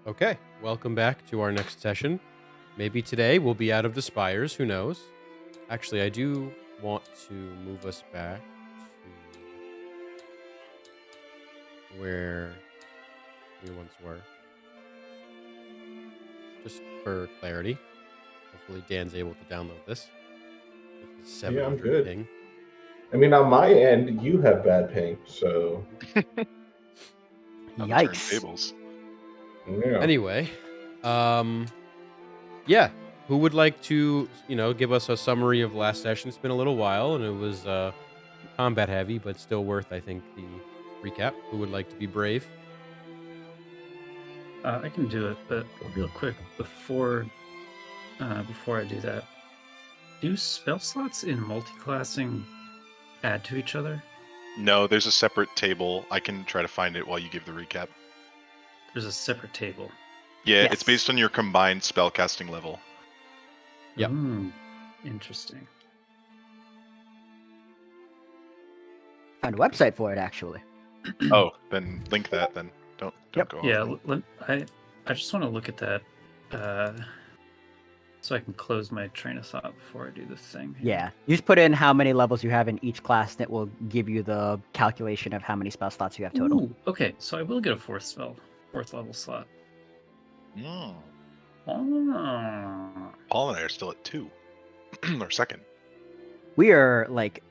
Okay, welcome back to our next session. Maybe today we'll be out of the spires, who knows? Actually, I do want to move us back to where we once were. Just for clarity. Hopefully Dan's able to download this. With his Yeah, I'm 700 good. ping. I mean, on my end, you have bad ping, so On the Yikes. turntables. yeah. Anyway, yeah. Who would like to, give us a summary of last session? It's been a little while, and it was combat heavy, but still worth, I think, the recap. Who would like to be brave? I can do it, but real quick before I do that, do spell slots in multiclassing add to each other? No, there's a separate table. I can try to find it while you give the recap. There's a separate table. Yeah, Yes. it's based on your combined spellcasting level. Yep. Interesting. Found a website for it, actually. Oh, then link that. Then don't Yep. go. Yeah, off. I just want to look at that so I can close my train of thought before I do the thing. here. Yeah. You just put in how many levels you have in each class, and it will give you the calculation of how many spell slots you have total. Ooh, okay, so I will get a fourth level slot. Mm. Oh. Paul and I are still at 2 or second. We are like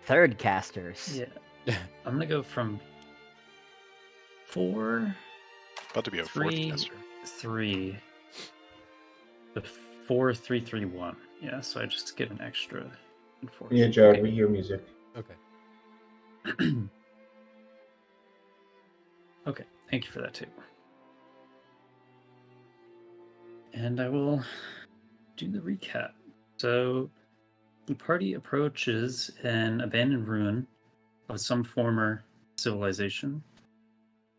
third casters. Yeah. I'm gonna go from 4, About to be a 3, fourth caster. 3 to 4, 3, 3, 1. Yeah, so I just get an extra enforce. Yeah, Jared, Okay. we hear music. Okay. Okay, thank you for that too. And I will do the recap. So the party approaches an abandoned ruin of some former civilization.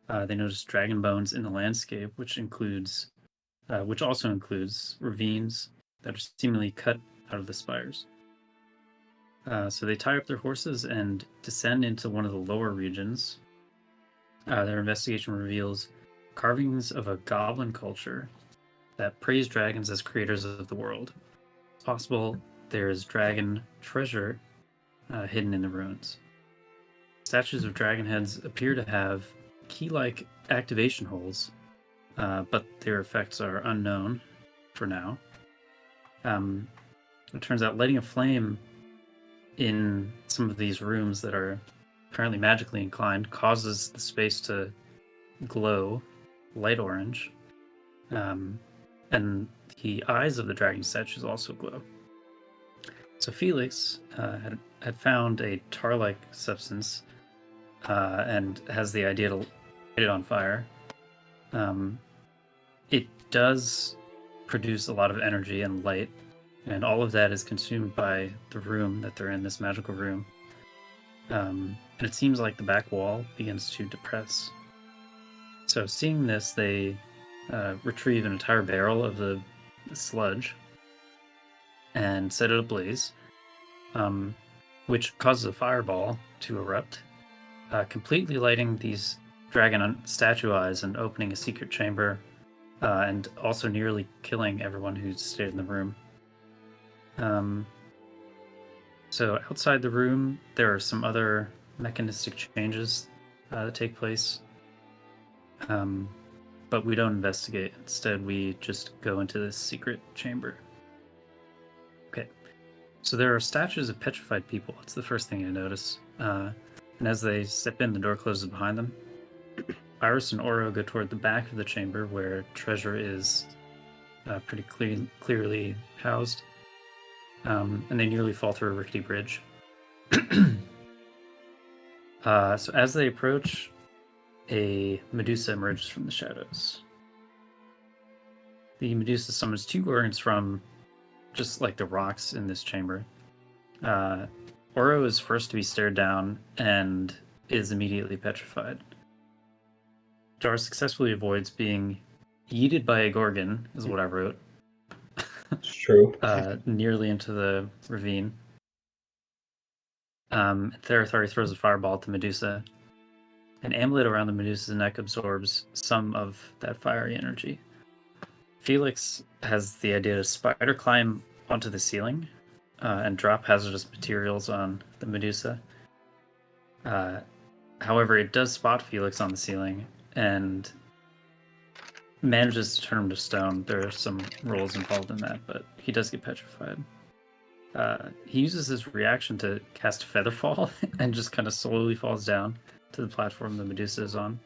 They notice dragon bones in the landscape, which also includes ravines that are seemingly cut out of the spires. So they tie up their horses and descend into one of the lower regions. Their investigation reveals carvings of a goblin culture that praise dragons as creators of the world. It's possible there is dragon treasure hidden in the ruins. Statues of dragon heads appear to have key-like activation holes, but their effects are unknown for now. It turns out lighting a flame in some of these rooms that are apparently magically inclined causes the space to glow light orange. And the eyes of the dragon statues also glow. So Felix had found a tar-like substance and has the idea to light it on fire. It does produce a lot of energy and light, and all of that is consumed by the room that they're in, this magical room. And it seems like the back wall begins to depress. So seeing this, they retrieve an entire barrel of the sludge and set it ablaze, which causes a fireball to erupt, completely lighting these dragon statue eyes and opening a secret chamber, and also nearly killing everyone who stayed in the room. So outside the room, there are some other mechanistic changes that take place. But we don't investigate. Instead, we just go into this secret chamber. Okay. So there are statues of petrified people. That's the first thing you notice. And as they step in, the door closes behind them. Iris and Oro go toward the back of the chamber where treasure is pretty clearly housed. And they nearly fall through a rickety bridge. So as they approach, a Medusa emerges from the shadows. The Medusa summons 2 gorgons from just like the rocks in this chamber. Oro is first to be stared down and is immediately petrified. Jar successfully avoids being yeeted by a gorgon, is what I wrote. It's true. Nearly into the ravine. Therathari throws a fireball at the Medusa, An amulet around the Medusa's neck absorbs some of that fiery energy. Felix has the idea to spider climb onto the ceiling and drop hazardous materials on the Medusa. However, it does spot Felix on the ceiling and manages to turn him to stone. There are some rolls involved in that, but he does get petrified. He uses his reaction to cast Featherfall and just kind of slowly falls down to the platform the Medusa is on.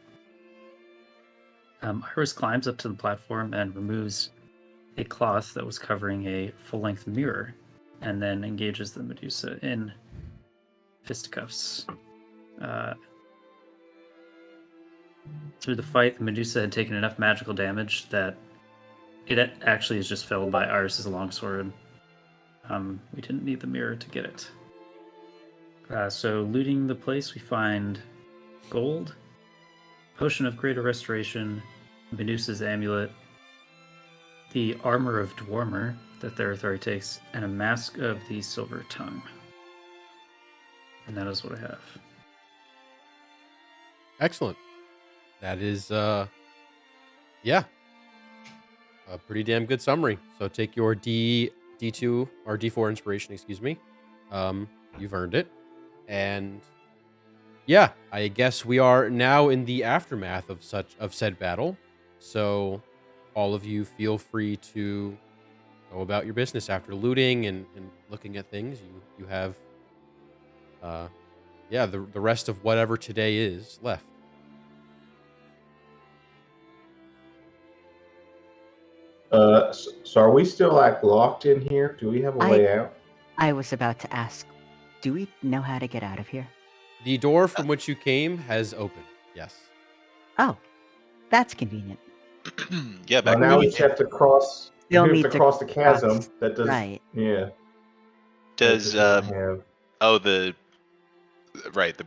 Iris climbs up to the platform and removes a cloth that was covering a full-length mirror, and then engages the Medusa in fisticuffs. Through the fight, the Medusa had taken enough magical damage that it actually is just felled by Iris's longsword. We didn't need the mirror to get it. So looting the place, we find gold, potion of greater restoration, Medusa's amulet, the armor of Dwarmer that Therathori takes, and a mask of the Silver Tongue. And that is what I have. Excellent. That is, yeah, a pretty damn good summary. So take your D2 or D4 inspiration, excuse me. You've earned it. And yeah, I guess we are now in the aftermath of said battle. So all of you feel free to go about your business after looting and looking at things. You have, yeah, the rest of whatever today is left. So are we still like locked in here? Do we have a way out? I was about to ask, do we know how to get out of here? The door from which you came has opened. Yes. Oh, that's convenient. Yeah, back Well, now when we we just have to cross. Still We have need to to cross the chasm. cross- That does. right. Yeah. does that does not have. oh the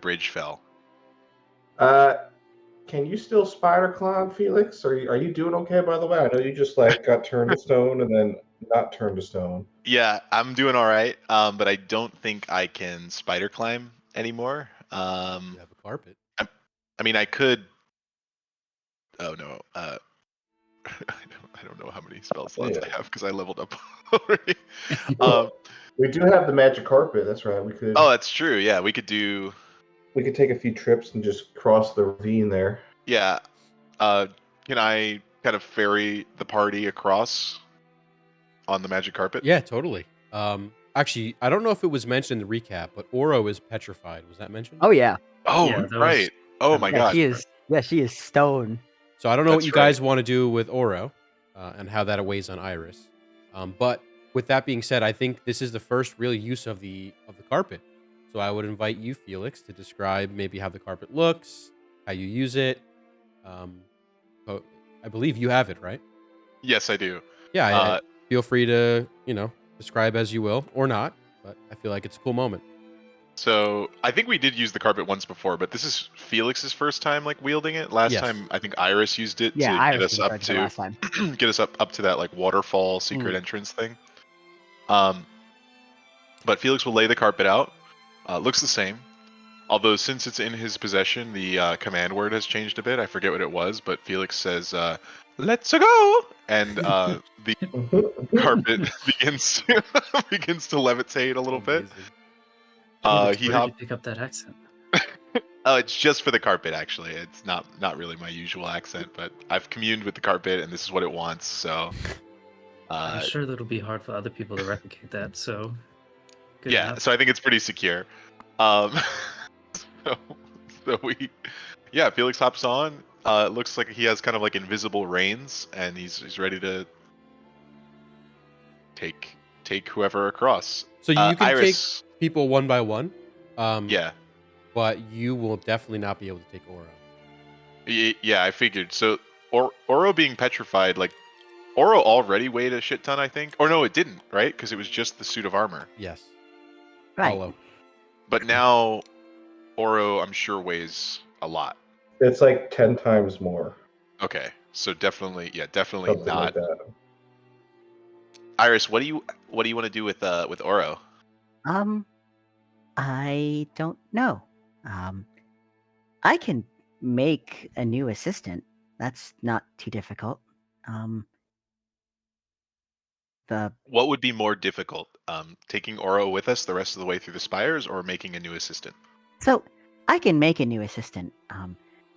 bridge fell. Can you still spider climb, Felix? Are you doing okay? By the way, I know you just like got turned to stone and then not turned to stone. Yeah, I'm doing all right. But I don't think I can spider climb anymore. You have a carpet. I mean, I could. Oh no. I don't know how many spell slots Yeah. I have because I leveled up already. We do have the magic carpet. That's right. We could. Oh, that's true. Yeah, we could do. We could take a few trips and just cross the ravine there. Yeah. Can I kind of ferry the party across on the magic carpet? Yeah, totally. Actually, I don't know if it was mentioned in the recap, but Oro is petrified. Was that mentioned? Oh yeah, Oh, Yeah, that was- right. Oh my yeah. god. She is. Yeah, she is stone. So I don't know what That's you guys want to do with Oro and how that weighs on Iris. But with that being said, I think this is the first real use of the carpet. So I would invite you, Felix, to describe maybe how the carpet looks, how you use it. I believe you have it, right? Yes, I do. Yeah. Feel free to, describe as you will or not. But I feel like it's a cool moment. So I think we did use the carpet once before, but this is Felix's first time like wielding it. Last Yes. time I think Iris used it Yeah, to Iris get us was up right to last time. get us up to that like waterfall secret entrance thing. But Felix will lay the carpet out. Looks the same. Although since it's in his possession, the command word has changed a bit. I forget what it was, but Felix says, "Let's go!" And the carpet begins to levitate a little bit. Felix, He where did hop. you pick up that accent? Oh, it's just for the carpet, actually. It's not really my usual accent, but I've communed with the carpet, and this is what it wants. So, I'm sure that'll be hard for other people to replicate that. So, good yeah. enough. So I think it's pretty secure. So Felix hops on. It looks like he has kind of like invisible reins, and he's ready to take whoever across. So you can Iris, take people one by one. yeah. But you will definitely not be able to take Oro. Yeah, I figured. So Oro being petrified, like Oro already weighed a shit ton, I think. Or no, it didn't, right? Because it was just the suit of armor. Yes. Right. Hollow. But now Oro, I'm sure, weighs a lot. It's like 10 times more. Okay, so definitely Something not. like that. Iris, what do you want to do with Oro? I don't know. I can make a new assistant. That's not too difficult. The What would be more difficult? Taking Oro with us the rest of the way through the spires, or making a new assistant? So I can make a new assistant.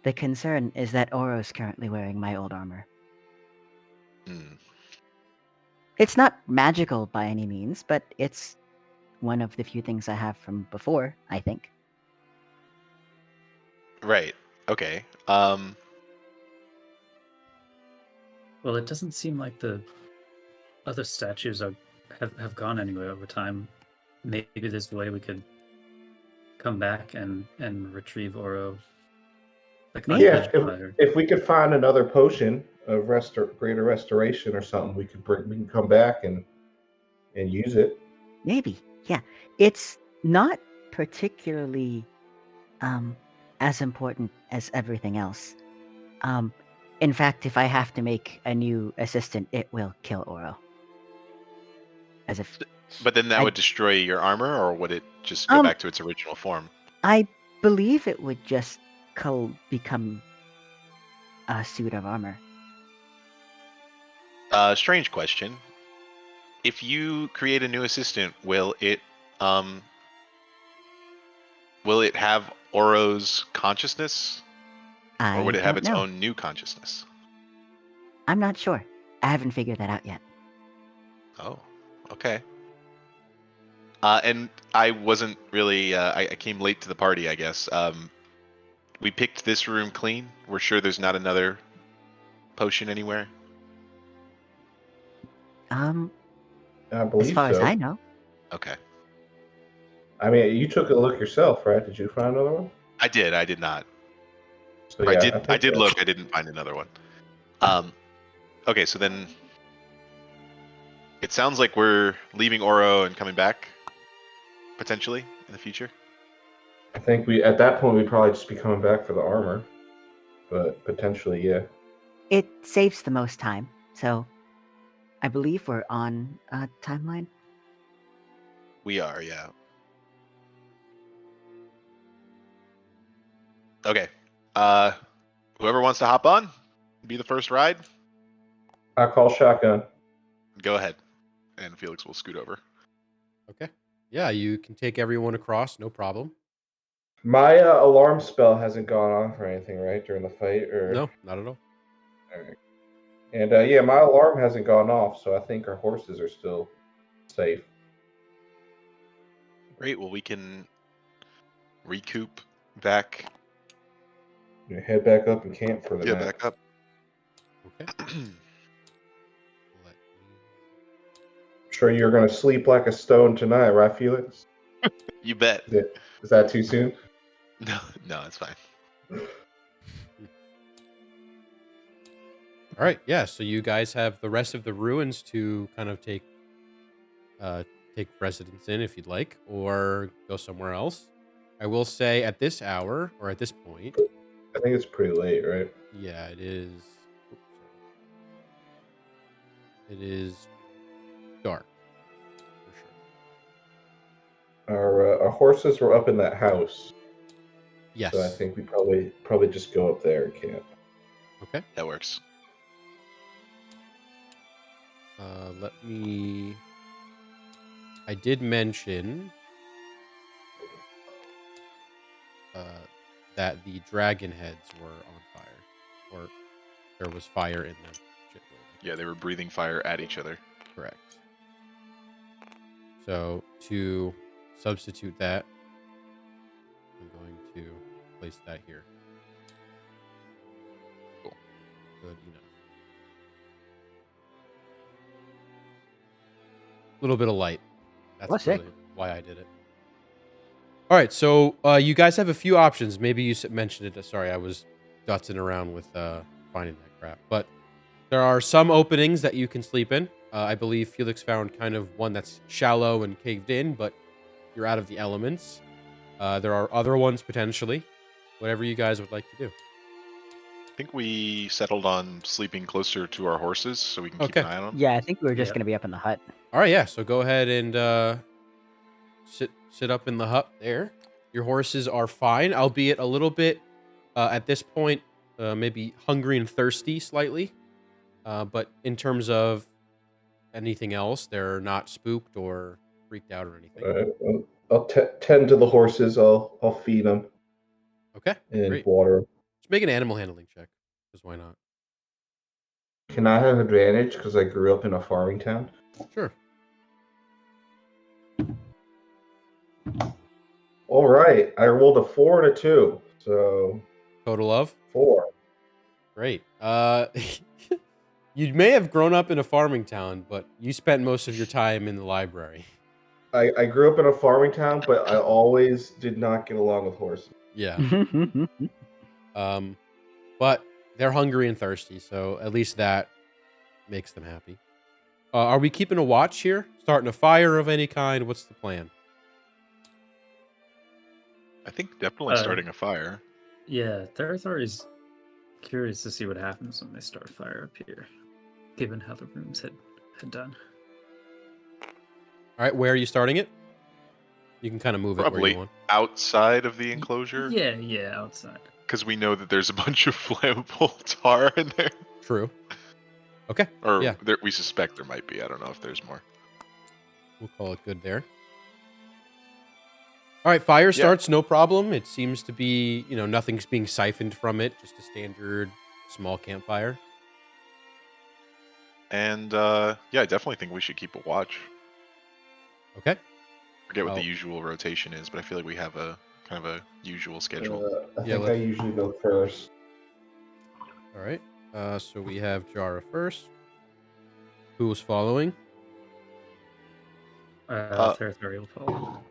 The concern is that Oro's currently wearing my old armor. Hmm. It's not magical by any means, but it's one of the few things I have from before, I think. Right. Okay. Well, it doesn't seem like the other statues have gone anywhere over time. Maybe there's a way we could come back and retrieve Oro. Like Maybe. Yeah, Fire. if we could find another potion of greater restoration or something, we can come back and use it. Maybe, yeah. It's not particularly as important as everything else. In fact, if I have to make a new assistant, it will kill Oro. As if But then that I- would destroy your armor, or would it just go back to its original form? I believe it would just become a suit of armor. Strange question. If you create a new assistant, will it have Oro's consciousness, or would I it have don't its know. own new consciousness? I'm not sure. I haven't figured that out yet. Oh, okay. And I wasn't really. I came late to the party, I guess. We picked this room clean. We're sure there's not another potion anywhere. I As believe far as so. I know. Okay. I mean, you took a look yourself, right? Did you find another one? I did. I did not. So Or yeah, I think did that- look. I didn't find another one. Okay, so then it sounds like we're leaving Oro and coming back potentially in the future. I think we at that point we'd probably just be coming back for the armor, but potentially, yeah. It saves the most time, so I believe we're on a timeline. We are, yeah. Okay. Whoever wants to hop on, be the first ride, I call shotgun. go ahead. And Felix will scoot over. Okay. Yeah, you can take everyone across, no problem. My alarm spell hasn't gone off or anything, right, during the fight, or No, not at all. All right. And yeah, my alarm hasn't gone off, so I think our horses are still safe. Great. Well, we can recoup back. You head back up and camp for the night. Back up. Okay. Let me... Sure, you're gonna sleep like a stone tonight, right, Felix? You bet. Is that too soon? No, it's fine. All right, yeah. So you guys have the rest of the ruins to kind of take residence in if you'd like, or go somewhere else. I will say at this hour or at this point, I think it's pretty late, right? yeah, it is. Oops, sorry. It is dark for sure. Our horses were up in that house, Yes. so I think we probably just go up there and camp. Okay. That works. Let me. I did mention that the dragon heads were on fire, or there was fire in them. Yeah, they were breathing fire at each other. Correct. So to substitute that, I'm going to place that here. Cool. Good enough. A little bit of light. That's Well, sick. really why I did it. All right, so you guys have a few options. Maybe you mentioned it. Sorry, I was gutsing around with finding that crap. But there are some openings that you can sleep in. I believe Felix found kind of one that's shallow and caved in, but you're out of the elements. There are other ones potentially. Whatever you guys would like to do. I think we settled on sleeping closer to our horses so we can keep an Okay. eye on them. Yeah, I think we were just Yeah. going to be up in the hut. All right, yeah. So go ahead and sit up in the hut there. Your horses are fine, albeit a little bit at this point, maybe hungry and thirsty slightly. But in terms of anything else, they're not spooked or freaked out or anything. I'll tend to the horses. I'll feed them Okay, and great. water 'em. Just make an animal handling check, because why not? Can I have advantage because I grew up in a farming town? Sure. All right, I rolled a 4 and a 2, so Total of? 4. Great. You may have grown up in a farming town, but you spent most of your time in the library. I grew up in a farming town, but I always did not get along with horses. Yeah. But they're hungry and thirsty, so at least that makes them happy. Are we keeping a watch here? Starting a fire of any kind? What's the plan? I think definitely starting a fire. Yeah, Therathar's curious to see what happens when they start a fire up here, given how the rooms had done. All right, where are you starting it? You can kind of move it where Probably you want. outside of the enclosure. Yeah, outside. Because we know that there's a bunch of flammable tar in there. True. Okay. Or Yeah. we suspect there might be. I don't know if there's more. We'll call it good there. All right, fire starts, no problem. It seems to be, nothing's being siphoned from it. Just a standard small campfire. And I definitely think we should keep a watch. Okay. Forget what the usual rotation is, but I feel like we have a kind of a usual schedule. I think I usually go first. All right. So we have Jara first. Who's following? Therathari will follow.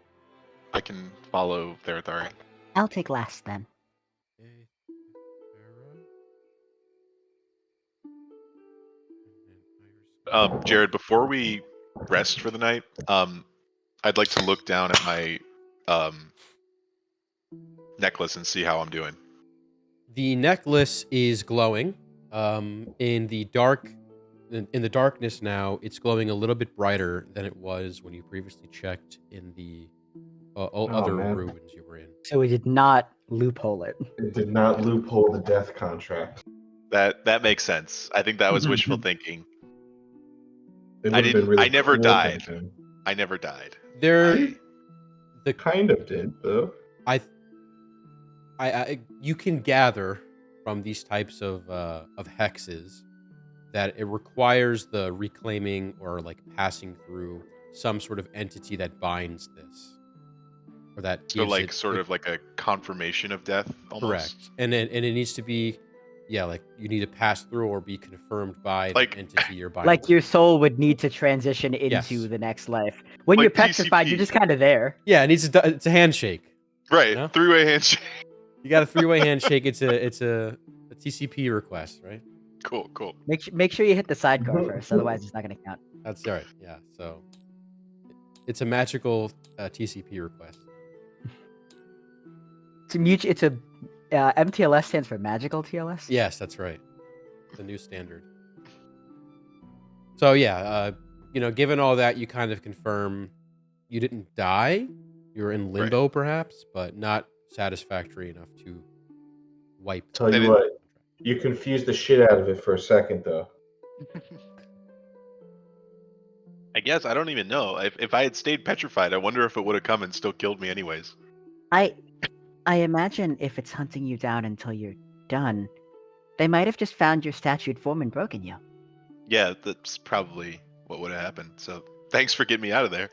I can follow Therathari. I'll take last then. Okay. Jared, before we rest for the night, I'd like to look down at my necklace and see how I'm doing. The necklace is glowing. In the darkness now, it's glowing a little bit brighter than it was when you previously checked in the other ruins you were in. So we did not loophole it. It did not loophole the death contract. That makes sense. I think that was wishful thinking. I never died. I never died. Kind of did though. You can gather from these types of hexes that it requires the reclaiming or like passing through some sort of entity that binds this, or that so like sort of like a confirmation of death. Almost. Correct, and it needs to be, like you need to pass through or be confirmed by the entity you're binding. Like your soul would need to transition into the next life. When you're petrified, you're just kind of there. Yeah, it's a handshake. Right, three-way handshake. You got a three-way handshake. It's a TCP request, right? Cool. Make sure you hit the sidecar first, otherwise it's not going to count. That's all right. Yeah, so it's a magical TCP request. It's a MTLS stands for magical TLS. Yes, that's right. The new standard. So given all that, you kind of confirm you didn't die. You were in limbo, perhaps, but not satisfactory enough to wipe. Tell you what, you confused the shit out of it for a second, though. I guess I don't even know. If I had stayed petrified, I wonder if it would have come and still killed me anyways. I imagine if it's hunting you down until you're done, they might have just found your statued form and broken you. Yeah, that's probably what would have happened. So thanks for getting me out of there.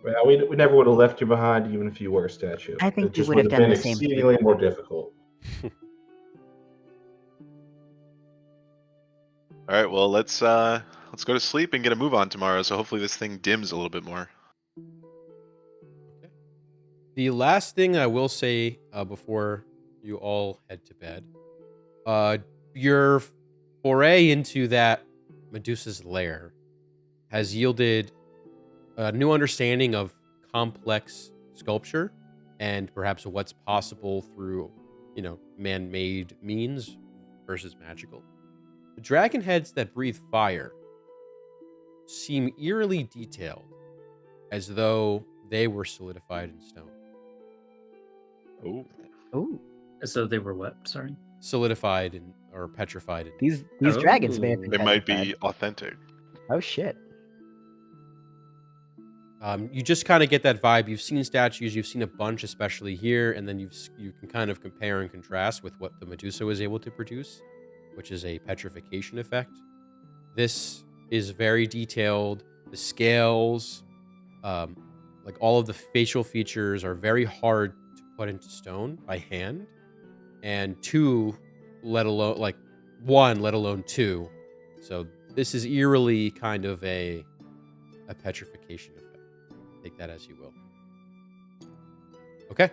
Well, we never would have left you behind, even if you were a statue. I think it just we would have done been the same. Exceedingly more difficult. All right, well let's go to sleep and get a move on tomorrow. So hopefully this thing dims a little bit more. Okay. The last thing I will say before you all head to bed, your foray into that Medusa's lair has yielded a new understanding of complex sculpture and perhaps what's possible through, man-made means versus magical. The dragon heads that breathe fire seem eerily detailed, as though they were solidified in stone. Oh. Ooh, So they were what? Sorry. Solidified or petrified. these Oh. dragons may have been They might petrified. be authentic. Oh shit. You just kind of get that vibe. You've seen statues, you've seen a bunch, especially here, and then you can kind of compare and contrast with what the Medusa was able to produce, which is a petrification effect. This is very detailed. The scales, like all of the facial features, are very hard to put into stone by hand, and let alone two. So this is eerily kind of a petrification effect. Take that as you will. Okay.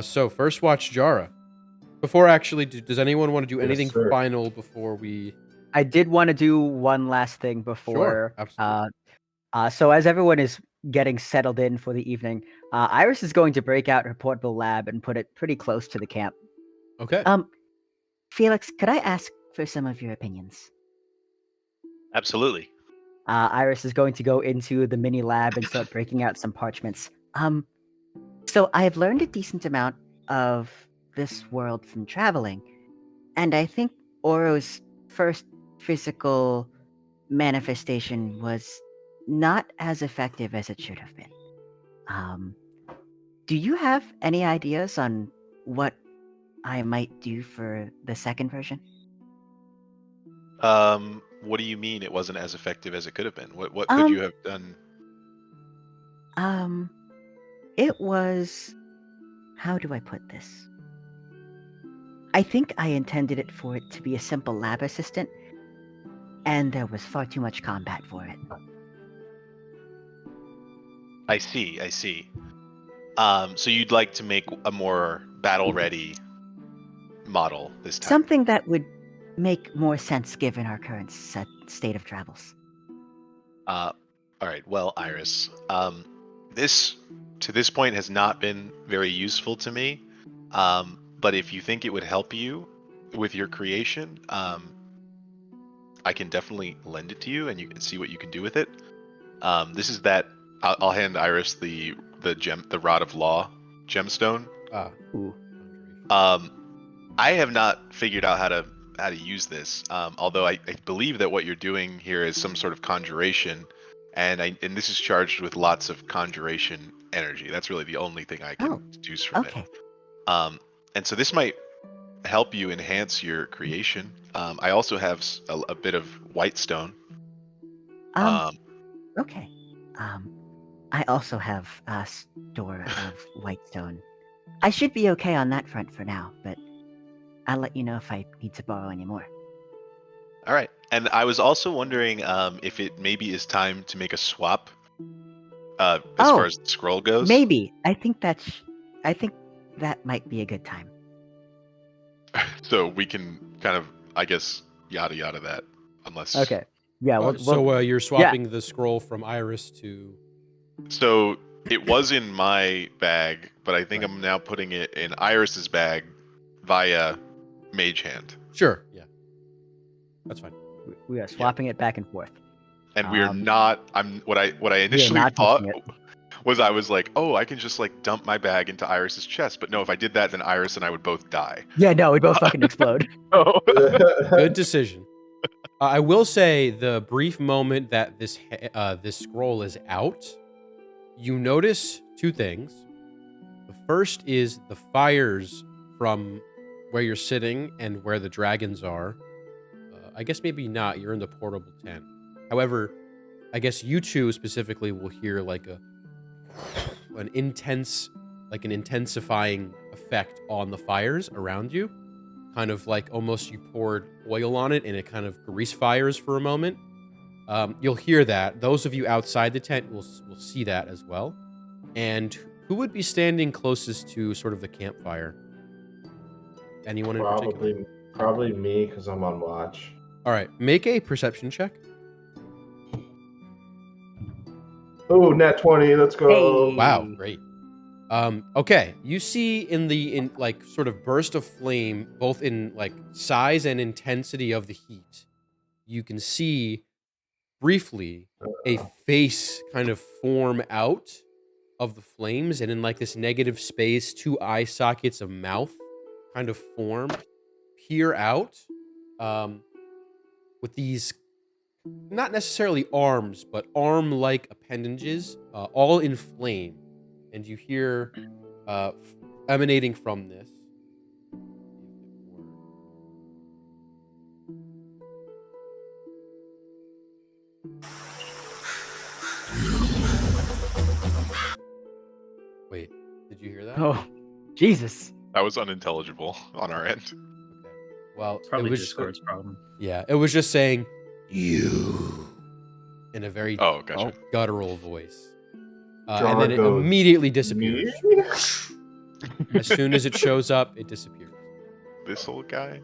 So first watch Jara. Before actually, does anyone want to do Yes, anything sir. final before we? I did want to do one last thing Sure, before. absolutely. So as everyone is getting settled in for the evening, Iris is going to break out her portable lab and put it pretty close to the camp. Okay. Felix, could I ask for some of your opinions? Absolutely. Iris is going to go into the mini lab and start breaking out some parchments. So I have learned a decent amount of this world from traveling, and I think Oro's first physical manifestation was not as effective as it should have been. Do you have any ideas on what I might do for the second version? What do you mean it wasn't as effective as it could have been? What could you have done? It was. How do I put this? I think I intended it for it to be a simple lab assistant, and there was far too much combat for it. I see. So you'd like to make a more battle-ready model this time? Something that would make more sense given our current state of travels. All right. Well, Iris, this to this point has not been very useful to me. But if you think it would help you with your creation, I can definitely lend it to you, and you can see what you can do with it. This is that. I'll hand Iris the rod of law gemstone. Ooh. I have not figured out how to use this. Although I believe that what you're doing here is some sort of conjuration, and this is charged with lots of conjuration energy. That's really the only thing I can deduce from Okay. it. And so this might help you enhance your creation. I also have a bit of white stone. Okay. I also have a store of white stone. I should be okay on that front for now, but I'll let you know if I need to borrow any more. All right. And I was also wondering if it maybe is time to make a swap as far as the scroll goes. Maybe. I think that might be a good time. So we can kind of, I guess, yada yada that, unless. Okay. Yeah. So you're swapping the scroll from Iris to. So it was in my bag, but I think Right. I'm now putting it in Iris's bag via Mage Hand. Sure. Yeah. That's fine. We are swapping it back and forth. And we are not. What I initially not thought touching it. was I was like, oh, I can just like dump my bag into Iris's chest. But no, if I did that, then Iris and I would both die. Yeah. No, we'd both fucking explode. Good decision. I will say the brief moment that this scroll is out, you notice two things. The first is the fires from where you're sitting and where the dragons are. I guess maybe not. You're in the portable tent. However, I guess you two specifically will hear like an intensifying effect on the fires around you. Kind of like almost you poured oil on it and it kind of grease fires for a moment. You'll hear that. Those of you outside the tent will see that as well. And who would be standing closest to sort of the campfire? Anyone in particular? Probably me, because I'm on watch. All right, make a perception check. Oh, nat 20. Let's go. Hey. Wow, great. Okay, you see in like sort of burst of flame, both in like size and intensity of the heat, you can see briefly a face kind of form out of the flames, and in like this negative space, 2 eye sockets of mouth kind of form, peer out, with these not necessarily arms, but arm-like appendages, all in flame, and you hear emanating from this. Wait, did you hear that? Oh, Jesus. That was unintelligible on our end. Okay. Well, Probably it was Discord's problem. yeah, it was just saying you in a very Oh, gotcha. guttural voice, Jar and then it goes, immediately disappears. "Me?" As soon as it shows up, it disappears. This old guy.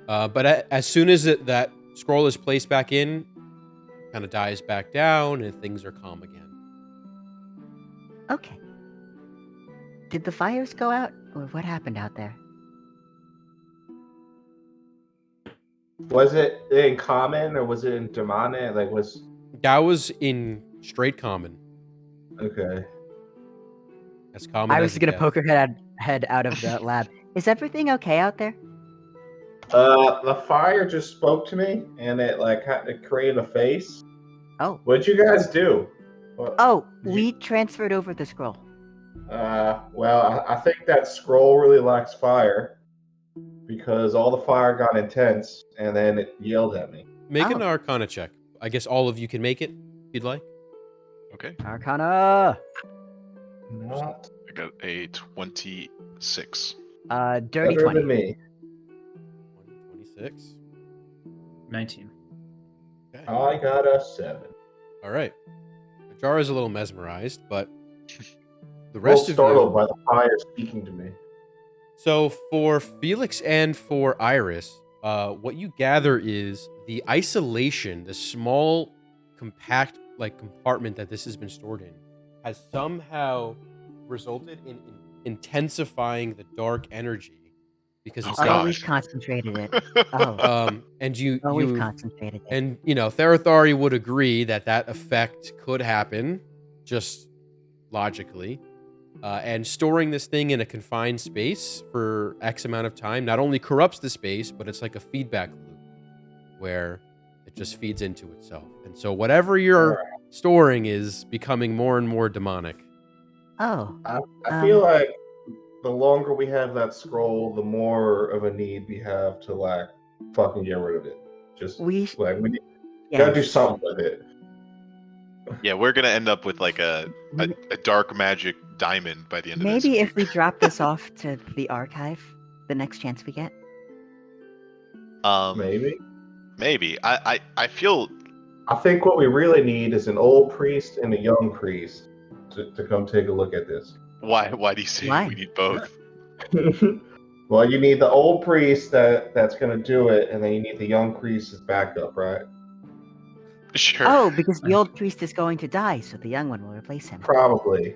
But as soon as that scroll is placed back in, kind of dies back down, and things are calm again. Okay. Did the fires go out, or what happened out there? Was it in common or was it in demonic? Like, was That was in straight common, okay. as common I as was it gonna gets. poke her head out of the lab. Is everything okay out there? The fire just spoke to me, and it like had to create a face. Oh. What'd you guys do? What, Oh, did we transferred over the scroll. well, I think that scroll really likes fire because all the fire got intense, and then it yelled at me. Make an Oh. Arcana check. I guess all of you can make it, if you'd like. Okay. Arcana. Not I got a 26. Dirty better 20. than me. 26. 19. Okay. I got a 7. All right. Jar is a little mesmerized, but the A little rest of startled you. by the fire speaking to me. So for Felix and for Iris, what you gather is the isolation, the small, compact like compartment that this has been stored in, has somehow resulted in intensifying the dark energy because it's Oh, got We've gosh. concentrated it. Oh. and We've you concentrated it. and Therathari would agree that effect could happen, just logically. And storing this thing in a confined space for X amount of time not only corrupts the space, but it's like a feedback loop where it just feeds into itself. And so whatever you're storing is becoming more and more demonic. Oh. I feel like the longer we have that scroll, the more of a need we have to like fucking get rid of it. Just We like we gotta do yes. something with it. Yeah, we're gonna end up with like a dark magic diamond by the end of this. Maybe if we drop this off to the archive, the next chance we get. Maybe. Maybe. I feel I think what we really need is an old priest and a young priest to come take a look at this. why do you say Why? we need both? Well, you need the old priest that's gonna do it, and then you need the young priest as backup, right? Sure. Oh, because the old priest is going to die, so the young one will replace him. Probably.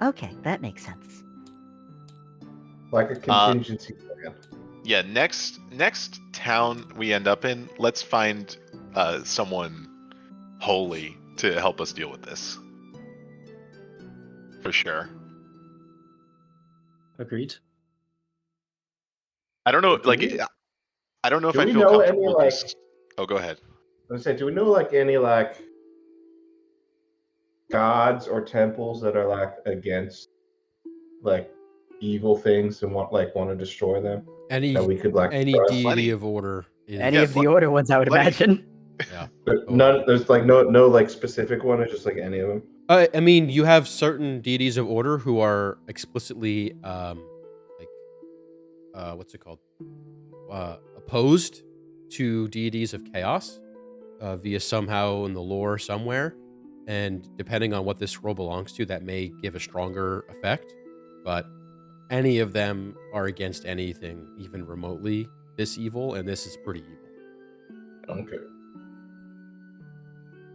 Okay, that makes sense. Like a contingency plan. Yeah, next town we end up in, let's find someone holy to help us deal with this. For sure. Agreed. I don't know, Do like, we- I don't know if do I we feel know any, comfortable like- just... Oh, go ahead. I was gonna say, do we know like any like gods or temples that are like against like evil things and want to destroy them? Any That we could like any trust? deity Plenty. of order is Any Yeah, of the order ones, I would plenty. imagine. yeah. But none. There's like no like specific one. It's just like any of them. I mean, you have certain deities of order who are explicitly what's it called? Opposed to deities of chaos via somehow in the lore somewhere. And depending on what this scroll belongs to, that may give a stronger effect. But any of them are against anything even remotely this evil, and this is pretty evil. Okay.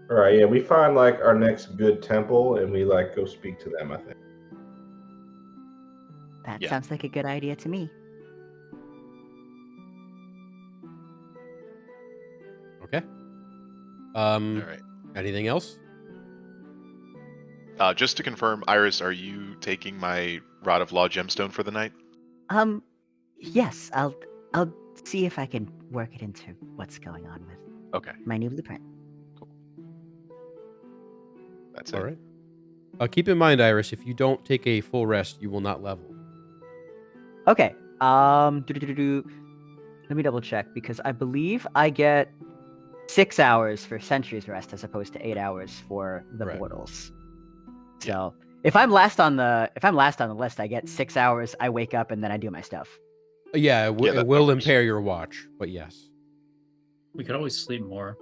All right. Yeah, we find like our next good temple, and we like go speak to them. I think. That Yeah. sounds like a good idea to me. Okay. All right. Anything else? Just to confirm, Iris, are you taking my Rod of Law gemstone for the night? Yes, I'll see if I can work it into what's going on with Okay, my new blueprint. that's All it. right. Keep in mind, Iris, if you don't take a full rest, you will not level. Okay. Let me double check because I believe I get 6 hours for Sentry's Rest as opposed to 8 hours for the Correct. portals. Yeah. So if I'm last on the list, I get 6 hours. I wake up and then I do my stuff. Yeah, it that will works. impair your watch, but yes. We could always sleep more.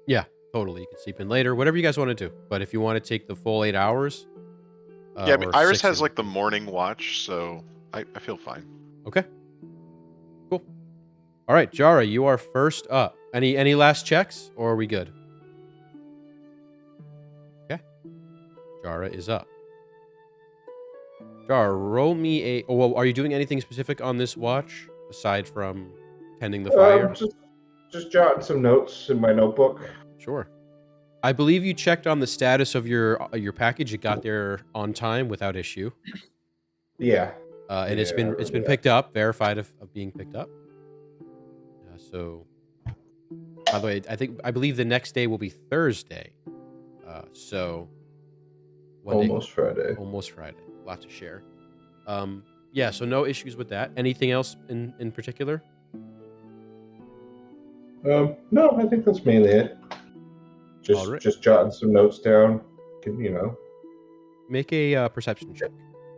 Yeah, totally. You can sleep in later, whatever you guys want to do. But if you want to take the full 8 hours, Yeah, I mean, or Iris 6 has in like the case. morning watch, so I feel fine. Okay. Cool. All right, Jara, you are first up. Any last checks, or are we good? Okay. Jara is up. Jara, roll me a... Oh, well, are you doing anything specific on this watch, aside from tending the fire? Just jotting some notes in my notebook. Sure. I believe you checked on the status of your package. It got there on time without issue. Yeah. And Yeah, it's I been remember picked up, verified of being picked up. So, by the way, I believe the next day will be Thursday. So, one day, Almost Friday. almost Friday. A lot to share. Yeah. So no issues with that. Anything else in particular? No, I think that's mainly it. All right. Just jotting some notes down. Can Make a perception check.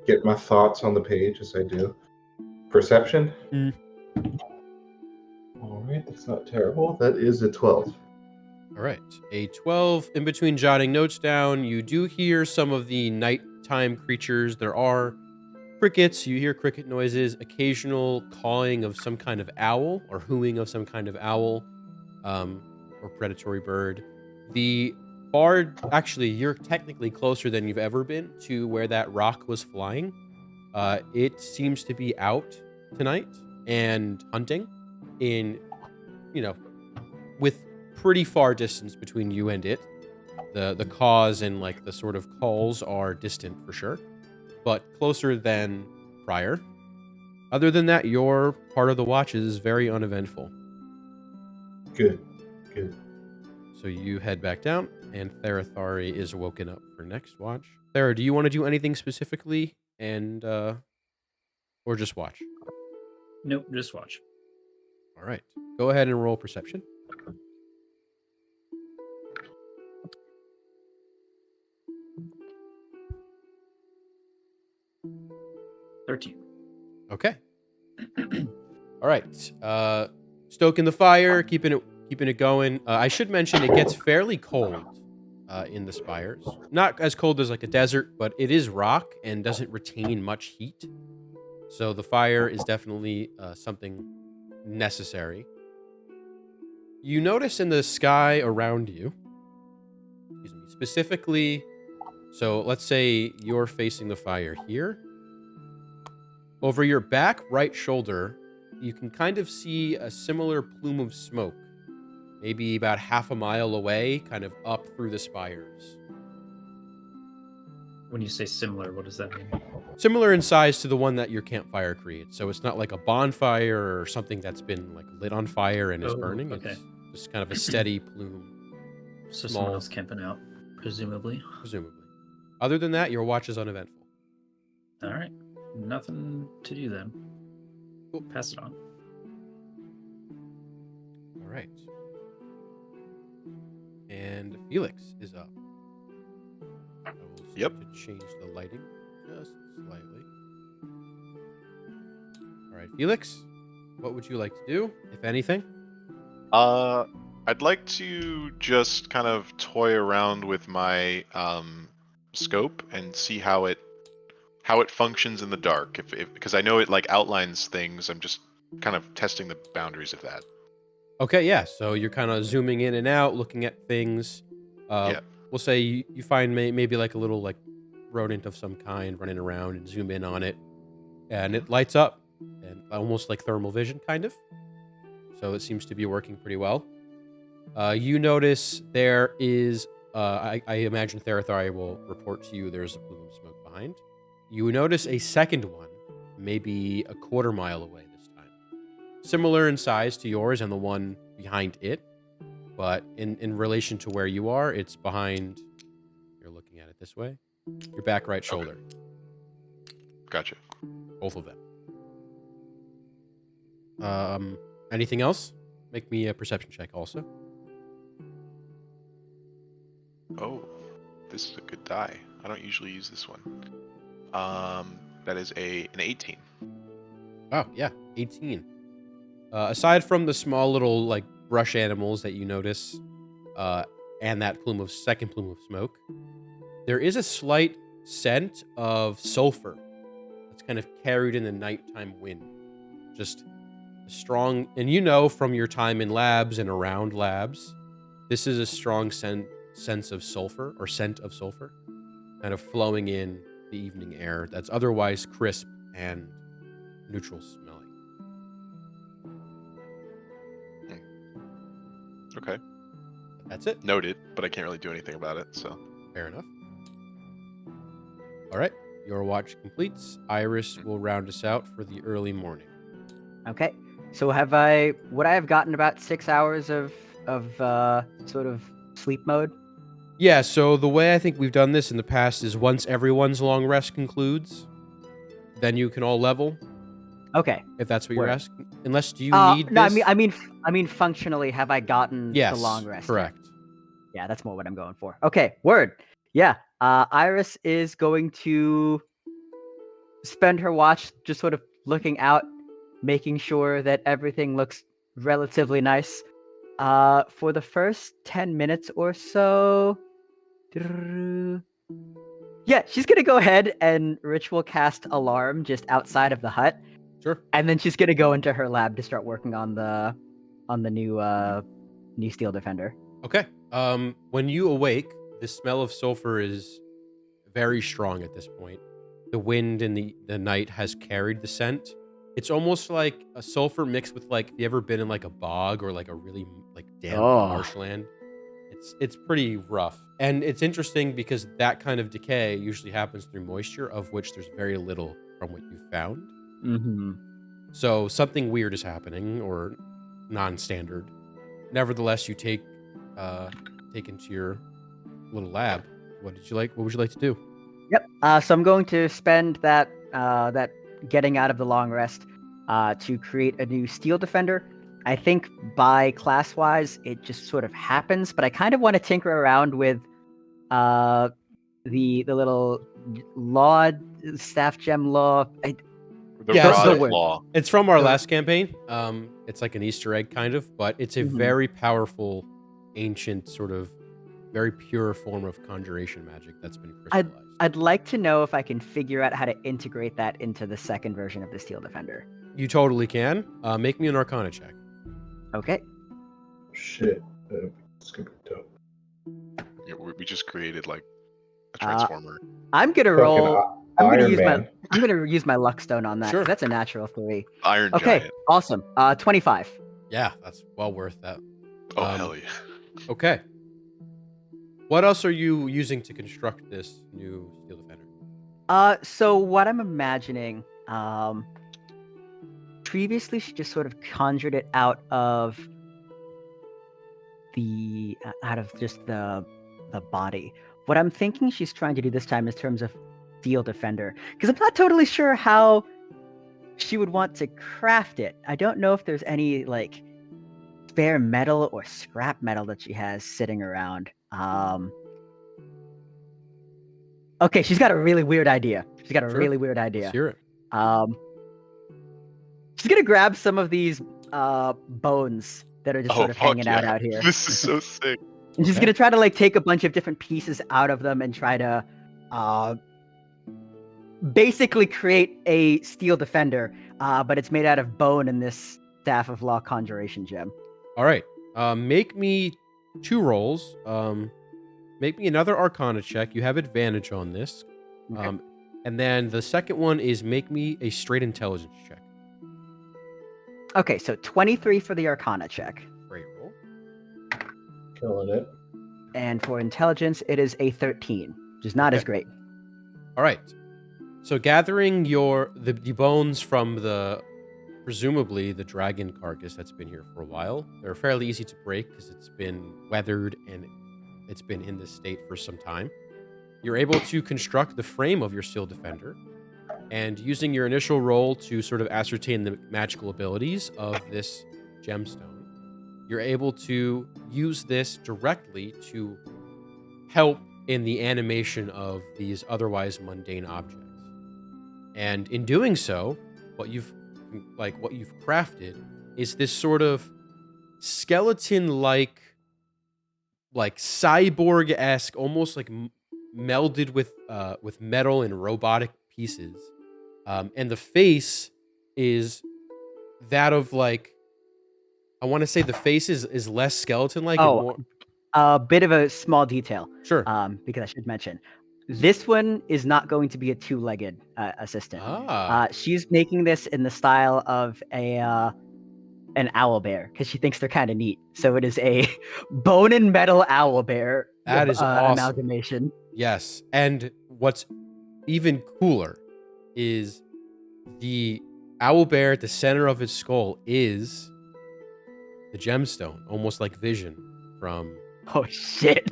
get my thoughts on the page as I do. Perception. Mm. All right, that's not terrible. That is a 12. All right. A 12. In between jotting notes down, you do hear some of the nighttime creatures. There are crickets. You hear cricket noises, occasional cawing of some kind of owl or hooing of some kind of owl, or predatory bird. The bard, actually, you're technically closer than you've ever been to where that rock was flying. It seems to be out tonight and hunting in, with pretty far distance between you and it. The caws and like the sort of calls are distant for sure, but closer than prior. Other than that, your part of the watch is very uneventful. Good. So you head back down, and Therathari is woken up for next watch. Thera, do you want to do anything specifically, and or just watch? Nope, just watch. All right, go ahead and roll perception. $13. Okay. All right. Stoking the fire, keeping it going. I should mention it gets fairly cold in the spires. Not as cold as like a desert, but it is rock and doesn't retain much heat. So the fire is definitely something necessary. You notice in the sky around you, excuse me, specifically, so let's say you're facing the fire here. Over your back right shoulder, you can kind of see a similar plume of smoke, maybe about half a mile away, kind of up through the spires. When you say similar, what does that mean? Similar in size to the one that your campfire creates. So it's not like a bonfire or something that's been like lit on fire and is burning. Okay. It's just kind of a steady plume, So Small. someone else camping out, presumably. presumably. Other than that, your watch is uneventful. All right. Nothing to do then. Cool. Pass it on. All right. And Felix is up. I will start Yep. to change the lighting just slightly. All right, Felix, what would you like to do, if anything? I'd like to just kind of toy around with my scope and see how it functions in the dark. If because I know it like outlines things. I'm just kind of testing the boundaries of that. Okay, yeah. So you're kind of zooming in and out, looking at things. Yeah. We'll say you find maybe like a little like rodent of some kind running around and zoom in on it, and it lights up, and almost like thermal vision, kind of. So it seems to be working pretty well. You notice there is I imagine Therathari will report to you there's a plume of smoke behind. You notice a second one, maybe a quarter mile away this time. Similar in size to yours and the one behind it, but in relation to where you are, it's behind. You're looking at it this way. Your back right shoulder. Gotcha. Both of them. Anything else? Make me a perception check also. Oh, this is a good die. I don't usually use this one. That is an 18. Oh, yeah, 18. Aside from the small little like brush animals that you notice, and that second plume of smoke, there is a slight scent of sulfur that's kind of carried in the nighttime wind. Just a strong, and you know from your time in labs and around labs, this is a strong sense of sulfur, or scent of sulfur, kind of flowing in the evening air that's otherwise crisp and neutral smelling. Okay. That's it. Noted, but I can't really do anything about it, so. Fair enough. All right. Your watch completes. Iris will round us out for the early morning. Okay. So would I have gotten about 6 hours of sort of sleep mode? Yeah, so the way I think we've done this in the past is once everyone's long rest concludes, then you can all level. Okay. If that's what you're Word. asking. Unless do you need No, this? I mean functionally, have I gotten Yes, the long rest? correct. Yeah, that's more what I'm going for. Okay, word. Yeah. Iris is going to spend her watch just sort of looking out, making sure that everything looks relatively nice. For the first 10 minutes or so. Yeah, she's gonna go ahead and ritual cast alarm just outside of the hut, Sure. and then she's gonna go into her lab to start working on the new steel defender. Okay. When you awake, the smell of sulfur is very strong at this point. The wind in the night has carried the scent. It's almost like a sulfur mixed with, like, have you ever been in like a bog or like a really like damp marshland? It's pretty rough. And it's interesting because that kind of decay usually happens through moisture, of which there's very little from what you've found. Mm-hmm. So something weird is happening, or non-standard. Nevertheless, you take into your little lab. What would you like to do? Yep. So I'm going to spend that getting out of the long rest to create a new steel defender. I think by class wise it just sort of happens, but I kind of want to tinker around with the little law staff gem law. The Yeah, rod so- of law. It's from our last campaign. It's like an Easter egg kind of, but it's a Mhm. very powerful, ancient, sort of very pure form of conjuration magic that's been crystallized. I'd like to know if I can figure out how to integrate that into the second version of the steel defender. You totally can. Make me an Arcana check. Okay. Shit. It's gonna be dope. Yeah, we just created like a transformer. I'm gonna Fucking roll. I'm Iron gonna Man. use my luck stone on that. 'Cause Sure. That's a natural 3. Iron Okay. Giant. Awesome. 25. Yeah, that's well worth that. Oh, Um, hell yeah. Okay. What else are you using to construct this new steel defender? So what I'm imagining, previously she just sort of conjured it out of just the body. What I'm thinking she's trying to do this time in terms of steel defender, because I'm not totally sure how she would want to craft it. I don't know if there's any like spare metal or scrap metal that she has sitting around. Okay, she's got a really weird idea. She's got a Sure. really weird Let's idea. hear it. She's gonna grab some of these bones that are just sort of fuck hanging yeah. out here. This is so sick. And she's Okay. gonna try to like take a bunch of different pieces out of them and try to basically create a steel defender, but it's made out of bone and this staff of law conjuration gem. All right. Make me 2 rolls. Make me another Arcana check. You have advantage on this. Okay. And then the second one is make me a straight intelligence check. Okay, so 23 for the Arcana check. Great roll. Killing it. And for intelligence, it is a 13, which is not as great. All right. So gathering the bones from presumably the dragon carcass that's been here for a while, they're fairly easy to break because it's been weathered and it's been in this state for some time. You're able to construct the frame of your Steel Defender, and using your initial roll to sort of ascertain the magical abilities of this gemstone, you're able to use this directly to help in the animation of these otherwise mundane objects. And in doing so, what you've crafted is this sort of skeleton-like, like cyborg-esque, almost like melded with metal and robotic pieces. And the face is that of like, I want to say the face is less skeleton-like and more. A bit of a small detail. Sure. Because I should mention, this one is not going to be a two-legged assistant. She's making this in the style of an owlbear because she thinks they're kind of neat. So it is a bone and metal owlbear. That is awesome. Amalgamation. Yes, and what's even cooler is the owlbear at the center of its skull is the gemstone, almost like Vision from. Oh shit!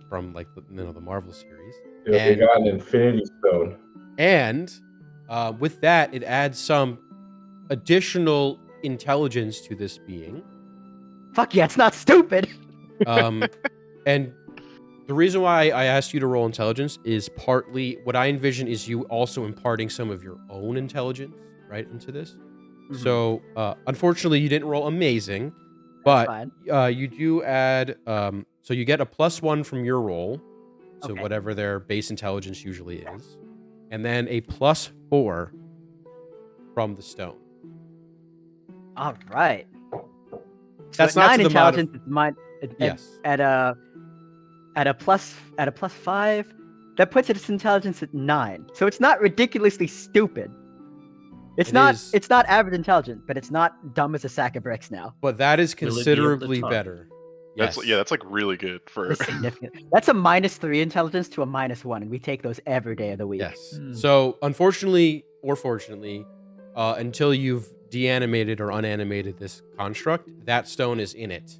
From like the Marvel series. Yeah, they got an Infinity Stone. And with that, it adds some additional intelligence to this being. Fuck yeah, it's not stupid. And the reason why I asked you to roll intelligence is partly what I envision is you also imparting some of your own intelligence right into this. Mm-hmm. So unfortunately, you didn't roll amazing, but you do add. So you get a +1 from your roll, so whatever their base intelligence usually is, and then a +4 from the stone. All right. That's so not 9 to the intelligence. Yes. At a +5, that puts its intelligence at 9. So it's not ridiculously stupid. It's not average intelligence, but it's not dumb as a sack of bricks now. But that is considerably better. Yes. That's like really good for significant. That's a -3 intelligence to a -1, and we take those every day of the week. Yes. So unfortunately or fortunately, until you've deanimated or unanimated this construct, that stone is in it.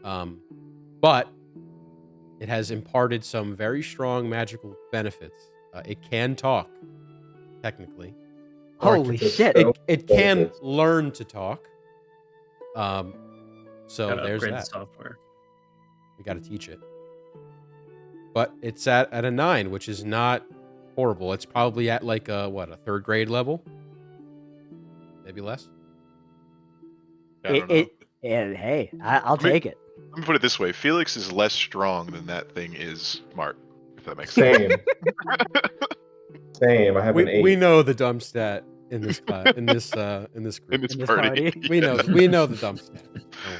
But it has imparted some very strong magical benefits. It can talk, technically. Holy shit! It can learn to talk. So there's that. The software. We got to teach it. But it's at a 9, which is not horrible. It's probably at like a 3rd grade level, maybe less. Hey, I'll take it. Let me put it this way: Felix is less strong than that thing is smart. If that makes sense. Same. I have an 8. We know the dumb stat in this class, in this group, in this party. We know the dumb stat.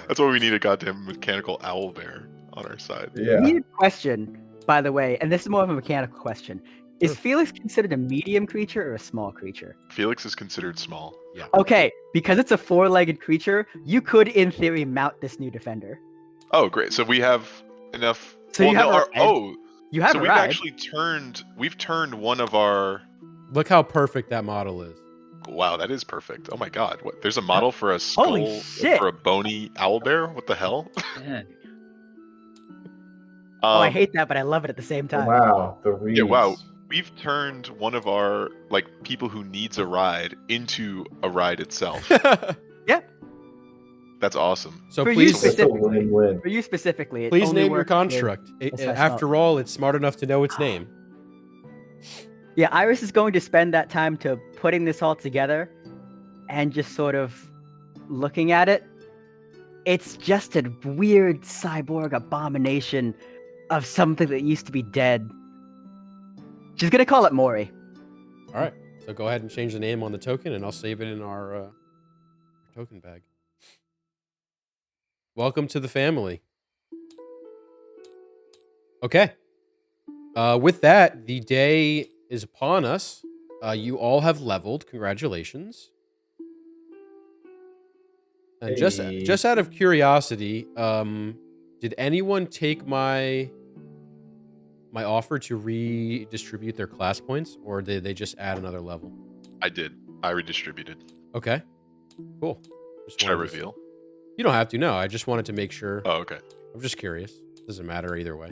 That's why we need a goddamn mechanical owlbear on our side. Yeah. Weird question, by the way, and this is more of a mechanical question. Is Felix considered a medium creature or a small creature? Felix is considered small. Yeah. Okay, because it's a 4-legged creature, you could, in theory, mount this new defender. Oh, great! So we have enough. So you have you have so we've actually turned one of our. Look how perfect that model is. Wow, that is perfect. Oh my god, what? There's a model for a skull Holy shit. for a bony owlbear? What the hell? Yeah. I hate that, but I love it at the same time. Wow, the reeds. Yeah, wow. We've turned one of our people who needs a ride into a ride itself. Yeah. That's awesome. So for please, you specifically, it please only name your works construct. After all, it's smart enough to know its name. Yeah, Iris is going to spend that time to putting this all together and just sort of looking at it. It's just a weird cyborg abomination of something that used to be dead. She's going to call it Mori. All right. So go ahead and change the name on the token, and I'll save it in our token bag. Welcome to the family. Okay. With that, the day is upon us. You all have leveled. Congratulations. And just out of curiosity, Did anyone take my offer to redistribute their class points, or did they just add another level? I did. I redistributed. Okay, cool. Just Should I wanted to- reveal? You don't have to. No, I just wanted to make sure. Oh, okay. I'm just curious. Doesn't matter either way.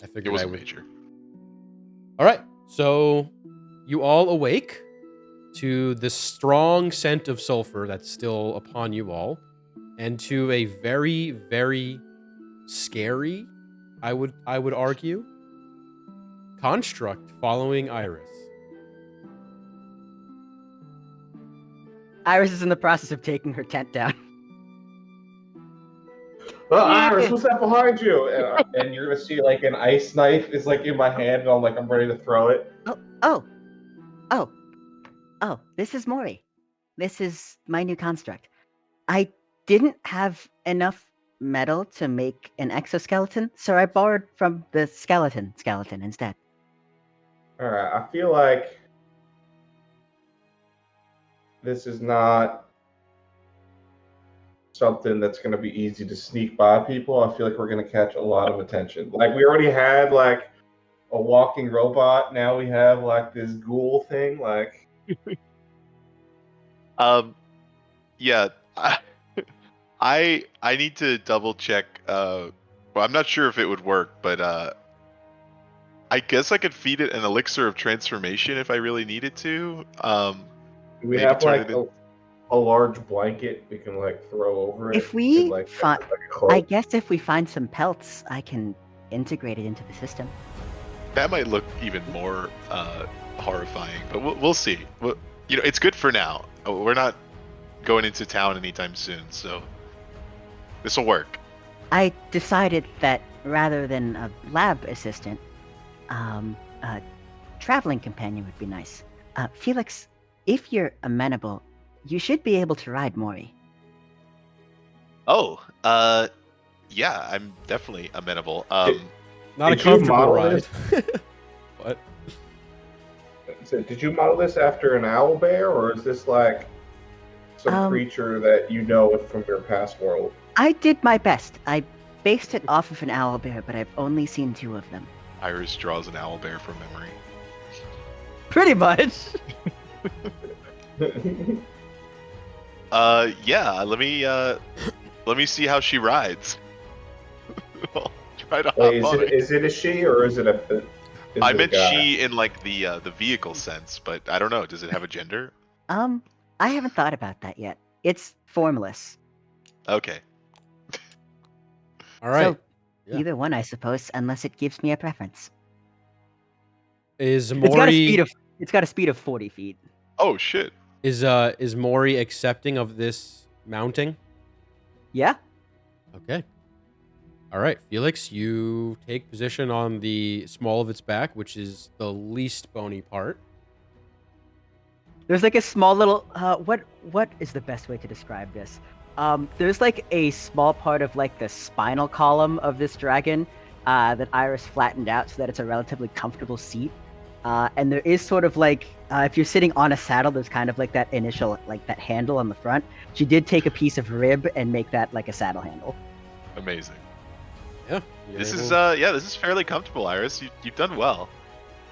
I figured It I wasn't would. major. All right, so you all awake to the strong scent of sulfur that's still upon you all, and to a very, very scary, I would argue, construct following Iris. Iris is in the process of taking her tent down. Oh, Iris, what's that behind you? And you're gonna see like an ice knife is like in my hand, and I'm ready to throw it. Oh, this is Mori. This is my new construct. I didn't have enough metal to make an exoskeleton, so I borrowed from the skeleton instead. All right, I feel like this is not something that's going to be easy to sneak by people. I feel like we're going to catch a lot of attention. Like we already had like a walking robot. Now we have like this ghoul thing. Like, Yeah. I need to double check. Well, I'm not sure if it would work, but I guess I could feed it an elixir of transformation if I really needed to. do we Maybe have turn like it in- a large blanket we can like throw over it. If we like, find, like a cloak? I guess if we find some pelts, I can integrate it into the system. That might look even more horrifying, but we'll see. It's good for now. We're not going into town anytime soon, so this will work. I decided that rather than a lab assistant, a traveling companion would be nice. Felix, if you're amenable, you should be able to ride Mori. Oh, yeah, I'm definitely amenable. Not a Did you comfortable model ride. this? What? So, did you model this after an owlbear, or is this like some creature that you know from your past world? I did my best. I based it off of an owlbear, but I've only seen 2 of them. Iris draws an owlbear from memory. Pretty much. Yeah. Let me see how she rides. I'll try to Wait, hop on it. is it a she or is it a? I meant she in like the vehicle sense, but I don't know. Does it have a gender? I haven't thought about that yet. It's formless. Okay. All right. So, Yeah. either one, I suppose, unless it gives me a preference. Is It's got a Mori speed of 40 feet. Oh shit. is Mori accepting of this mounting? Yeah? Okay. All right, Felix, you take position on the small of its back, which is the least bony part. There's like a small little what is the best way to describe this? There's like a small part of like the spinal column of this dragon that Iris flattened out so that it's a relatively comfortable seat. And there is sort of like if you're sitting on a saddle, there's kind of like that initial like that handle on the front. She did take a piece of rib and make that like a saddle handle. Amazing. Yeah. This is fairly comfortable, Iris. You've done well.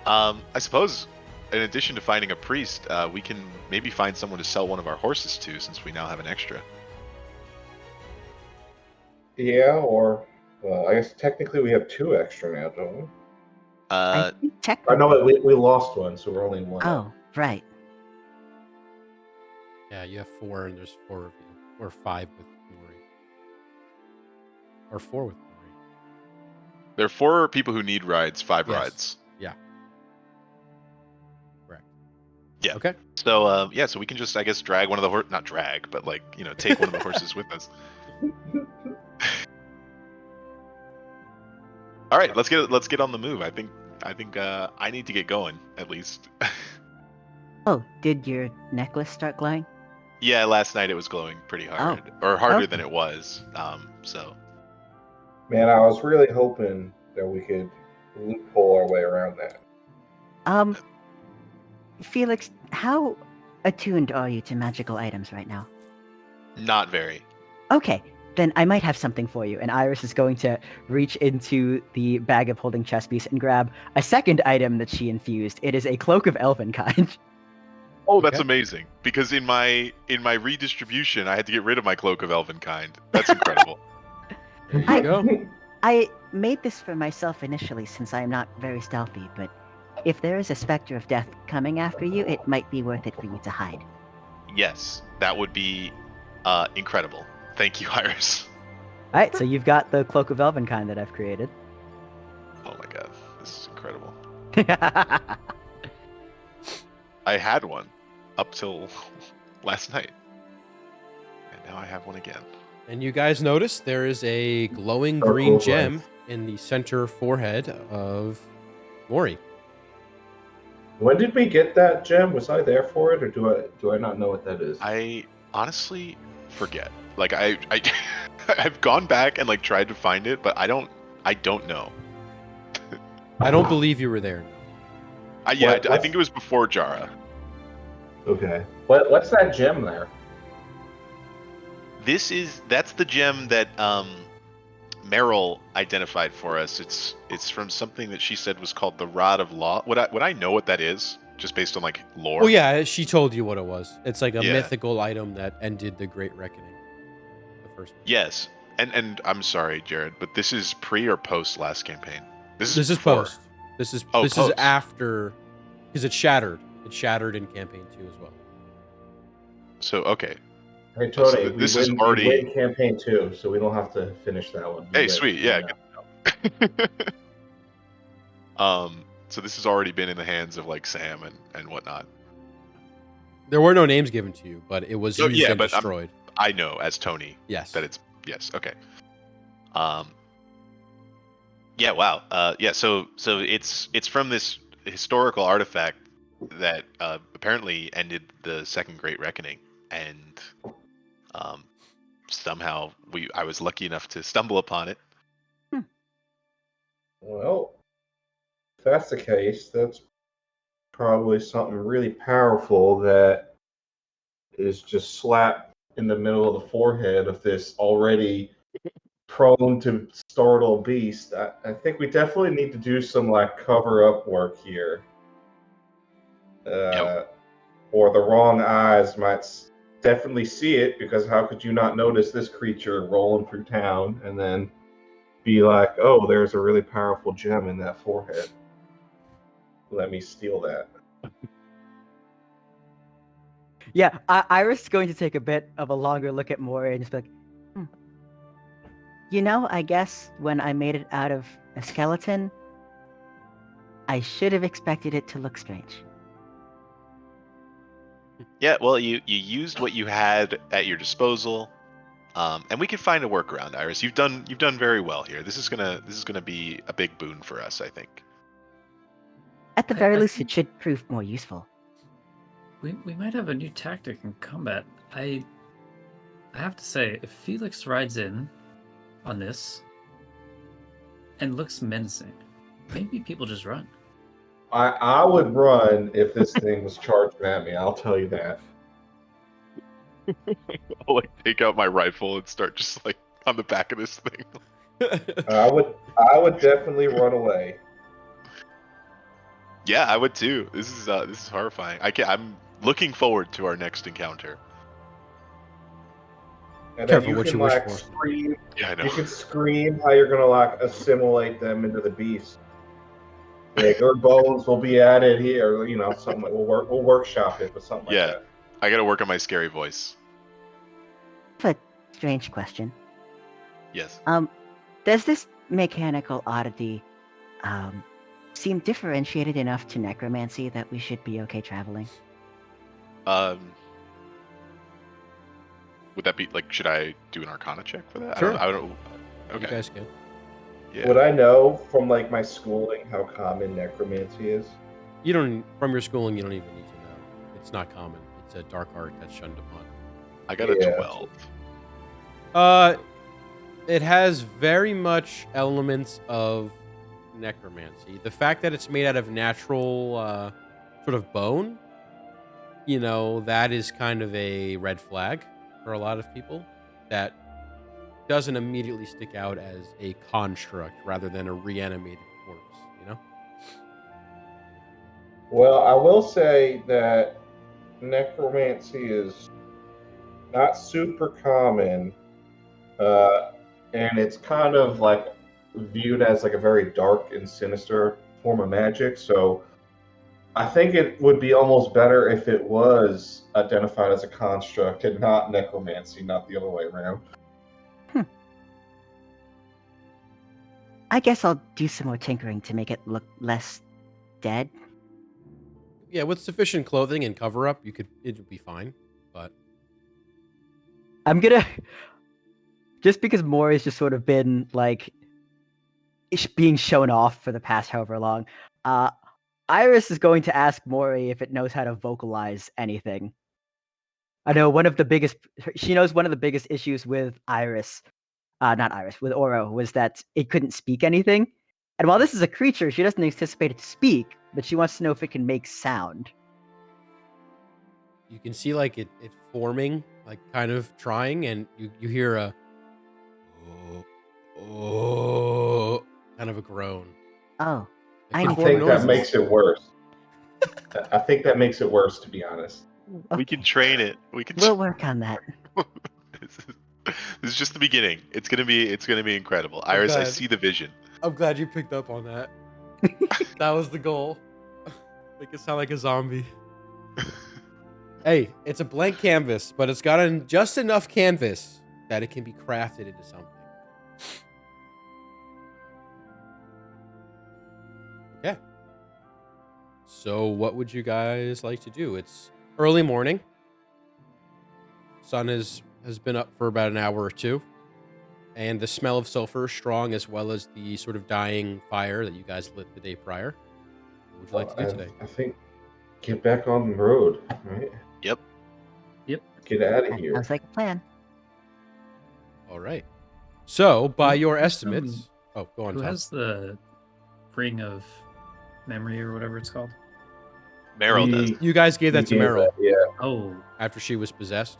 I suppose, in addition to finding a priest, we can maybe find someone to sell one of our horses to, since we now have an extra. Yeah, or well, I guess technically we have 2 extra now, don't we? I think I technically. know we lost one, so we're only 1. Oh, right. Yeah, you have 4, and there's 4 of you, or 5 with Mori, or 4 with Mori. There are 4 people who need rides, 5 Yes. rides. Yeah. Correct. Yeah. Okay. So so we can just, I guess, drag one of the not drag, but like take one of the horses with us. All right, let's get on the move. I think I need to get going at least. Oh, did your necklace start glowing? Yeah, last night it was glowing pretty hard, or harder than okay. it was. So Man, I was really hoping that we could loophole our way around that. Felix, how attuned are you to magical items right now? not very. Okay, then I might have something for you. And Iris is going to reach into the bag of holding chess piece and grab a second item that she infused. It is a cloak of elvenkind. Oh, that's Okay. amazing. Because in my redistribution, I had to get rid of my cloak of elvenkind. That's incredible. There you go. I made this for myself initially since I am not very stealthy, but if there is a specter of death coming after you, it might be worth it for you to hide. Yes, that would be incredible. Thank you, Iris. All right, so you've got the cloak of elvenkind that I've created. Oh my god, this is incredible. I had one up till last night, and now I have one again. And you guys notice there is a glowing Oh, green cool, gem Bryce. in the center forehead of Mori. When did we get that gem? Was I there for it, or do I not know what that is? I honestly forget. Like I I've gone back and like tried to find it, but I don't know. I don't believe you were there. I think it was before Jara. Okay. What's that gem there? That's the gem that Meryl identified for us. It's from something that she said was called the Rod of Law. Would I know what that is? Just based on like lore? Well, yeah, she told you what it was. It's like a Yeah. mythical item that ended the Great Reckoning. The first. Yes. And I'm sorry, Jared, but this is pre or post last campaign? This is This is post. after, because it shattered. It shattered in campaign 2 as well. So okay. Hey So Tony, this we is win. already- We win campaign 2, so we don't have to finish that one. We Hey, win. sweet, yeah. So this has already been in the hands of like Sam and whatnot. There were no names given to you, but it was No, used yeah, and but destroyed. I know as Tony Yes. that it's yes. Okay. Yeah. Wow. Yeah. So it's from this historical artifact that apparently ended the Second Great Reckoning, and somehow I was lucky enough to stumble upon it. Well, if that's the case, that's probably something really powerful that is just slapped in the middle of the forehead of this already prone to startle beast. I think we definitely need to do some like cover up work here. Or the wrong eyes might definitely see it, because how could you not notice this creature rolling through town and then be like, oh, there's a really powerful gem in that forehead. Let me steal that. Yeah, Iris is going to take a bit of a longer look at Mori and just be like, You know, I guess when I made it out of a skeleton, I should have expected it to look strange. Yeah. Well, you used what you had at your disposal. And we can find a workaround, Iris. You've done very well here. This is gonna be a big boon for us, I think. At the very least, it should prove more useful. We might have a new tactic in combat. I have to say, if Felix rides in on this and looks menacing, maybe people just run. I would run if this thing was charging at me. I'll tell you that. I'll like take out my rifle and start just like on the back of this thing. I would definitely run away. Yeah, I would too. This is horrifying. I'm looking forward to our next encounter. And Careful then you what can you wish like for. scream. Yeah, I know. You can scream how you're gonna like assimilate them into the beast. Like, your bones will be added here, you know, something like we'll workshop it, but something Yeah. like that. I gotta work on my scary voice. I have a strange question. Yes. Does this mechanical oddity seem differentiated enough to necromancy that we should be okay traveling? Would that be like? Should I do an Arcana check for that? Sure. I don't. Okay. You guys can. Yeah. Would I know from like my schooling how common necromancy is? You don't, from your schooling, you don't even need to know. It's not common. It's a dark art that's shunned upon. I got a Yeah. 12. It has very much elements of necromancy. The fact that it's made out of natural sort of bone, you know, that is kind of a red flag for a lot of people. That doesn't immediately stick out as a construct rather than a reanimated corpse, you know? Well, I will say that necromancy is not super common, and it's kind of like viewed as like a very dark and sinister form of magic. So I think it would be almost better if it was identified as a construct and not necromancy, not the other way around. I guess I'll do some more tinkering to make it look less dead. Yeah, with sufficient clothing and cover up, it would be fine. But I'm gonna just because Mori's just sort of been like being shown off for the past however long. Iris is going to ask Mori if it knows how to vocalize anything. I know she knows one of the biggest issues with Iris, not Iris, with Oro was that it couldn't speak anything. And while this is a creature, she doesn't anticipate it to speak, but she wants to know if it can make sound. you can see like it forming, like kind of trying, and you hear a oh, kind of a groan. Oh, It I can need I to form think that noises. makes it worse. I think that makes it worse, to be honest. We can train it. We can. We'll work on that. This is just the beginning. It's gonna be incredible. I'm Iris, I glad. see the vision. I'm glad you picked up on that. That was the goal. Make it sound like a zombie. Hey, it's a blank canvas, but it's got just enough canvas that it can be crafted into something. Okay. So what would you guys like to do? It's early morning. Sun has been up for about an hour or two. And the smell of sulfur is strong, as well as the sort of dying fire that you guys lit the day prior. What would you like to do today? I think get back on the road, right? Yep. Get out of That here. sounds like a plan. All right. So, by your Who's, estimates... Oh, go on, Who Tom. has the ring of memory or whatever it's called? Meryl does. You guys gave that to You gave Meryl that, yeah. Oh, after she was possessed.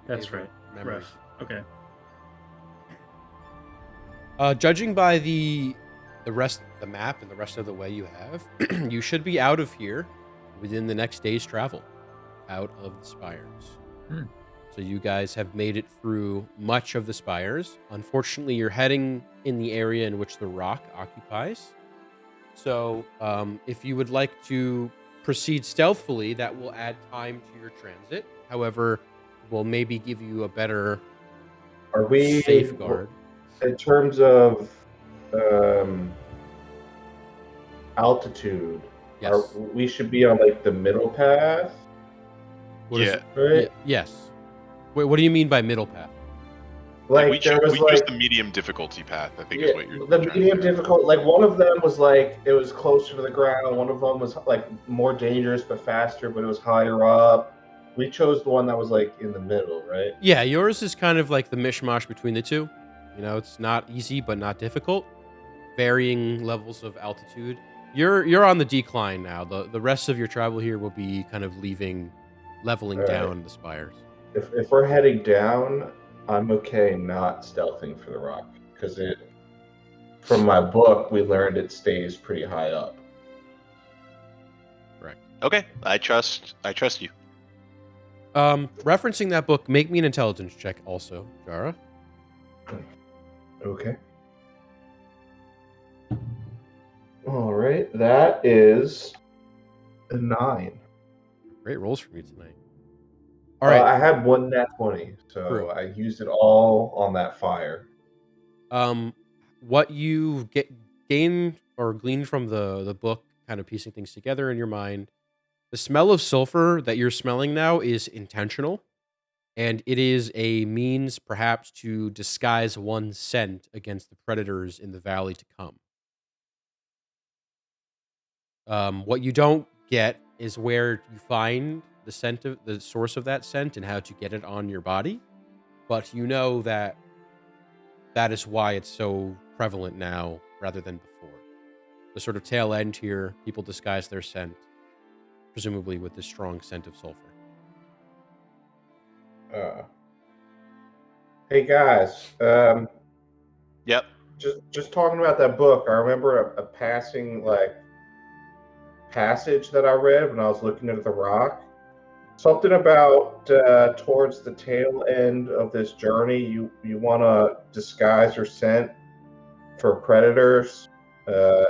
You that's gave her right. memory. Rough. Okay. Judging by the map and the rest of the way you have, you should be out of here within the next day's travel, out of the spires. Hmm. So you guys have made it through much of the spires. Unfortunately, you're heading in the area in which the rock occupies. So if you would like to proceed stealthily, that will add time to your transit. However, will maybe give you a better Are we safeguard. in terms of altitude? Yes. We should be on like the middle path, What is Yeah. it? right? Yes. Wait, what do you mean by middle path? Like, Like there was we use like the medium difficulty path. I think yeah, is what you're. the trying to medium do. difficult. Like one of them was like it was closer to the ground. One of them was like more dangerous but faster, but it was higher up. We chose the one that was like in the middle, right? Yeah, yours is kind of like the mishmash between the two. You know, it's not easy but not difficult. Varying levels of altitude. You're on the decline now. The rest of your travel here will be kind of leveling Right. down the spires. If we're heading down, I'm okay not stealthing for the rock because from my book we learned it stays pretty high up. Correct. Okay, I trust you. Referencing that book, make me an intelligence check also, Jara. Okay. All right, that is a 9. Great rolls from you tonight. All right. I had one nat 20, so True. I used it all on that fire. What you gained or gleaned from the book, kind of piecing things together in your mind, the smell of sulfur that you're smelling now is intentional, and it is a means perhaps to disguise one's scent against the predators in the valley to come. What you don't get is where you find the source of that scent and how to get it on your body, but you know that is why it's so prevalent now rather than before. The sort of tail end here, people disguise their scent, presumably with this strong scent of sulfur. Hey guys, Yep. just talking about that book. I remember a passing passage that I read when I was looking at the rock. Something about towards the tail end of this journey, you want to disguise your scent for predators,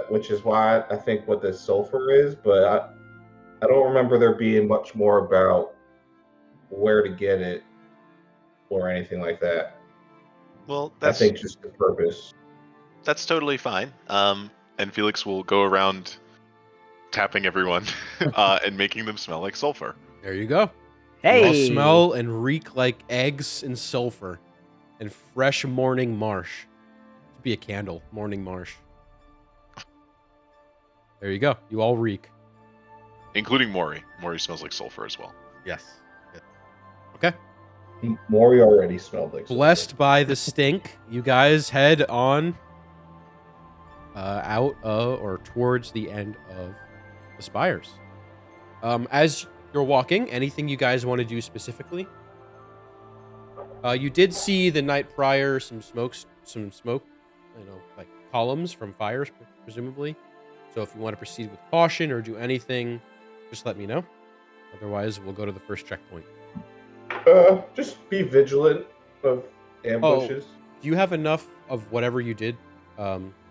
which is why I think what this sulfur is. But I don't remember there being much more about where to get it or anything like that. Well, I think just the purpose. that's totally fine. And Felix will go around tapping everyone and making them smell like sulfur. There you go. Hey, You all smell and reek like eggs and sulfur and fresh morning marsh. Should be a candle, morning marsh. There you go. You all reek. Including Mori. Mori smells like sulfur as well. Yes. Good. Okay. Mori already smelled like Blessed by the stink, you guys head on out or towards the end of the spires. As you're walking, anything you guys want to do specifically? You did see the night prior some smoke, like columns from fires, presumably. So if you want to proceed with caution or do anything, just let me know. Otherwise, we'll go to the first checkpoint. Just be vigilant of ambushes. Do you have enough of whatever you did,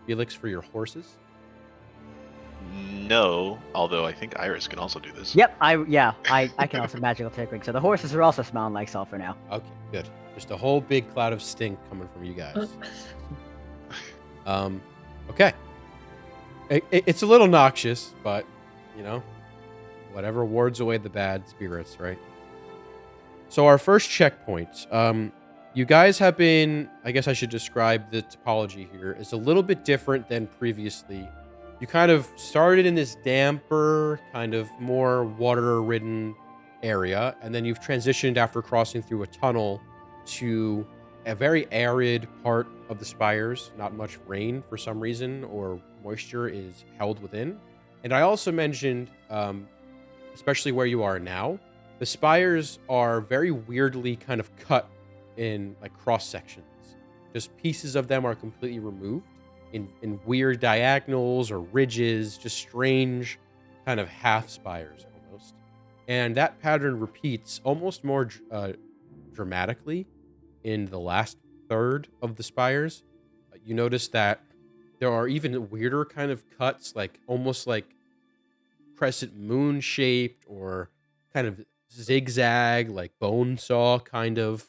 Felix, for your horses? No, although I think Iris can also do this. Yep, I can also magical tinkering. So the horses are also smelling like sulfur now. Okay, good. Just a whole big cloud of stink coming from you guys. Okay. It's a little noxious, but, you know, whatever wards away the bad spirits, right? So our first checkpoint, you guys have been, I guess I should describe the topology here, is a little bit different than previously. You kind of started in this damper, kind of more water-ridden area, and then you've transitioned after crossing through a tunnel to a very arid part of the spires. Not much rain for some reason, or moisture is held within. And I also mentioned, especially where you are now, the spires are very weirdly kind of cut in like cross sections. Just pieces of them are completely removed in weird diagonals or ridges, just strange kind of half spires almost. And that pattern repeats almost more dramatically in the last third of the spires. You notice that there are even weirder kind of cuts, like almost like crescent moon shaped or kind of zigzag, like bone saw kind of,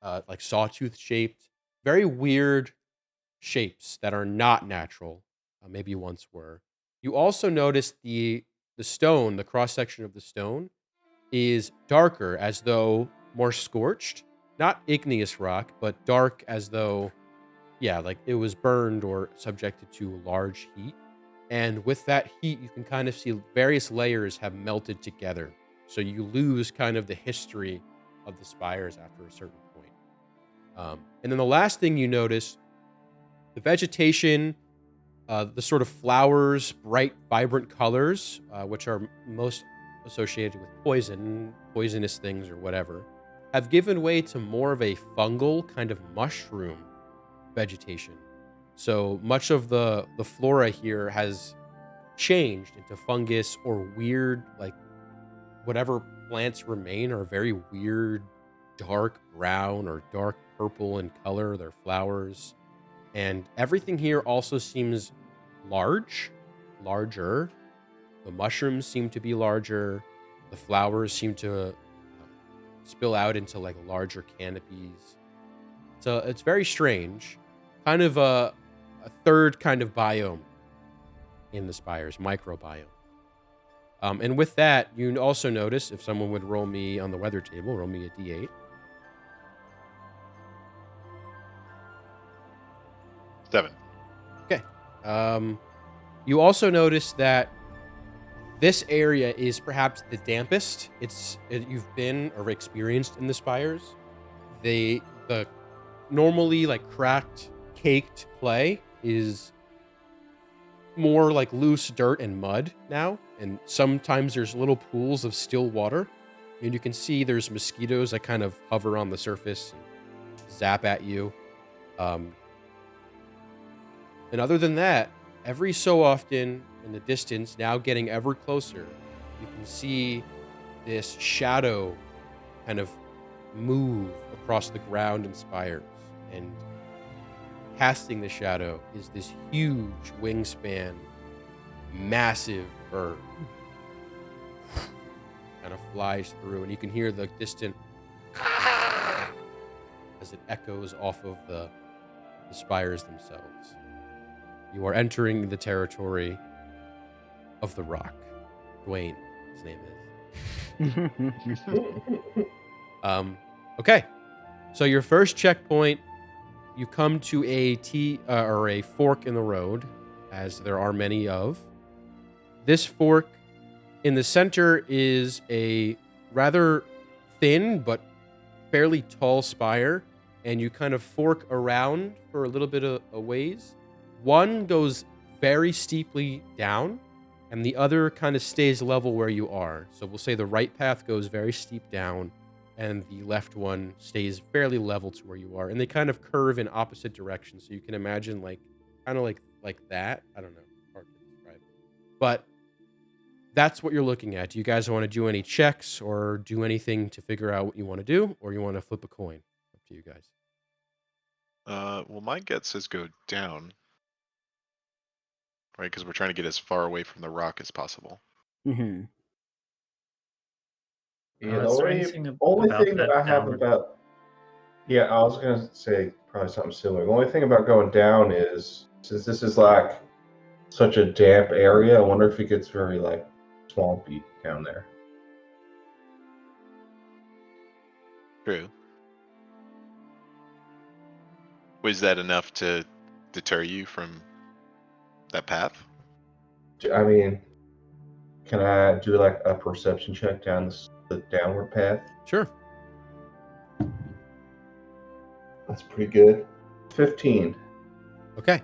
like sawtooth shaped. Very weird shapes that are not natural, maybe once were. You also notice the stone, the cross section of the stone, is darker, as though more scorched. Not igneous rock, but dark, as though, yeah, like it was burned or subjected to large heat. And with that heat, you can kind of see various layers have melted together. So you lose kind of the history of the spires after a certain point. And then the last thing you notice, the vegetation, the sort of flowers, bright, vibrant colors, which are most associated with poisonous things or whatever, have given way to more of a fungal kind of mushroom vegetation. So much of the flora here has changed into fungus or weird, like whatever plants remain are very weird, dark brown or dark purple in color, their flowers. And everything here also seems larger. The mushrooms seem to be larger. The flowers seem to spill out into like larger canopies. So it's very strange. Kind of a third kind of biome in the spires, microbiome. And with that, you also notice, if someone would roll me on the weather table, roll me a d8. 7. Okay. You also notice that this area is perhaps the dampest you've been or experienced in the spires. The normally like cracked, caked clay is more like loose dirt and mud now, and sometimes there's little pools of still water, and you can see there's mosquitoes that kind of hover on the surface. zap at you. And other than that, every so often in the distance, now getting ever closer, you can see this shadow kind of move across the ground and spires. And casting the shadow is this huge wingspan, massive bird. Kind of flies through, and you can hear the distant as it echoes off of the spires themselves. You are entering the territory of the Rock. Dwayne, his name is. Okay. So your first checkpoint, you come to a or a fork in the road, as there are many of. This fork in the center is a rather thin but fairly tall spire, and you kind of fork around for a little bit of a ways. One goes very steeply down, and the other kind of stays level where you are. So we'll say the right path goes very steep down, and the left one stays fairly level to where you are. And they kind of curve in opposite directions, so you can imagine kind of like that. I don't know, hard to describe. But that's what you're looking at. Do you guys want to do any checks or do anything to figure out what you want to do, or you want to flip a coin? Up to you guys. Well, my gut says go down, right? Because we're trying to get as far away from the rock as possible. Hmm. Yeah, the Is there only, anything only about thing that that I have downward? about. Yeah, I was going to say probably something similar. The only thing about going down is, since this is like such a damp area, I wonder if it gets very like swampy down there. True. Was that enough to deter you from that path? I mean, can I do like a perception check down the downward path? Sure. That's pretty good. 15. Okay.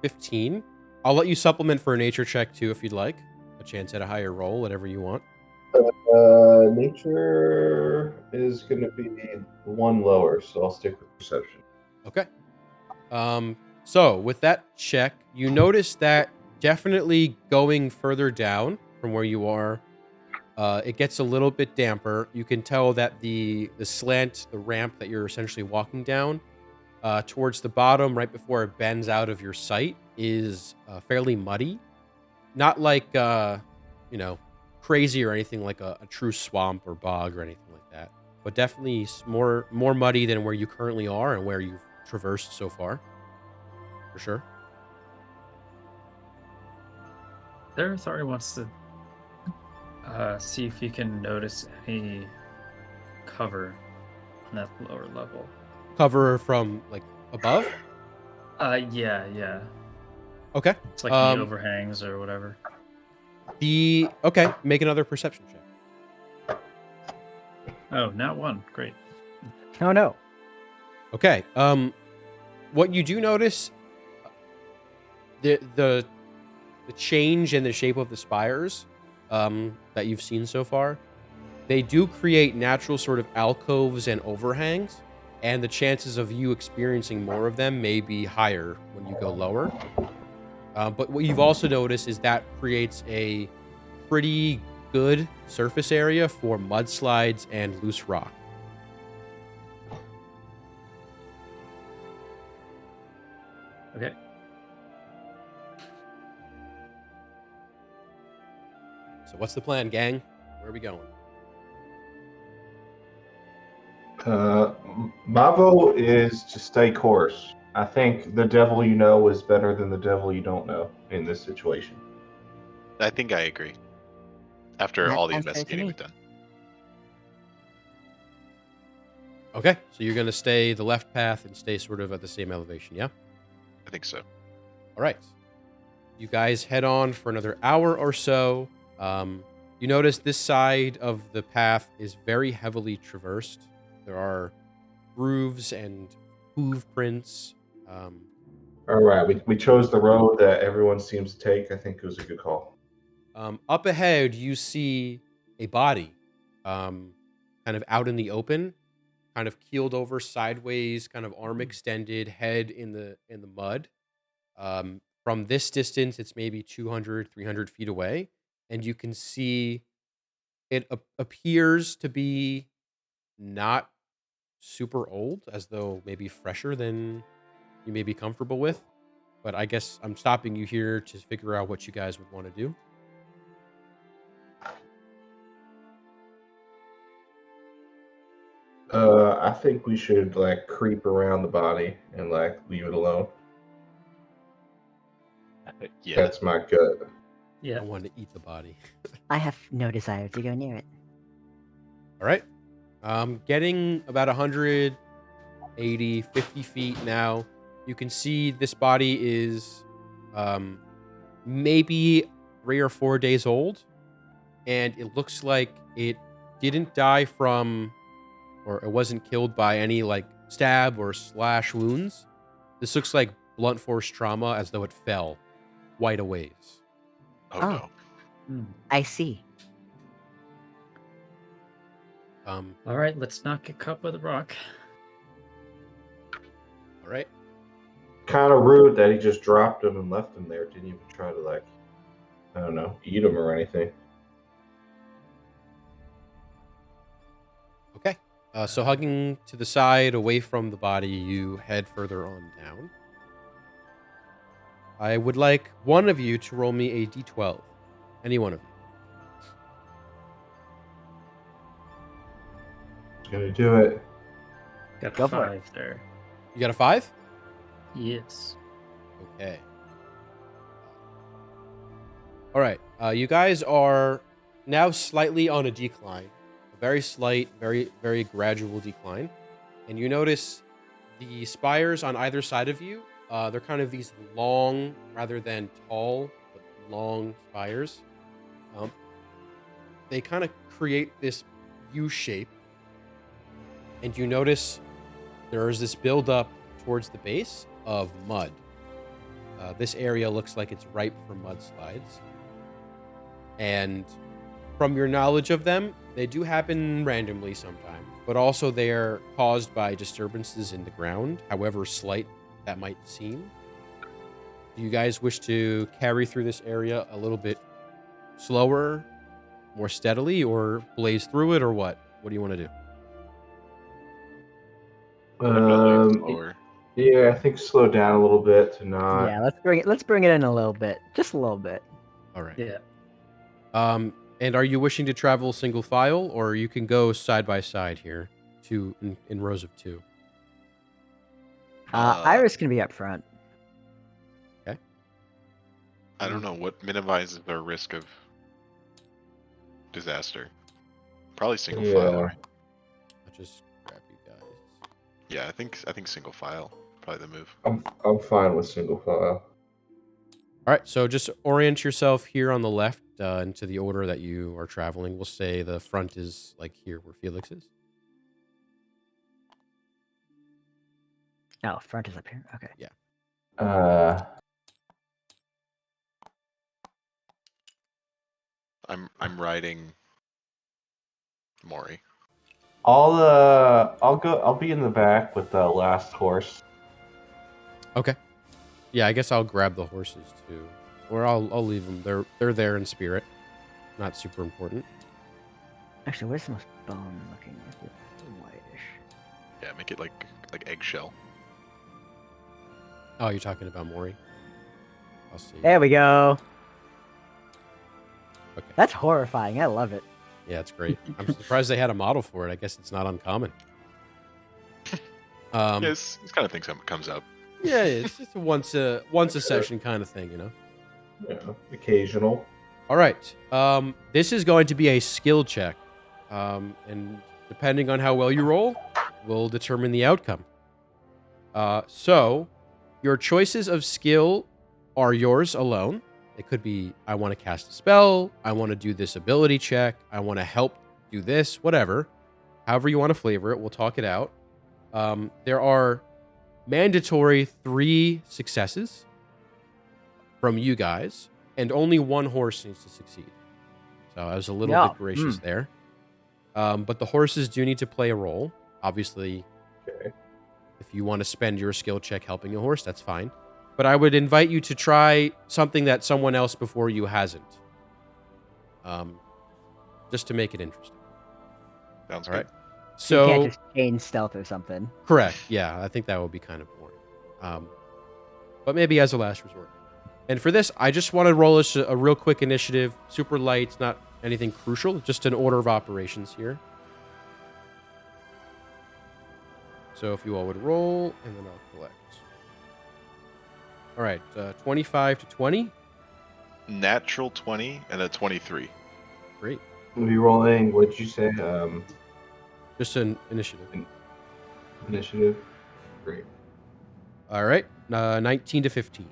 15. I'll let you supplement for a nature check too if you'd like. A chance at a higher roll, whatever you want. Nature is going to be one lower, so I'll stick with perception. Okay. So with that check, you notice that definitely going further down from where you are, it gets a little bit damper. You can tell that the slant, the ramp that you're essentially walking down, towards the bottom, right before it bends out of your sight, is fairly muddy. Not like crazy or anything like a true swamp or bog or anything like that, but definitely more muddy than where you currently are and where you've traversed so far, for sure. Their authority wants to see if you can notice any cover on that lower level. Cover from like above. Yeah. Okay. It's like any overhangs or whatever. Okay. Make another perception check. Oh, not one. Great. Oh no. Okay. What you do notice, the change in the shape of the spires, that you've seen so far, they do create natural sort of alcoves and overhangs, and the chances of you experiencing more of them may be higher when you go lower. But what you've also noticed is that creates a pretty good surface area for mudslides and loose rock. Okay. So what's the plan, gang? Where are we going? My vote is to stay course. I think the devil you know is better than the devil you don't know in this situation. I think I agree. After That all the sounds fair to investigating me. we've done. Okay, so you're going to stay the left path and stay sort of at the same elevation, yeah? I think so. All right. You guys head on for another hour or so. You notice this side of the path is very heavily traversed. There are grooves and hoof prints. All right, we chose the road that everyone seems to take. I think it was a good call. Up ahead, you see a body, kind of out in the open, kind of keeled over sideways, kind of arm extended, head in the mud. From this distance, it's maybe 200, 300 feet away, and you can see it appears to be not super old, as though maybe fresher than you may be comfortable with. But I guess I'm stopping you here to figure out what you guys would want to do. I think we should like creep around the body and like leave it alone. Yeah. That's my gut. Yeah. I want to eat the body. I have no desire to go near it. All right. Getting about 180, 50 feet now. You can see this body is maybe 3 or 4 days old. And it looks like it didn't die from, or it wasn't killed by any like stab or slash wounds. This looks like blunt force trauma, as though it fell quite a ways. Oh, Oh. no. I see. All right, let's not get caught with a rock. All right. Kind of rude that he just dropped him and left him there. Didn't even try to like, I don't know, eat him or anything. Okay. So hugging to the side, away from the body, you head further on down. I would like one of you to roll me a d12. Any one of you. Gonna do it. Got Go a for it. 5 there. You got a 5? Yes. Okay. All right. You guys are now slightly on a decline. A very slight, very, very gradual decline. And you notice the spires on either side of you, they're kind of these long, rather than tall, but long spires. They kind of create this U shape. And you notice there is this buildup towards the base of mud. This area looks like it's ripe for mudslides. And from your knowledge of them, they do happen randomly sometimes, but also they are caused by disturbances in the ground, however slight that might seem. Do you guys wish to carry through this area a little bit slower, more steadily, or blaze through it, or what? What do you want to do? Slower. Yeah, I think slow down a little bit to not. Yeah, let's bring it in a little bit. Just a little bit. All right. Yeah. And are you wishing to travel single file, or you can go side by side here, in rows of 2? Iris can be up front. Okay. I don't know what minimizes our risk of disaster. Probably single file, Yeah. right? I'll just grab you guys. Yeah, I think single file probably the move. I'm fine with single file. All right, so just orient yourself here on the left into the order that you are traveling. We'll say the front is like here where Felix is. Oh, front is up here. Okay. I'm riding Mori. I'll be in the back with the last horse. Okay. Yeah, I guess I'll grab the horses too, or I'll leave them. They're there in spirit, not super important. Actually, where's the most bone looking? Is it whitish? Yeah, make it like eggshell. Oh, you're talking about Mori? I'll see. There we go. Okay. That's horrifying. I love it. Yeah, it's great. I'm surprised they had a model for it. I guess it's not uncommon. Yeah, this kind of thing comes up. Yeah, it's just a once a session kind of thing, you know. Yeah, occasional. All right. This is going to be a skill check, and depending on how well you roll, will determine the outcome. So, your choices of skill are yours alone. It could be, I want to cast a spell, I want to do this ability check, I want to help do this, whatever. However you want to flavor it, we'll talk it out. There are mandatory 3 successes from you guys, and only 1 horse needs to succeed. So I was a little bit gracious there. But the horses do need to play a role. Obviously, Okay. if you want to spend your skill check helping a horse, that's fine. But I would invite you to try something that someone else before you hasn't. Just to make it interesting. Sounds All good. right. So you can't So just chain stealth or something. correct. Yeah, I think that would be kind of boring. But maybe as a last resort. And for this, I just want to roll us a real quick initiative. Super light, it's not anything crucial. Just an order of operations here. So if you all would roll, and then I'll collect. All right, 25 to 20. Natural 20 and a 23. Great. When you rolling, what'd you say? Just an initiative. Initiative. Great. All right, 19 to 15.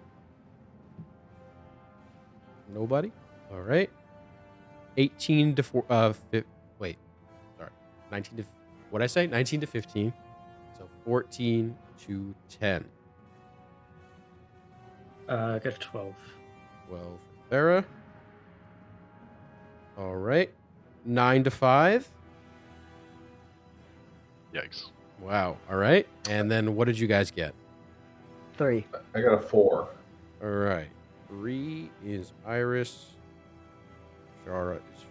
Nobody? All right. 18 to 4. Wait. Sorry. 19 to. What'd I say? 19 to 15. So 14 to 10. I got a 12. 12 for Farah. All right. 9 to 5. Yikes. Wow. All right. And then what did you guys get? 3. I got a 4. All right. 3 is Iris. Shara is 4.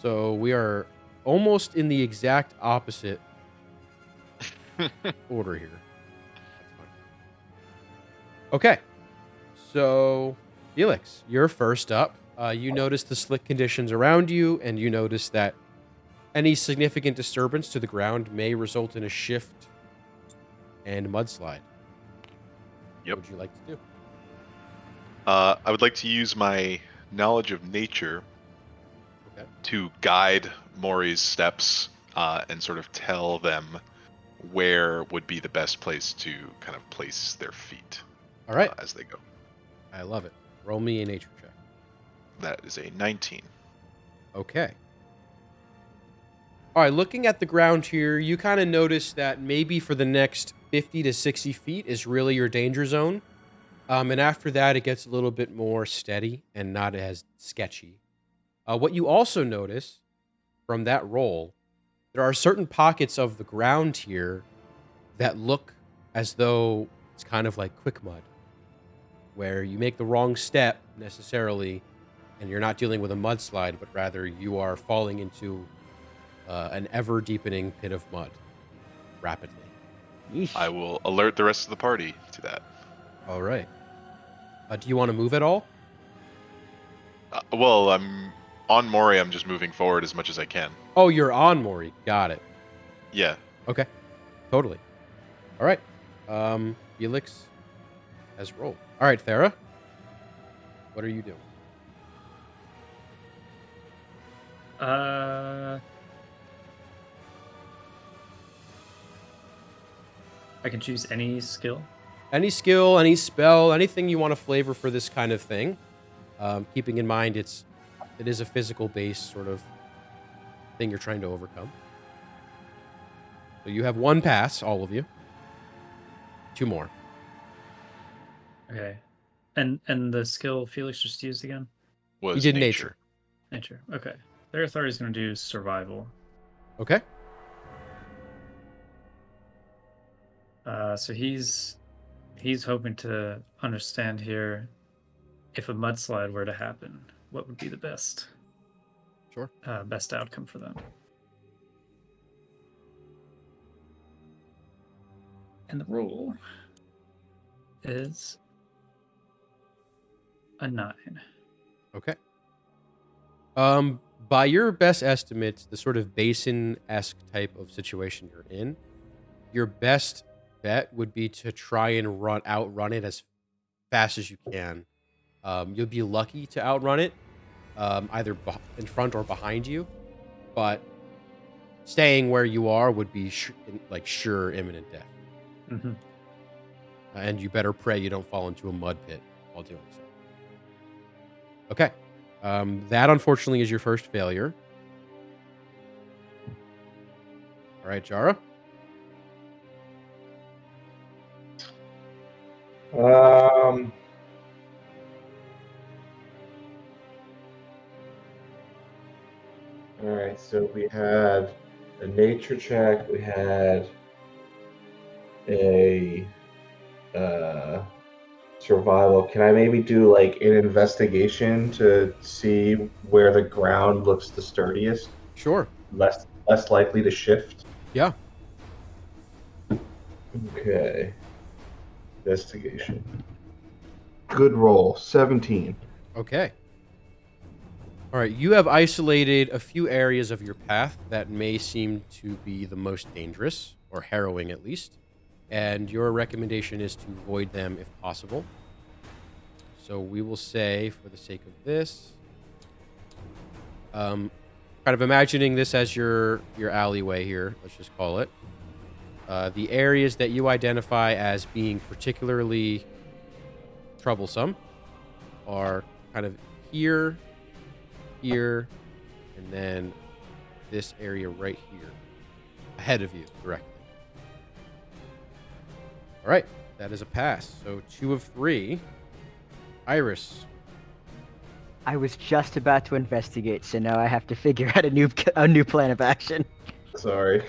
So we are almost in the exact opposite order here. That's fine. Okay. So, Felix, you're first up. You notice the slick conditions around you, and you notice that any significant disturbance to the ground may result in a shift and mudslide. Yep. What would you like to do? I would like to use my knowledge of nature Okay. to guide Mori's steps and sort of tell them where would be the best place to kind of place their feet All right. as they go. I love it. Roll me a nature check. That is a 19. Okay. All right, looking at the ground here, you kind of notice that maybe for the next 50 to 60 feet is really your danger zone. And after that, it gets a little bit more steady and not as sketchy. What you also notice from that roll, there are certain pockets of the ground here that look as though it's kind of like quick mud, where you make the wrong step necessarily, and you're not dealing with a mudslide, but rather you are falling into an ever-deepening pit of mud rapidly. Yeesh. I will alert the rest of the party to that. All right. Do you want to move at all? Well, I'm on Mori. I'm just moving forward as much as I can. Oh, you're on Mori. Got it. Yeah. Okay. Totally. All right. Felix has rolled. All right, Thera. What are you doing? I can choose any skill. Any skill, any spell, anything you want to flavor for this kind of thing. Keeping in mind it is a physical-based sort of thing you're trying to overcome. So you have one pass, all of you. 2 more. Okay. And the skill Felix just used again? Was You did nature. Nature. Okay. Their authority is going to do survival. Okay. So he's hoping to understand here if a mudslide were to happen, what would be the best Sure. best outcome for them. And the roll is a 9. Okay. By your best estimates, the sort of basin-esque type of situation you're in, your best bet would be to try and outrun it as fast as you can. You'll be lucky to outrun it, either in front or behind you, but staying where you are would be sure imminent death. Mm-hmm. And you better pray you don't fall into a mud pit while doing so. Okay. That unfortunately is your first failure. All right, Jara. All right, so we had a nature check. We had a survival. Can I maybe do like an investigation to see where the ground looks the sturdiest, Sure. less likely to shift? Yeah. Okay. Investigation. Good roll. 17. Okay. All right. You have isolated a few areas of your path that may seem to be the most dangerous, or harrowing at least. And your recommendation is to avoid them if possible. So we will say, for the sake of this, kind of imagining this as your alleyway here, let's just call it. The areas that you identify as being particularly troublesome are kind of here, here, and then this area right here, ahead of you directly. All right, that is a pass. So 2 of 3. Iris. I was just about to investigate, so now I have to figure out a new plan of action. Sorry.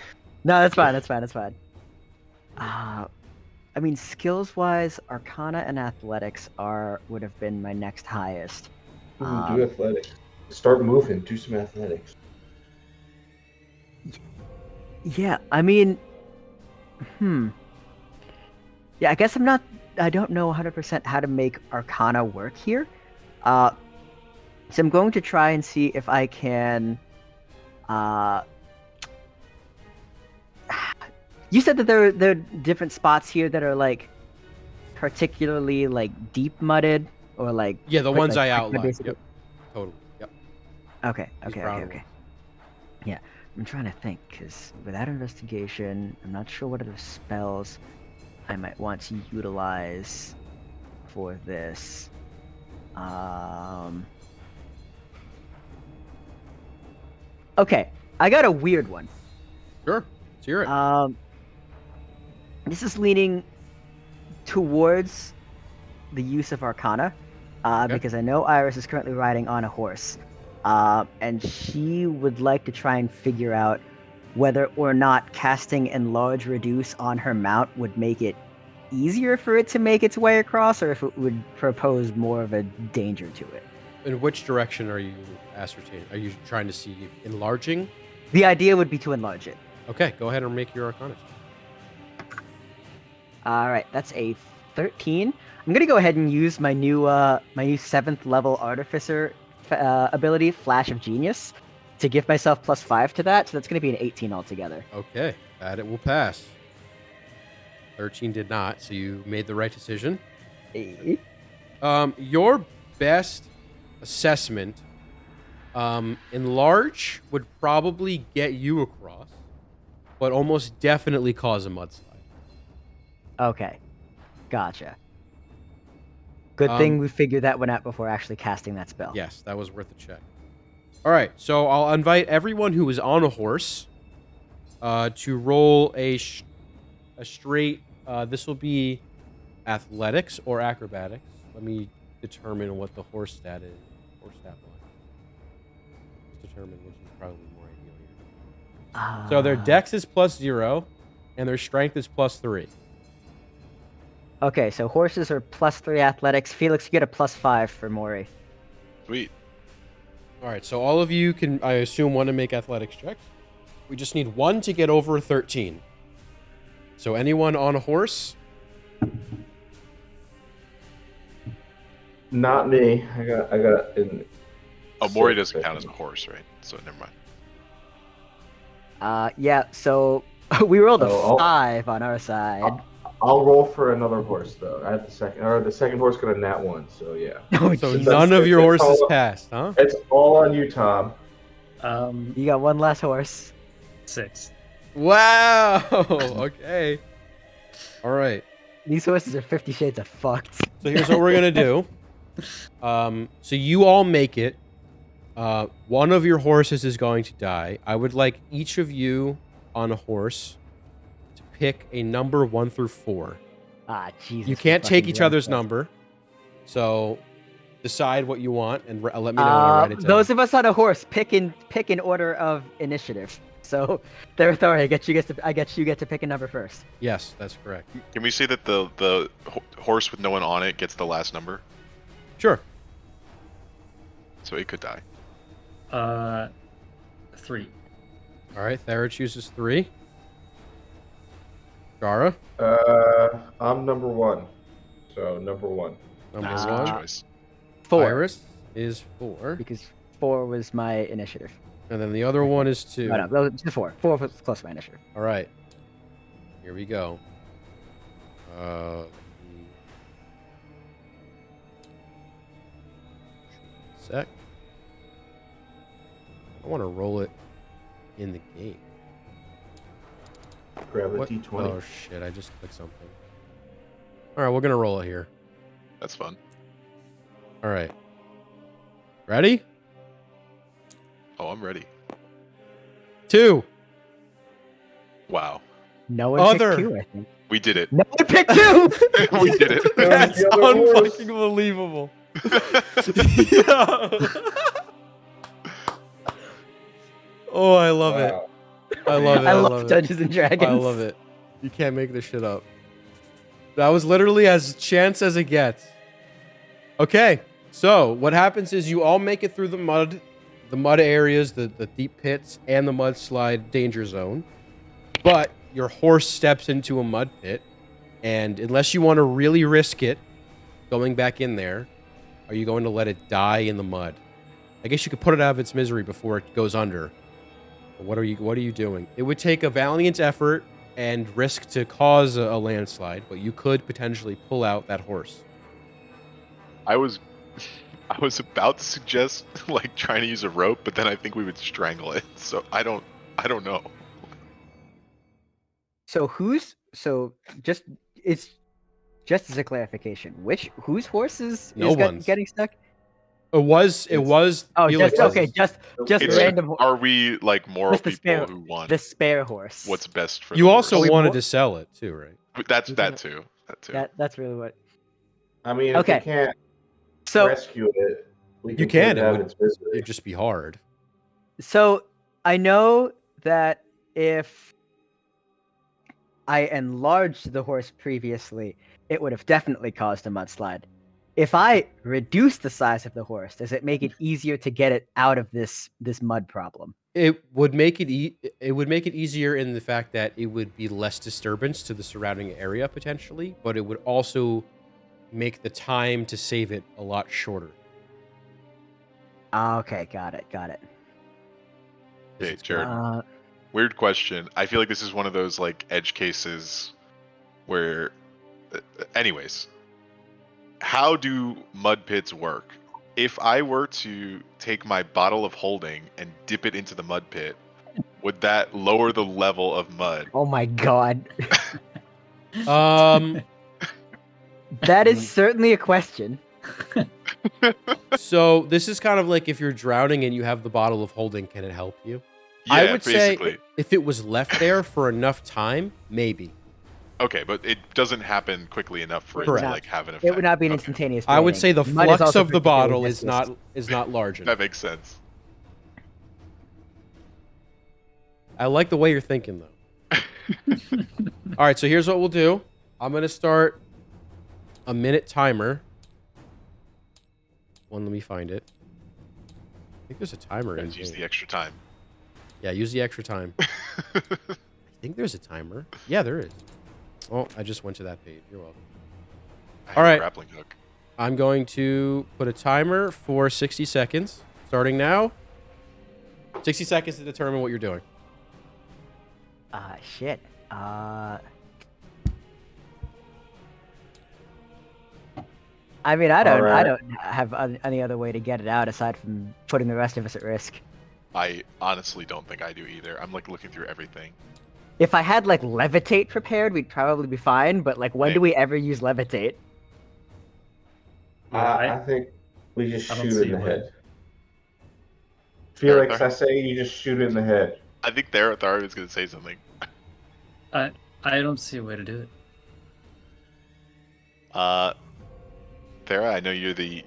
No, that's fine. That's fine. That's fine. I mean, skills-wise, Arcana and Athletics would have been my next highest. Do athletics. Start moving. Do some athletics. Yeah, I mean, yeah, I guess I don't know 100% how to make Arcana work here. So I'm going to try and see if I can, you said that there are different spots here that are like particularly like deep mudded or like Yeah, the ones I outlined. basically. Yep. Totally. Yep. Okay. These brown Okay. ones. Yeah, I'm trying to think because without investigation, I'm not sure what other spells I might want to utilize for this. Okay, I got a weird one. Sure. Let's hear it. This is leaning towards the use of Arcana, Okay. because I know Iris is currently riding on a horse, and she would like to try and figure out whether or not casting Enlarge Reduce on her mount would make it easier for it to make its way across, or if it would propose more of a danger to it. In which direction are you ascertaining? Are you trying to see enlarging? The idea would be to enlarge it. Okay, go ahead and make your Arcana check. All right, that's a 13. I'm gonna go ahead and use my new 7th level Artificer ability, Flash of Genius, to give myself +5 to that. So that's gonna be an 18 altogether. Okay, that it will pass. 13 did not, so you made the right decision. Your best assessment, enlarge would probably get you across, but almost definitely cause a mudslide. Okay, gotcha. Good thing we figured that one out before actually casting that spell. Yes, that was worth a check. All right, so I'll invite everyone who is on a horse to roll a straight. This will be athletics or acrobatics. Let me determine what the horse stat is. Horse stat line. Let's determine which is probably more ideal here. So their dex is +0, and their strength is +3. Okay, so horses are +3 athletics. Felix, you get a +5 for Mori. Sweet. All right, so all of you can, I assume, want to make athletics checks. We just need one to get over 13. So anyone on a horse? Not me. I got an. Oh, Mori doesn't count as a horse, right? So never mind. Yeah, so we rolled a Oh, 5 on our side. I'll roll for another horse though. I have the second horse got a nat 1, so yeah. Oh, So jeez. none of your it's horses all- passed, huh? It's all on you, Tom. You got one less horse. 6. Wow. Okay. All right. These horses are 50 shades of fucked. So here's what we're gonna do. So you all make it. One of your horses is going to die. I would like each of you on a horse to pick a number 1 through 4. Ah, Jesus. You can't take fucking each other's Christ. number. So decide what you want and let me know when I write it down. Those of us on a horse pick in order of initiative. So, Thor, I get you get to pick a number first. Yes, that's correct. Can we say that the horse with no one on it gets the last number? Sure. So it could die. 3. All right, Thera chooses 3. Gara, I'm number 1. So number 1. number That's a good 1. choice. 4, Iris is 4. because 4 was my initiative. And then the other one is 2. No, just 4. 4 was close to my initiative. All right. Here we go. Sec. I want to roll it in the game. Grab a What? D20. Oh shit! I just clicked something. All right, we're gonna roll it here. That's fun. All right. Ready? Oh, I'm ready. 2. Wow. No one Other. picked 2, I think. We did it. No one picked 2! We did it. That's the other horse. unfucking believable. Oh, I love it. Wow. I love it. I I love love it. Dungeons and Dragons. I love it. You can't make this shit up. That was literally as chance as it gets. Okay, so what happens is you all make it through the mud areas, the deep pits, and the mudslide danger zone. But your horse steps into a mud pit, and unless you want to really risk it going back in there, are you going to let it die in the mud? I guess you could put it out of its misery before it goes under. But what are you doing? It would take a valiant effort and risk to cause a landslide, but you could potentially pull out that horse. I was about to suggest like trying to use a rope, but then I think we would strangle it. So I don't know. So it's just as a clarification, whose horse is No one's. getting stuck? It was Oh, Felix's. just It's random. Are we like moral Just the people spare- who want The spare horse. what's best for You the also horse? wanted to sell it too, right? But that's that too. That too. that's really what. I mean, Okay. if we can't So rescue it, we You can can, put it it out would- of its misery. It'd just be hard. So I know that if I enlarged the horse previously, it would have definitely caused a mudslide. If I reduce the size of the horse, does it make it easier to get it out of this mud problem? It would make it it would make it easier in the fact that it would be less disturbance to the surrounding area potentially, but it would also make the time to save it a lot shorter. Okay, got it. Okay, Jared. Uh, Weird question. I feel like this is one of those like edge cases where anyways, how do mud pits work? If I were to take my bottle of holding and dip it into the mud pit, would that lower the level of mud? oh my god. That is certainly a question. So this is kind of like if you're drowning and you have the bottle of holding, can it help you? Yeah, I would basically. say if it was left there for enough time, maybe. Okay, but it doesn't happen quickly enough for it Correct. to like have an effect. It would not be an Okay, instantaneous. I would draining. say the Mud is flux also of the particularly bottle is viscous. not large enough. That makes sense. I like the way you're thinking though. All right, so here's what we'll do. I'm gonna start a minute timer. Let me find it. I think there's a timer in Let's use here. the extra time. Yeah, use the extra time. I think there's a timer. Yeah, there is. Oh, I just went to that page. You're welcome. I have All a right. grappling hook. I'm going to put a timer for 60 seconds, starting now. 60 seconds to determine what you're doing. Shit. I mean, I Alright. don't have any other way to get it out aside from putting the rest of us at risk. I honestly don't think I do either. I'm like looking through everything. If I had like levitate prepared, we'd probably be fine. But like, when do we ever use levitate? I think we just I don't shoot see it in the a way. head. Felix, Fair. I say you just shoot it in the head. I think Thara was gonna say something. I don't see a way to do it. Thara, I know you're the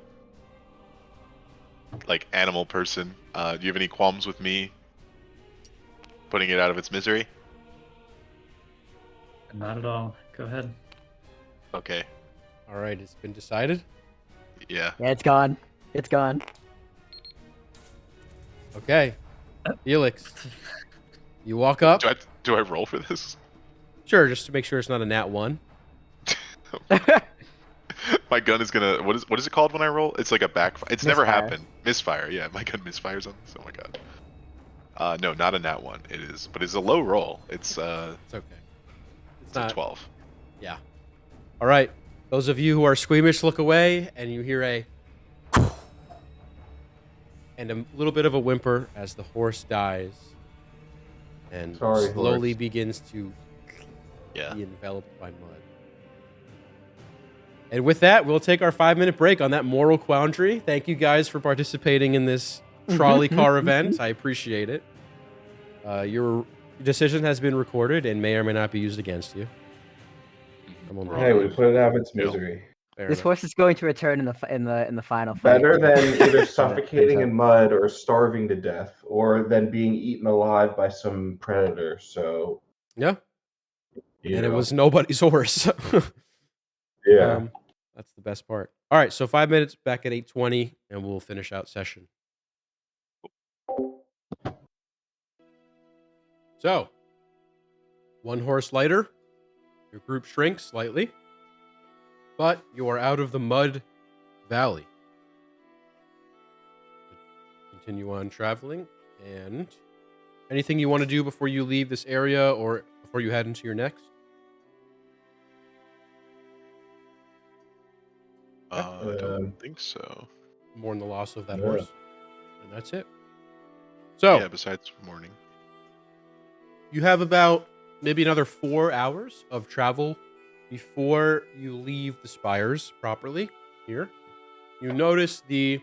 like animal person. Do you have any qualms with me putting it out of its misery? Not at all. Go ahead. Okay. All right, it's been decided. Yeah. Yeah, it's gone. It's gone. Okay, Felix, you walk up. Do I roll for this? Sure, just to make sure it's not a nat 1. My gun is gonna. What is it called when I roll? It's like a backfire. It's never Misfire. happened. Misfire. Yeah, my gun misfires on this. Oh my god. No, not a nat 1. It is, but it's a low roll. It's It's okay. it's a 12. Yeah. All right. Those of you who are squeamish look away, and you hear a and a little bit of a whimper as the horse dies and Sorry, slowly horse. begins to Yeah. be enveloped by mud. And with that, we'll take our 5-minute break on that moral quandary. Thank you guys for participating in this trolley car event. I appreciate it. Your decision has been recorded and may or may not be used against you. I'm on the Hey, we put it out of its Yeah. misery. Fair This enough. horse is going to return in the final fight. Better than either Yeah, suffocating so- in mud or starving to death, or than being eaten alive by some predator. So, Yeah. you And it know, was nobody's horse. yeah. That's the best part. All right, so 5 minutes back at 8:20, and we'll finish out session. So, one horse lighter, your group shrinks slightly, but you are out of the mud valley. Continue on traveling, and anything you want to do before you leave this area or before you head into your next? I don't think so. Mourn the loss of that Yeah. horse, and that's it. So, Yeah, besides morning. you have about maybe another 4 hours of travel before you leave the spires properly here. You notice the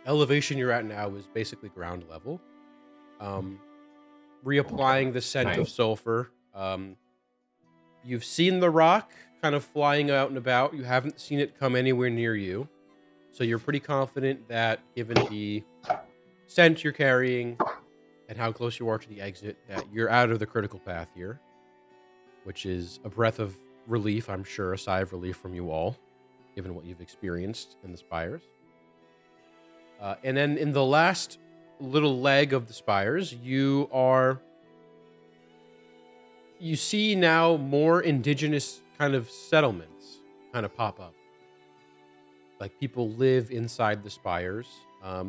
elevation you're at now is basically ground level. Reapplying the scent of Nice. sulfur. You've seen the rock kind of flying out and about. You haven't seen it come anywhere near you. So you're pretty confident that given the scent you're carrying and how close you are to the exit, that you're out of the critical path here, which is a breath of relief, I'm sure, a sigh of relief from you all, given what you've experienced in the spires. And then in the last little leg of the spires, you see now more indigenous kind of settlements kind of pop up. Like people live inside the spires.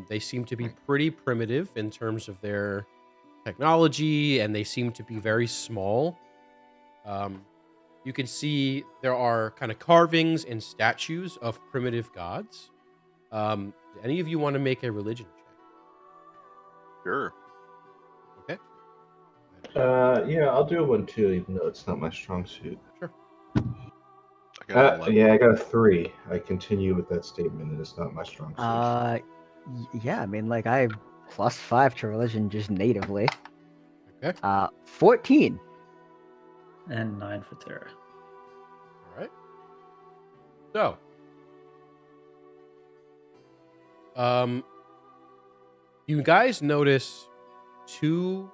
They seem to be pretty primitive in terms of their technology, and they seem to be very small. You can see there are kind of carvings and statues of primitive gods. Do any of you want to make a religion check? Sure. Okay. Yeah, I'll do one too, even though it's not my strong suit. Sure. I got an 11. Yeah, I got a 3. I continue with that statement that it's not my strong suit. Yeah, I mean, like I +5 to religion just natively. Okay. 14. And 9 for Terra. All right. So, you guys notice 2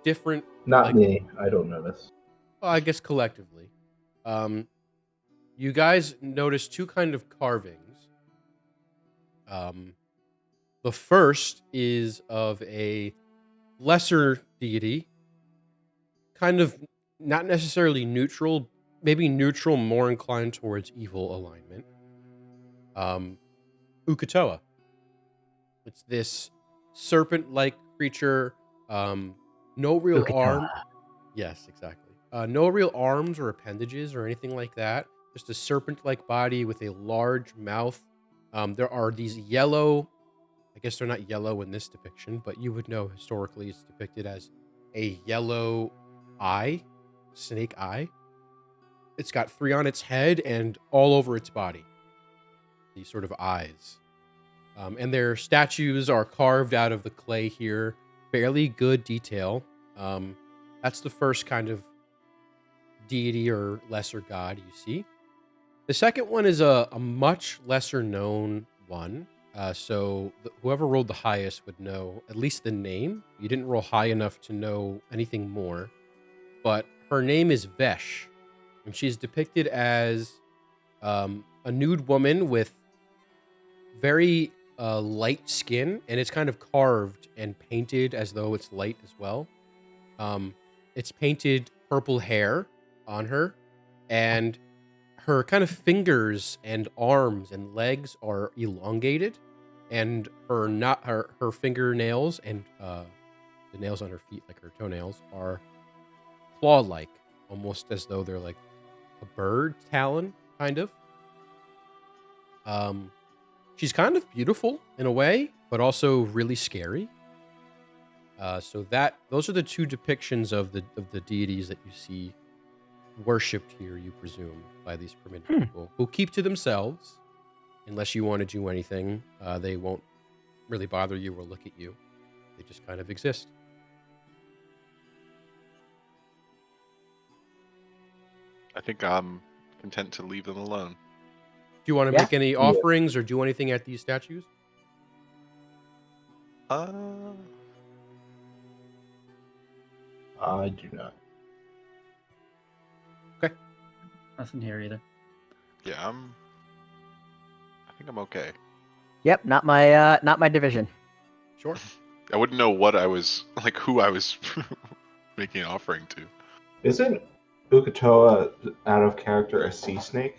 different, Not like- me. I don't notice. well, I guess collectively, you guys notice 2 kind of carvings. The first is of a lesser deity, kind of not necessarily neutral, maybe neutral, more inclined towards evil alignment. Ukatoa. It's this serpent-like creature, no real Ukatoa. arm. Yes, exactly. No real arms or appendages or anything like that. Just a serpent-like body with a large mouth. There are these yellow, I guess they're not yellow in this depiction, but you would know historically it's depicted as a yellow eye, snake eye. It's got 3 on its head and all over its body. These sort of eyes. And their statues are carved out of the clay here. Fairly good detail. That's the first kind of deity or lesser god you see. The second one is a much lesser known one. So whoever rolled the highest would know at least the name. You didn't roll high enough to know anything more, but her name is Vesh, and she's depicted as a nude woman with very light skin, and it's kind of carved and painted as though it's light as well. It's painted purple hair on her, and her kind of fingers and arms and legs are elongated, and her fingernails and the nails on her feet, like her toenails, are claw-like, almost as though they're like a bird talon, kind of. She's kind of beautiful in a way, but also really scary. So those are the two depictions of the deities that you see worshipped here, you presume, by these primitive people who keep to themselves. Unless you want to do anything, they won't really bother you or look at you. They just kind of exist. I think I'm content to leave them alone. Do you want to Yeah. make any offerings or do anything at these statues? I do not. Okay. Nothing here either. Yeah, I think I'm okay. Yep, not my division. Sure. I wouldn't know what I was like, who I was making an offering to. Isn't Ukatoa out of character a sea snake?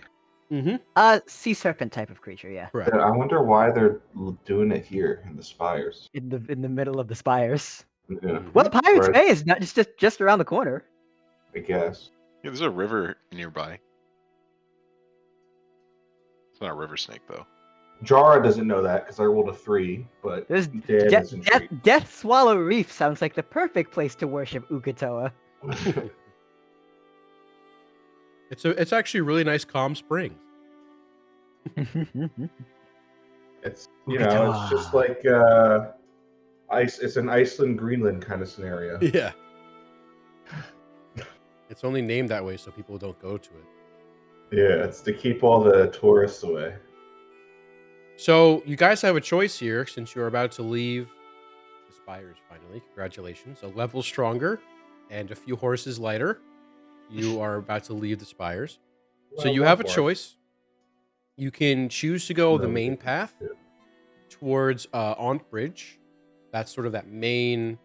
Mm-hmm. Sea serpent type of creature, yeah. Correct. I wonder why they're doing it here in the spires. In the middle of the spires. Yeah, Mhm. Well, Pirates Right. Bay is not just around the corner. I guess. Yeah, there's a river nearby. It's not a river snake though. Jara doesn't know that because I rolled a 3, but There's Dan is intrigued. Death Swallow Reef sounds like the perfect place to worship Ukatoa. It's actually really nice, calm springs. It's it's just like ice. It's an Iceland Greenland kind of scenario. Yeah. It's only named that way so people don't go to it. Yeah, it's to keep all the tourists away. So you guys have a choice here since you're about to leave the spires finally. Congratulations. A level stronger and a few horses lighter. You are about to leave the spires. So Well, you one have a more. choice. You can choose to go the No, main we can path do it. towards Aunt Bridge. That's sort of that main,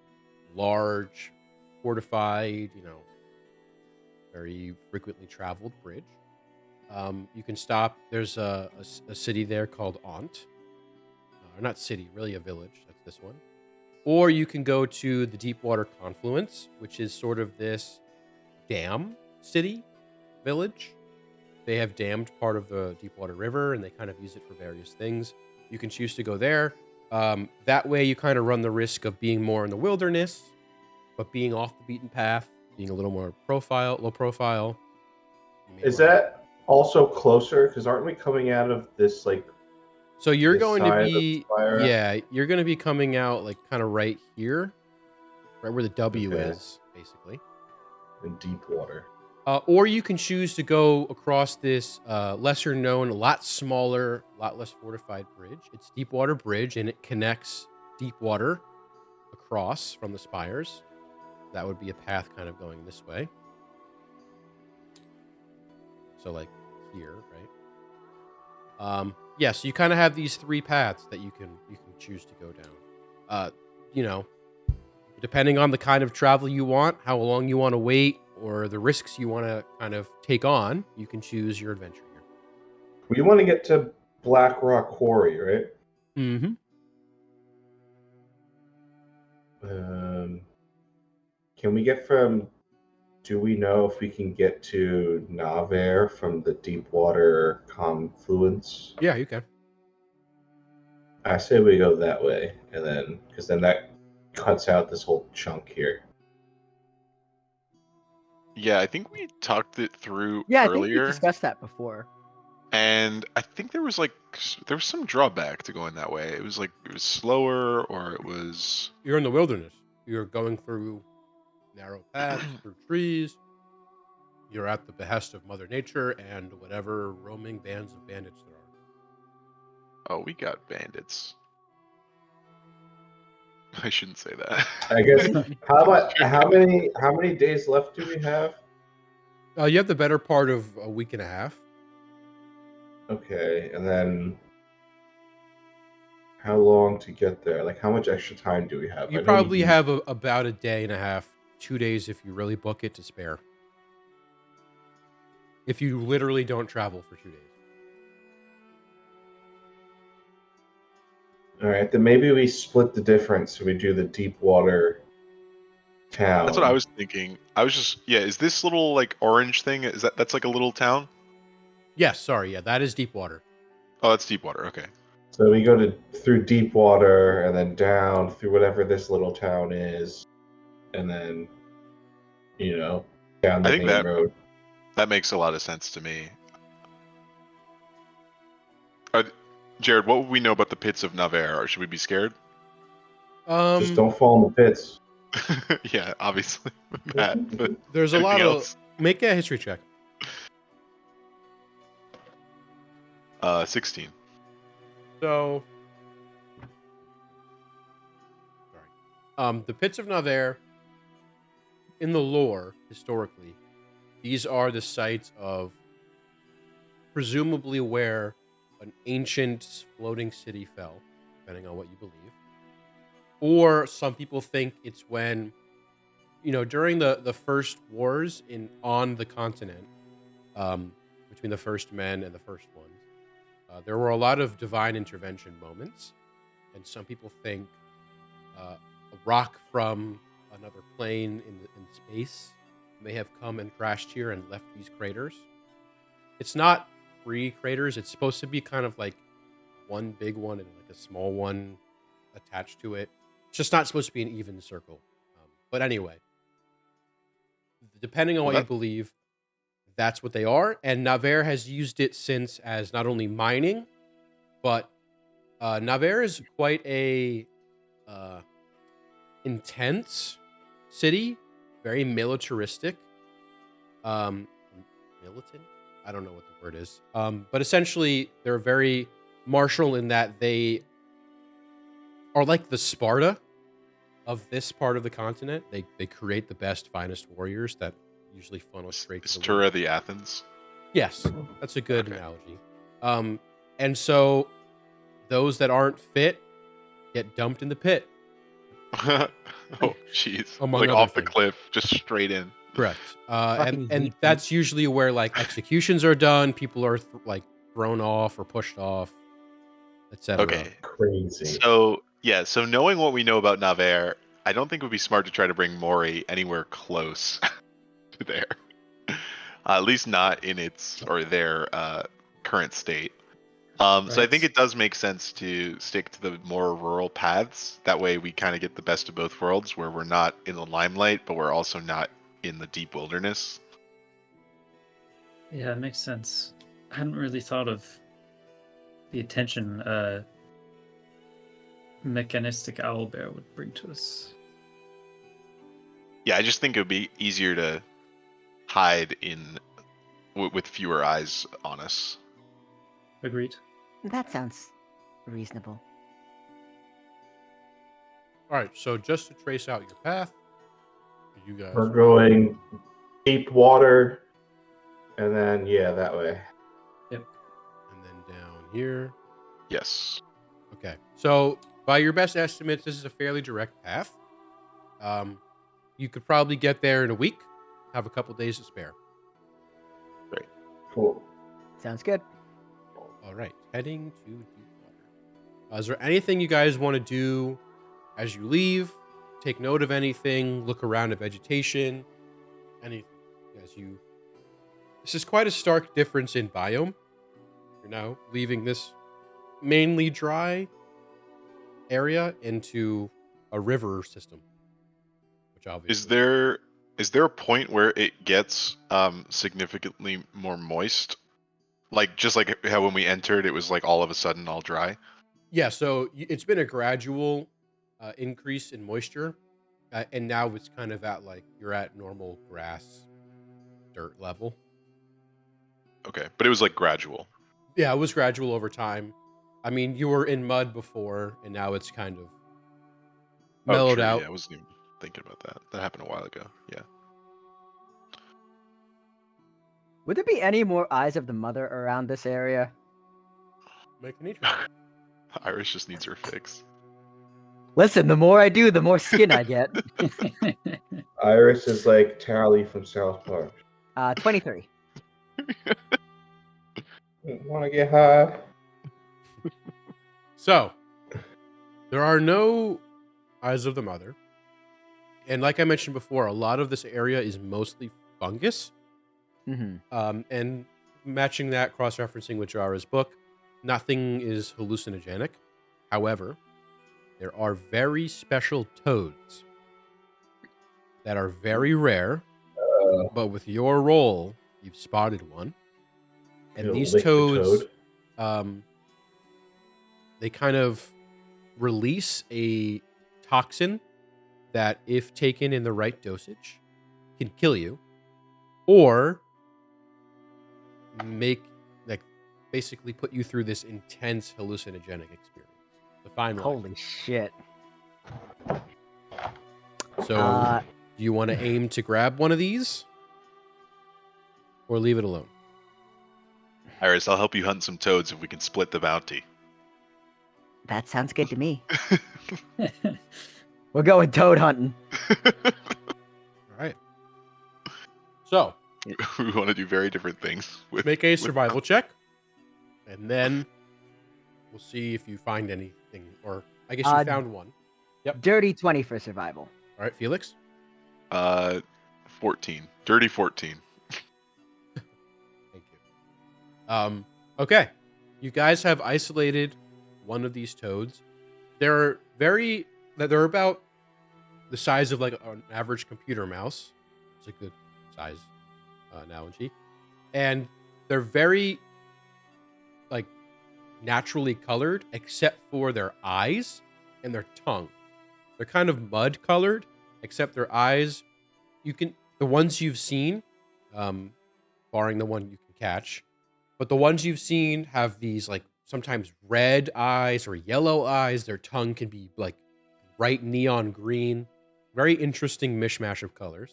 large, fortified, very frequently traveled bridge. You can stop. There's a city there called Aunt. Or not city, really a village. That's this one. Or you can go to the Deepwater Confluence, which is sort of this dam city village. They have dammed part of the Deepwater River, and they kind of use it for various things. You can choose to go there. That way, you kind of run the risk of being more in the wilderness, but being off the beaten path, being a little more low profile. Is that also closer? Because aren't we coming out of this So you're this going to side of the be, spire? yeah, you're going to be coming out like kind of right here, right where the W Okay. is, basically. in deep water? Or you can choose to go across this lesser known, a lot smaller, a lot less fortified bridge. It's Deepwater Bridge, and it connects Deepwater across from the spires. That would be a path kind of going this way. So like here, right? Yeah, so you kind of have these three paths that you can choose to go down. Depending on the kind of travel you want, how long you want to wait, or the risks you want to kind of take on, you can choose your adventure here. We want to get to Black Rock Quarry, right? Mm-hmm. Can we get from? Do we know if we can get to Navarre from the Deepwater Confluence? Yeah, you can. I say we go that way, and then because then that cuts out this whole chunk here. Yeah, I think we talked it through Yeah, I think we earlier, discussed that before. and I think there was some drawback to going that way. It was slower, or it was You're in the wilderness. You're going through narrow paths, through trees. You're at the behest of Mother Nature and whatever roaming bands of bandits there are. Oh, we got bandits. I shouldn't say that. I guess. How many days left do we have? You have the better part of a week and a half. Okay, and then how long to get there? Like, how much extra time do we have? You I know probably have about a day and a half, 2 days if you really book it to spare. If you literally don't travel for 2 days. All right, then maybe we split the difference. So we do the deep water town. That's what I was thinking. I was just is this little like orange thing, that's like a little town? Yes, sorry, yeah, that is deep water. Oh, that's Deepwater, okay. So we go through deep water and then down through whatever this little town is, and then down I the think main road. that makes a lot of sense to me. Jared, what would we know about the pits of Navarre? Or should we be scared? Just don't fall in the pits. Yeah, obviously. Matt, but There's a lot anything of else? make a history check. 16. So, sorry. The pits of Navarre, in the lore, historically, these are the sites of presumably where an ancient floating city fell, depending on what you believe. Or some people think it's when, during the first wars on the continent, between the first men and the first ones, there were a lot of divine intervention moments, and some people think a rock from another plane in space may have come and crashed here and left these craters. It's not 3 craters. It's supposed to be kind of like one big one and like a small one attached to it. It's just not supposed to be an even circle. But anyway, depending on what you believe, that's what they are. And Navarre has used it since as not only mining, but Navarre is quite a intense city, very militaristic, militant. I don't know what the word is, but essentially they're very martial in that they are like the Sparta of this part of the continent. They create the best, finest warriors that usually funnel straight to Is the Tura the Athens? Yes, that's a good analogy. And so those that aren't fit get dumped in the pit. Oh, jeez. Among Like other off the things. cliff, just straight in. Correct. Fucking And hate that's usually where like executions are done. People are like thrown off or pushed off, etc. Okay. Crazy. So knowing what we know about Navarre, I don't think it would be smart to try to bring Mori anywhere close to there. At least not in their current state. So I think it does make sense to stick to the more rural paths. That way we kind of get the best of both worlds, where we're not in the limelight, but we're also not in the deep wilderness. Yeah, it makes sense. I hadn't really thought of the attention mechanistic owlbear would bring to us. Yeah, I just think it would be easier to hide with fewer eyes on us. Agreed. That sounds reasonable. All right, so just to trace out your path, you guys. We're going deep water, and then that way. And then down here. Yes. Okay, so by your best estimates, this is a fairly direct path. You could probably get there in a week. Have a couple days to spare. Great. Cool. Sounds good. All right, heading to deep water. Is there anything you guys want to do as you leave? Take note of anything? Look around at vegetation? Anything? This is quite a stark difference in biome. You're now leaving this mainly dry area into a river system, which obviously Is there a point where it gets significantly more moist? Like just like how when we entered, it was like all of a sudden all dry. Yeah, so it's been a gradual increase in moisture, and now it's kind of at like you're at normal grass dirt level. Okay, but it was like gradual. Yeah, it was gradual over time. I mean, you were in mud before, and now it's kind of Oh, mellowed true. out. Yeah, I wasn't even thinking about that. That happened a while ago. Yeah. Would there be any more Eyes of the Mother around this area? Make a nature check. Iris just needs her fix. Listen, the more I do, the more skin I get. Iris is like Tally from South Park. 23. Want to get high? So, there are no Eyes of the Mother. And like I mentioned before, a lot of this area is mostly fungus. Mm-hmm. And matching that, cross-referencing with Jara's book, nothing is hallucinogenic. However, there are very special toads that are very rare, but with your roll, you've spotted one. And You'll these lick the toads, toad. they kind of release a toxin that, if taken in the right dosage, can kill you, or make, like, basically put you through this intense hallucinogenic experience. The fine line. Holy shit. So, do you want to aim to grab one of these, or leave it alone? Iris, I'll help you hunt some toads if we can split the bounty. That sounds good to me. We're going toad hunting. All right. So, We want to do very different things. make a survival check, and then we'll see if you find anything. Or I guess you found one. Yep. Dirty 20 for survival. All right, Felix. 14. Dirty 14. Thank you. Okay. You guys have isolated one of these toads. They're about the size of like an average computer mouse. It's a good size analogy. And they're very like naturally colored, except for their eyes and their tongue. They're kind of mud colored, except their eyes. The ones you've seen, barring the one you can catch, but the ones you've seen have these like sometimes red eyes or yellow eyes. Their tongue can be like bright neon green. Very interesting mishmash of colors.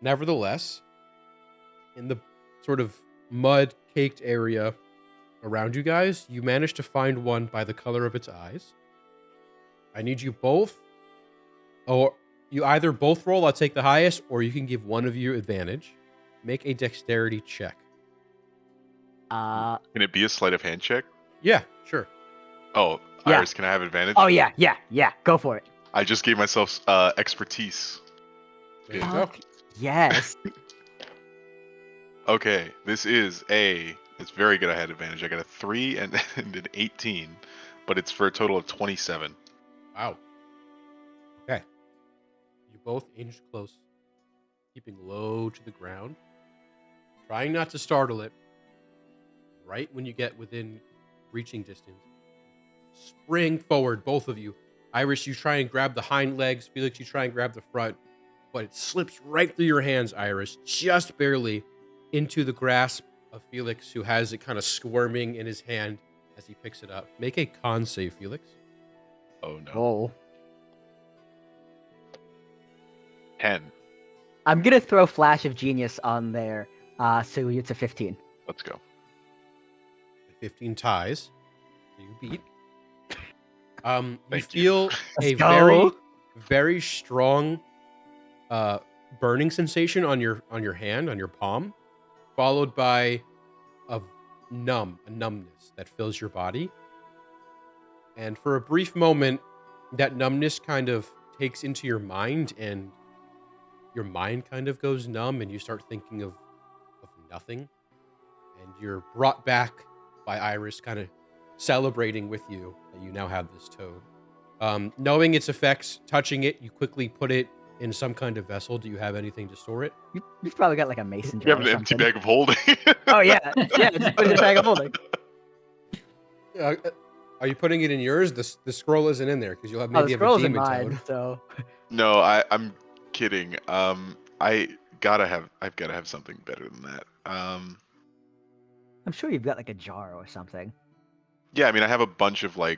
Nevertheless, in the sort of mud-caked area around you guys, you managed to find one by the color of its eyes. I need you both, or you either both roll, I'll take the highest, or you can give one of you advantage. Make a dexterity check. Uh, Can it be a sleight of hand check? Yeah, sure. Oh, Yeah. Iris, can I have advantage? oh, yeah. Go for it. I just gave myself expertise. There you go. Fuck yes. Okay, it's very good I had advantage. I got a 3 and an 18, but it's for a total of 27. Wow. Okay. You both inched close, keeping low to the ground, trying not to startle it. Right when you get within reaching distance, spring forward, both of you. Iris, you try and grab the hind legs. Felix, you try and grab the front, but it slips right through your hands, Iris, just barely into the grasp of Felix, who has it kind of squirming in his hand as he picks it up. Make a con save, Felix. Oh no. Oh. 10. I'm going to throw Flash of Genius on there. So it's a 15. Let's go. 15 ties. So you beat. You Thank you. feel a Let's go. very strong burning sensation on your hand, on your palm, followed by a numbness that fills your body. And for a brief moment, that numbness kind of takes into your mind, and your mind kind of goes numb, and you start thinking of nothing. And you're brought back by Iris kind of celebrating with you that you now have this toad. Knowing its effects, touching it, you quickly put it in some kind of vessel. Do you have anything to store it? You've probably got like a mason You jar. have an or empty something. bag of holding. Oh, yeah. Yeah, just put it in a bag of holding. Are you putting it in yours? The scroll isn't in there because you'll have Oh, maybe the have a scroll's in demon mine, toad. so. No, I'm kidding. I've gotta have something better than that. I'm sure you've got like a jar or something. Yeah, I mean, I have a bunch of I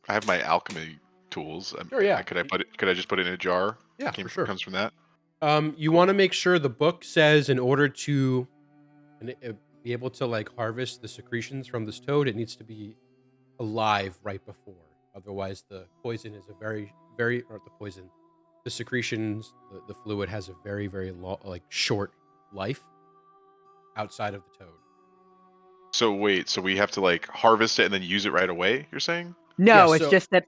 have my alchemy tools. Sure, yeah. Could I just put it in a jar? Yeah, for sure. Comes from that. You Cool. want to make sure the book says in order to be able to like harvest the secretions from this toad, it needs to be alive right before. Otherwise, the poison is a or the poison, the secretions, the fluid has a very, very short life outside of the toad. So wait, so we have to harvest it and then use it right away? You're saying? No, Yeah, it's so just that.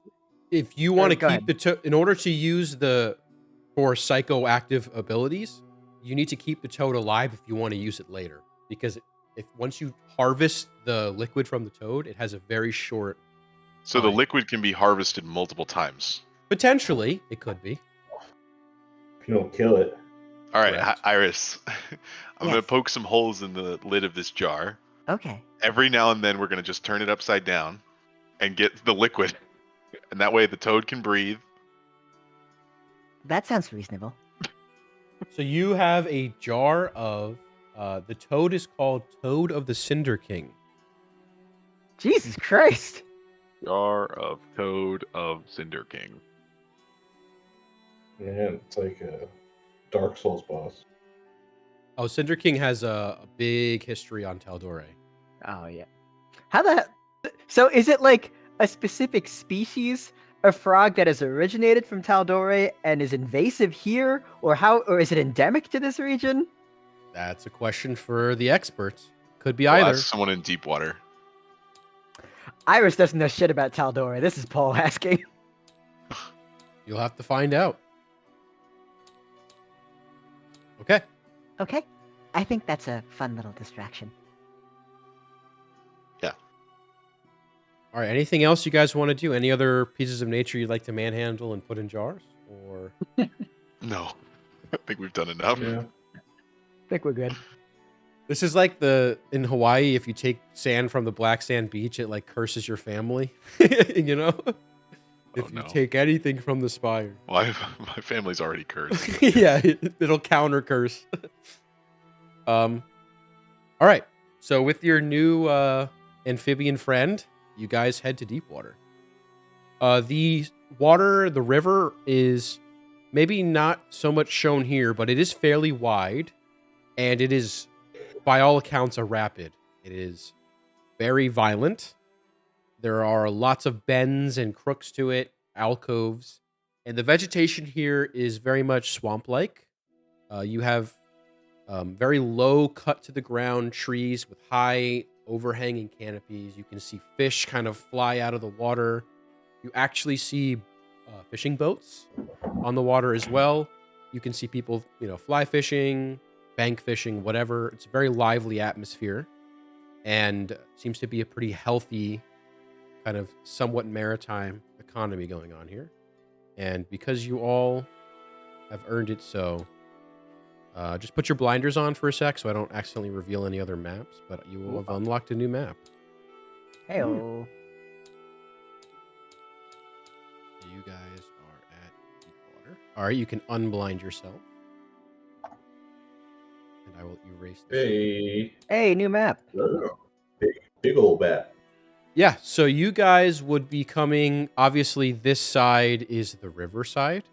if you want to Go keep ahead. the toad, in order to use for psychoactive abilities, you need to keep the toad alive if you want to use it later. Because if once you harvest the liquid from the toad, it has a very short So the time. liquid can be harvested multiple times. Potentially, it could be. If you don't kill it. All right, Correct. Iris. I'm Yes. gonna poke some holes in the lid of this jar. Okay. Every now and then, we're gonna just turn it upside down and get the liquid, and that way the toad can breathe. That sounds reasonable. So you have a jar of the toad is called Toad of the Cinder King. Jesus Christ. Jar of Toad of Cinder King. Man, it's like a Dark Souls boss. Oh, Cinder King has a big history on Taldore. Oh yeah. How the? So is it like a specific species of frog that has originated from Taldore and is invasive here, or is it endemic to this region? That's a question for the experts. Could be Well, either. ask someone in deep water. Iris doesn't know shit about Taldore. This is Paul asking. You'll have to find out. Okay. Okay. I think that's a fun little distraction. All right. Anything else you guys want to do? Any other pieces of nature you'd like to manhandle and put in jars? Or No, I think we've done enough. Yeah. I think we're good. this is like in Hawaii, if you take sand from the black sand beach, it like curses your family. You know? If you no. take anything from the spire. Well, my family's already cursed. Yeah, it'll counter curse. All right. So with your new amphibian friend, you guys head to Deepwater. The river is maybe not so much shown here, but it is fairly wide, and it is, by all accounts, a rapid. It is very violent. There are lots of bends and crooks to it, alcoves, and the vegetation here is very much swamp-like. You have very low, cut to the ground trees with high overhanging canopies. You can see fish kind of fly out of the water. You actually see fishing boats on the water as well. You can see people, fly fishing, bank fishing, whatever. It's a very lively atmosphere, and seems to be a pretty healthy, kind of somewhat maritime economy going on here. And because you all have earned it so, just put your blinders on for a sec so I don't accidentally reveal any other maps, but you will have unlocked a new map. Heyo. You guys are at Deepwater. All right, you can unblind yourself. And I will erase this. Hey. Hey, new map. Oh, big old bat. Yeah, so you guys would be coming, obviously this side is the river side.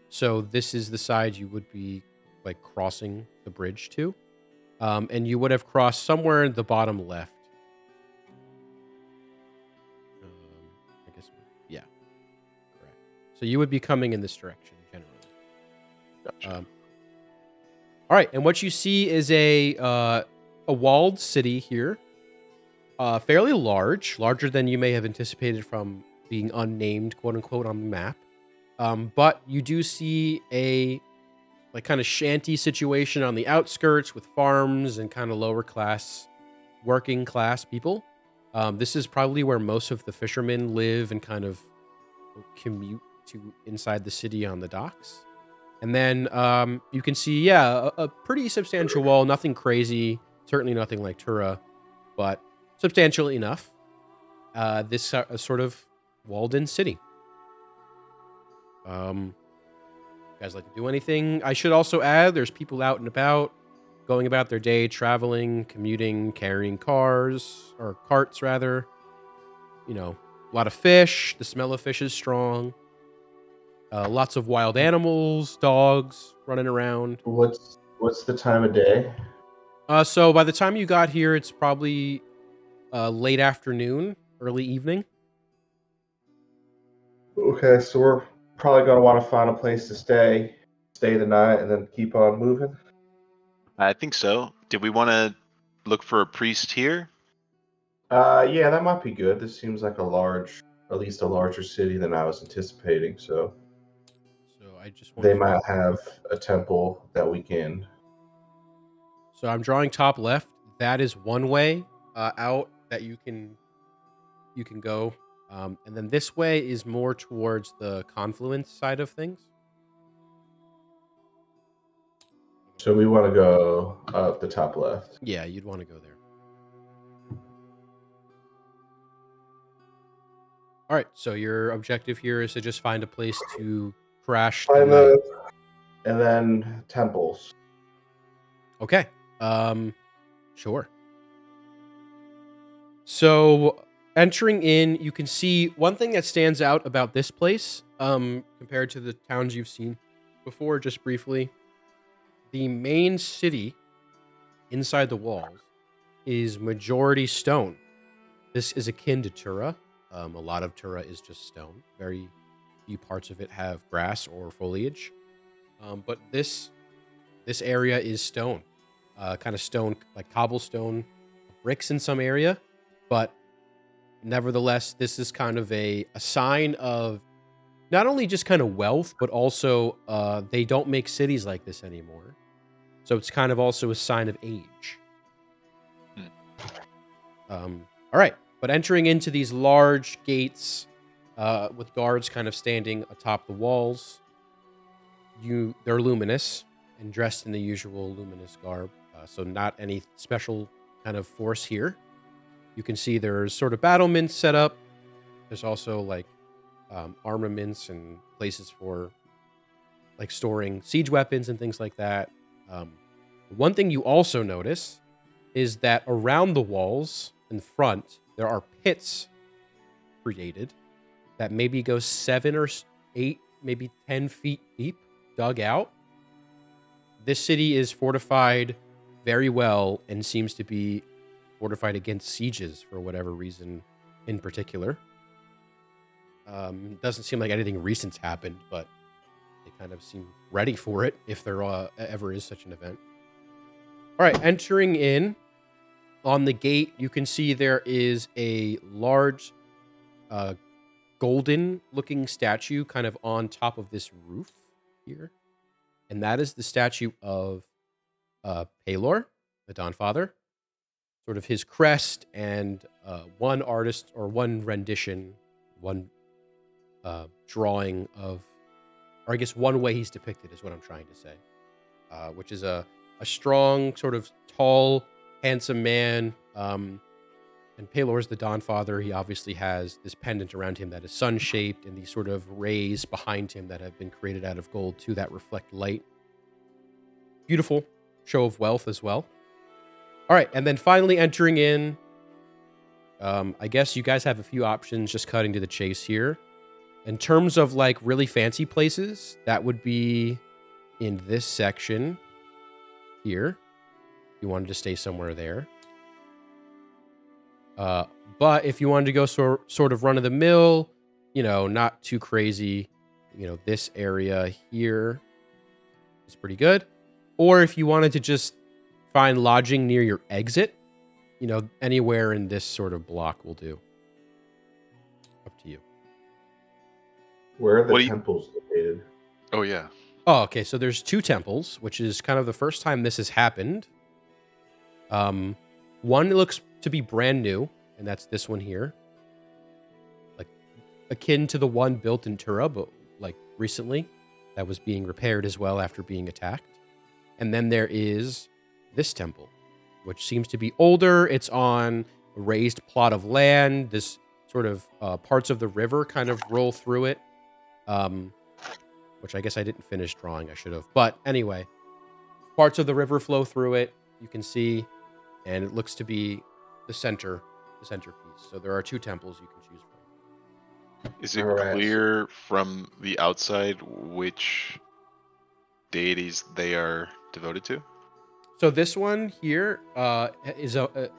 So this is the side you would be like crossing the bridge to. And you would have crossed somewhere in the bottom left. I guess, yeah, correct. So you would be coming in this direction generally. Gotcha. All right, and what you see is a walled city here. Fairly larger than you may have anticipated from being unnamed, quote unquote, on the map. But you do see a like kind of shanty situation on the outskirts with farms and kind of lower class, working class people. This is probably where most of the fishermen live and kind of commute to inside the city on the docks. And then you can see, a pretty substantial wall, nothing crazy, certainly nothing like Tura, but substantial enough. This sort of walled-in city. You guys like to do anything? I should also add, there's people out and about, going about their day, traveling, commuting, carrying carts rather. a lot of fish. The smell of fish is strong. Lots of wild animals, dogs running around. What's the time of day? So by the time you got here, it's probably late afternoon, early evening. Okay, so we're probably gonna want to find a place to stay the night, and then keep on moving. I think so. Did we want to look for a priest here? Yeah, that might be good. This seems like at least a larger city than I was anticipating. So So I just want they to. might have a temple that weekend. So I'm drawing top left. That is one way out that you can go, and then this way is more towards the confluence side of things. So we want to go up the top left. Yeah, you'd want to go there. All right. So your objective here is to just find a place to crash the Find night. and then temples. Okay. Sure. So entering in, you can see one thing that stands out about this place, compared to the towns you've seen before, just briefly. The main city inside the walls is majority stone. This is akin to Tura. A lot of Tura is just stone. Very few parts of it have grass or foliage. But this area is stone. Kind of stone, like cobblestone, bricks in some area. But nevertheless, this is kind of a sign of not only just kind of wealth, but also they don't make cities like this anymore. So it's kind of also a sign of age. All right. But entering into these large gates with guards kind of standing atop the walls, they're luminous and dressed in the usual luminous garb. So not any special kind of force here. You can see there's sort of battlements set up. There's also like armaments and places for like storing siege weapons and things like that. One thing you also notice is that around the walls in front, there are pits created that maybe go 7 or 8, maybe 10 feet deep, dug out. This city is fortified very well and seems to be fortified against sieges for whatever reason in particular. Doesn't seem like anything recent's happened, but they kind of seem ready for it if there ever is such an event. All right, entering in on the gate, you can see there is a large golden-looking statue kind of on top of this roof here. And that is the statue of Pelor, the Dawnfather. Sort of his crest and one artist or one rendition, one drawing of, or I guess one way he's depicted is what I'm trying to say, which is a strong, sort of tall, handsome man. And Pelor's the Dawnfather. He obviously has this pendant around him that is sun-shaped and these sort of rays behind him that have been created out of gold too that reflect light. Beautiful show of wealth as well. All right, and then finally entering in, I guess you guys have a few options just cutting to the chase here. In terms of like really fancy places, that would be in this section here. You wanted to stay somewhere there. But if you wanted to go sort of run of the mill, not too crazy, this area here is pretty good. Or if you wanted to just find lodging near your exit, anywhere in this sort of block will do. Up to you. Where are the temples located? Oh, yeah. Oh, okay. So there's 2 temples, which is kind of the first time this has happened. One looks to be brand new, and that's this one here. Like, akin to the one built in Tura, but like recently, that was being repaired as well after being attacked. And then there is this temple, which seems to be older. It's on a raised plot of land. This sort of parts of the river kind of roll through it, which I guess I didn't finish drawing. I should have. But anyway, parts of the river flow through it. You can see, and it looks to be the center the centerpiece. So there are 2 temples you can choose from. Is it Alright, so- clear from the outside which deities they are devoted to? So this one here is the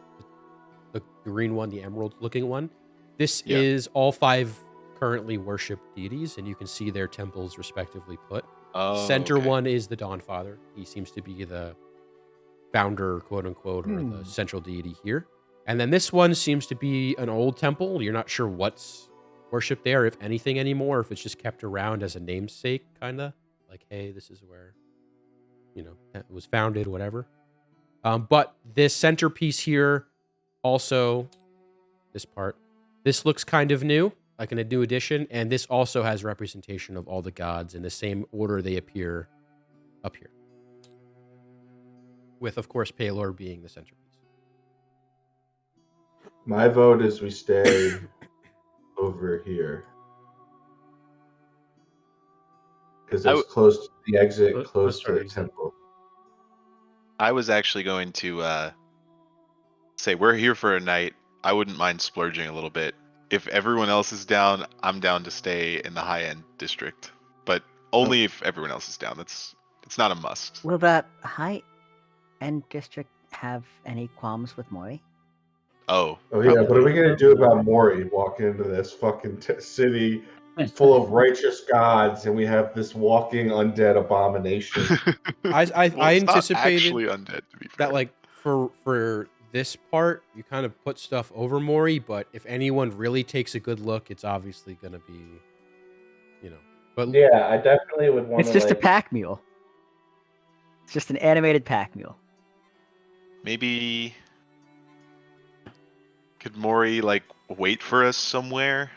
green one, the emerald-looking one. This Yeah. is all 5 currently worshipped deities, and you can see their temples respectively put. The Oh, center okay. one is the Dawn Father. He seems to be the founder, quote unquote, or the Hmm. central deity here. And then this one seems to be an old temple. You're not sure what's worshipped there, if anything anymore, if it's just kept around as a namesake, kind of like, hey, this is where, it was founded, whatever. But this centerpiece here, also this part, this looks kind of new, like in a new edition, and this also has representation of all the gods in the same order they appear up here, with, of course, Palor being the centerpiece. My vote is we stay over here. Because I it's close to the exit, close to Western the exit. temple. I was actually going to say we're here for a night. I wouldn't mind splurging a little bit. If everyone else is down, I'm down to stay in the high-end district, but only if everyone else is down. It's not a must. Will that high-end district have any qualms with Mori? Oh, Oh yeah, what are we probably. gonna do about Mori walking into this fucking city full of righteous gods, and we have this walking undead abomination? I Well, it's not anticipated actually undead, to be fair. that, like, for this part, you kind of put stuff over Mori, but if anyone really takes a good look, it's obviously gonna be, But Yeah, I definitely would want It's to just a like. pack mule. It's just an animated pack mule. Maybe could Mori like wait for us somewhere?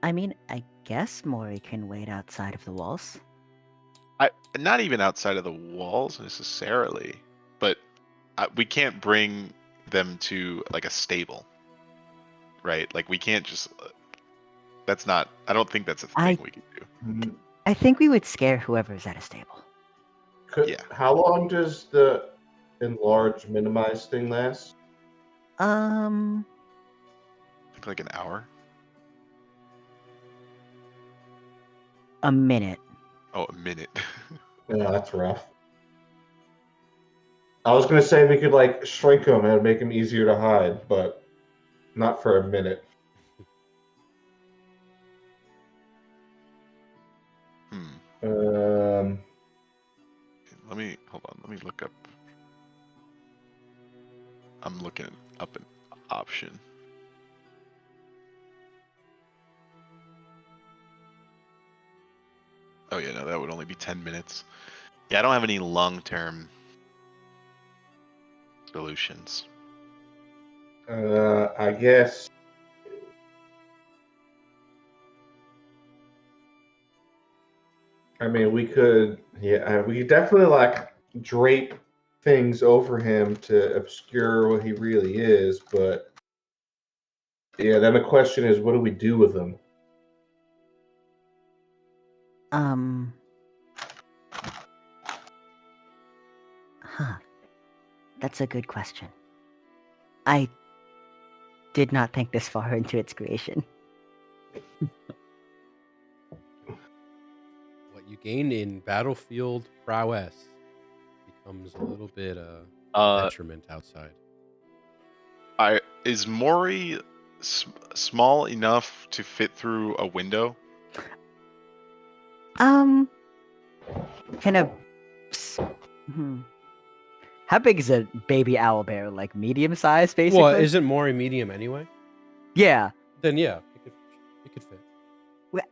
I mean, I guess Mori can wait outside of the walls. Not even outside of the walls necessarily, but we can't bring them to like a stable, right? Like we can't just. That's not. I don't think that's a thing we can do. I think we would scare whoever's at a stable. Yeah. How long does the enlarge minimize thing last? I think like an hour. A minute. Oh, a minute. Yeah, that's rough. I was gonna say we could like shrink him and make him easier to hide, but not for a minute. Um, Let me hold on. Let me look up. I'm looking up an option. Oh yeah, no, that would only be 10 minutes. Yeah, I don't have any long-term solutions. I guess. I mean, we could. Yeah, we could definitely like drape things over him to obscure what he really is, but yeah, then the question is, what do we do with him? Huh. That's a good question. I did not think this far into its creation. what you gain in battlefield prowess becomes a little bit a detriment outside. Is Mori small enough to fit through a window? Kind of. How big is a baby owlbear? Like medium size, basically? Well, isn't Mori medium anyway? Yeah. Then yeah, it could fit.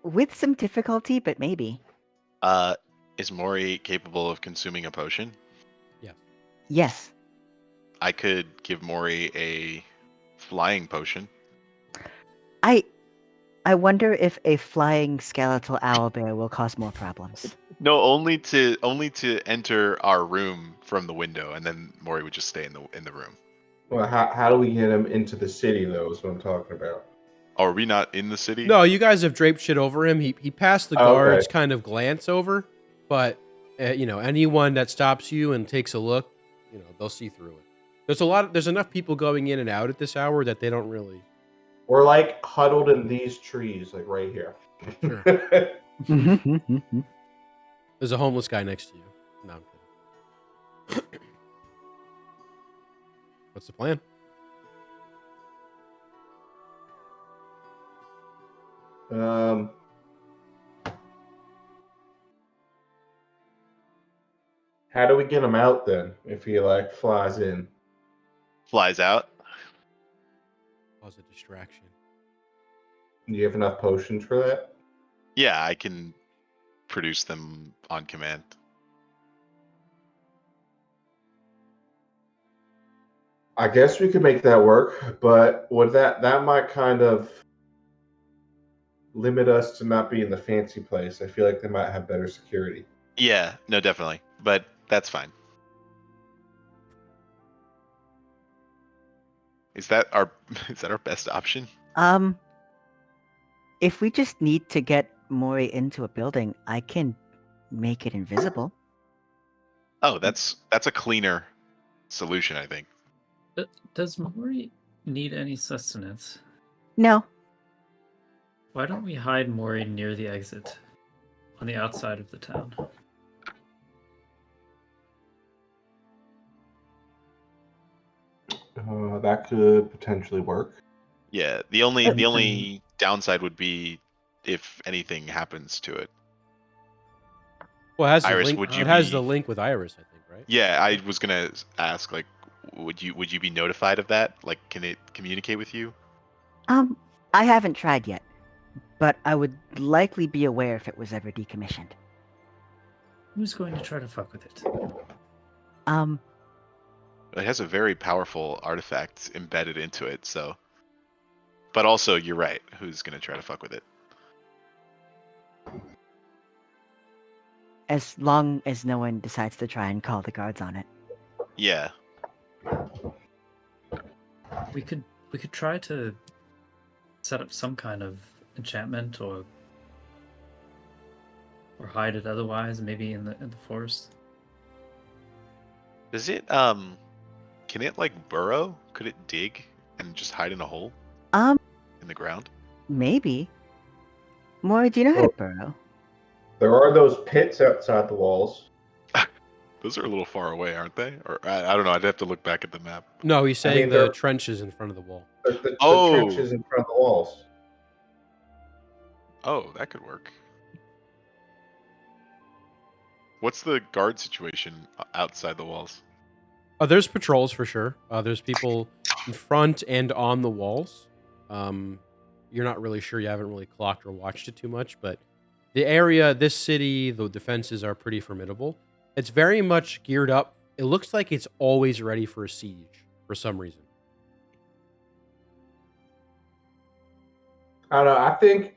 With some difficulty, but maybe. Is Mori capable of consuming a potion? Yes. Yes. I could give Mori a flying potion. I wonder if a flying skeletal owlbear will cause more problems. No, only to enter our room from the window, and then Mori would just stay in the room. Well, how do we get him into the city, though? Is what I'm talking about. Are we not in the city? No, you guys have draped shit over him. He passed the Oh, guards, okay. kind of glance over, but anyone that stops you and takes a look, they'll see through it. There's enough people going in and out at this hour that they don't really. We're like huddled in these trees, like right here. Sure. There's a homeless guy next to you. No, I'm kidding. What's the plan? How do we get him out then? If he like flies in, Flies out. Cause a distraction. do you have enough potions for that? Yeah, I can produce them on command. I guess we could make that work, but would that might kind of limit us to not be in the fancy place. I feel like they might have better security. Yeah, no, definitely. But that's fine. Is that our best option? If we just need to get Mori into a building, I can make it invisible. Oh, that's a cleaner solution, I think. Does Mori need any sustenance? No. Why don't we hide Mori near the exit, on the outside of the town? That could potentially work. Yeah, the only downside would be if anything happens to it. Well, it has Iris, the link. would It you has be- the link with Iris, I think, right? Yeah, I was gonna ask, like, would you be notified of that? Like, can it communicate with you? I haven't tried yet, but I would likely be aware if it was ever decommissioned. Who's going to try to fuck with it? It has a very powerful artifact embedded into it, so. But also, you're right. Who's gonna try to fuck with it? As long as no one decides to try and call the guards on it. Yeah. We could try to set up some kind of enchantment or hide it otherwise, maybe in the forest. Does it can it like burrow? Could it dig and just hide in a hole in the ground? Maybe. Mori, do you know how to burrow? There are those pits outside the walls. Those are a little far away, aren't they? Or I don't know. I'd have to look back at the map. No, he's saying mean, the they're- trenches in front of the wall. The Oh. trenches in front of the walls. Oh, that could work. What's the guard situation outside the walls? There's patrols for sure. There's people in front and on the walls. You're not really sure. You haven't really clocked or watched it too much, but the area, this city, the defenses are pretty formidable. It's very much geared up. It looks like it's always ready for a siege for some reason. I don't know. I think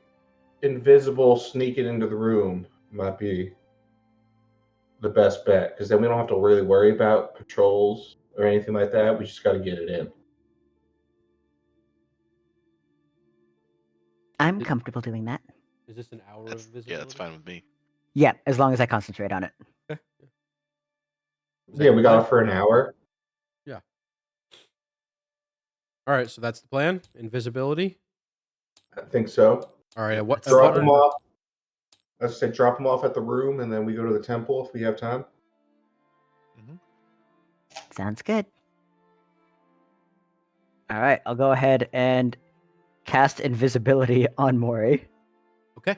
invisible sneaking into the room might be the best bet because then we don't have to really worry about patrols or anything like that. We just got to get it in. I'm comfortable doing that. Is this an hour of visibility? Yeah, that's fine with me. Yeah, as long as I concentrate on it. Okay. Is that Yeah, your we got plan? it for an hour. All right, so that's the plan. Invisibility. I think so. All right. Yeah, What? that's Drop fine. them off. Let's say drop them off at the room, and then we go to the temple if we have time. Sounds good. All right, I'll go ahead and cast invisibility on Mori. Okay.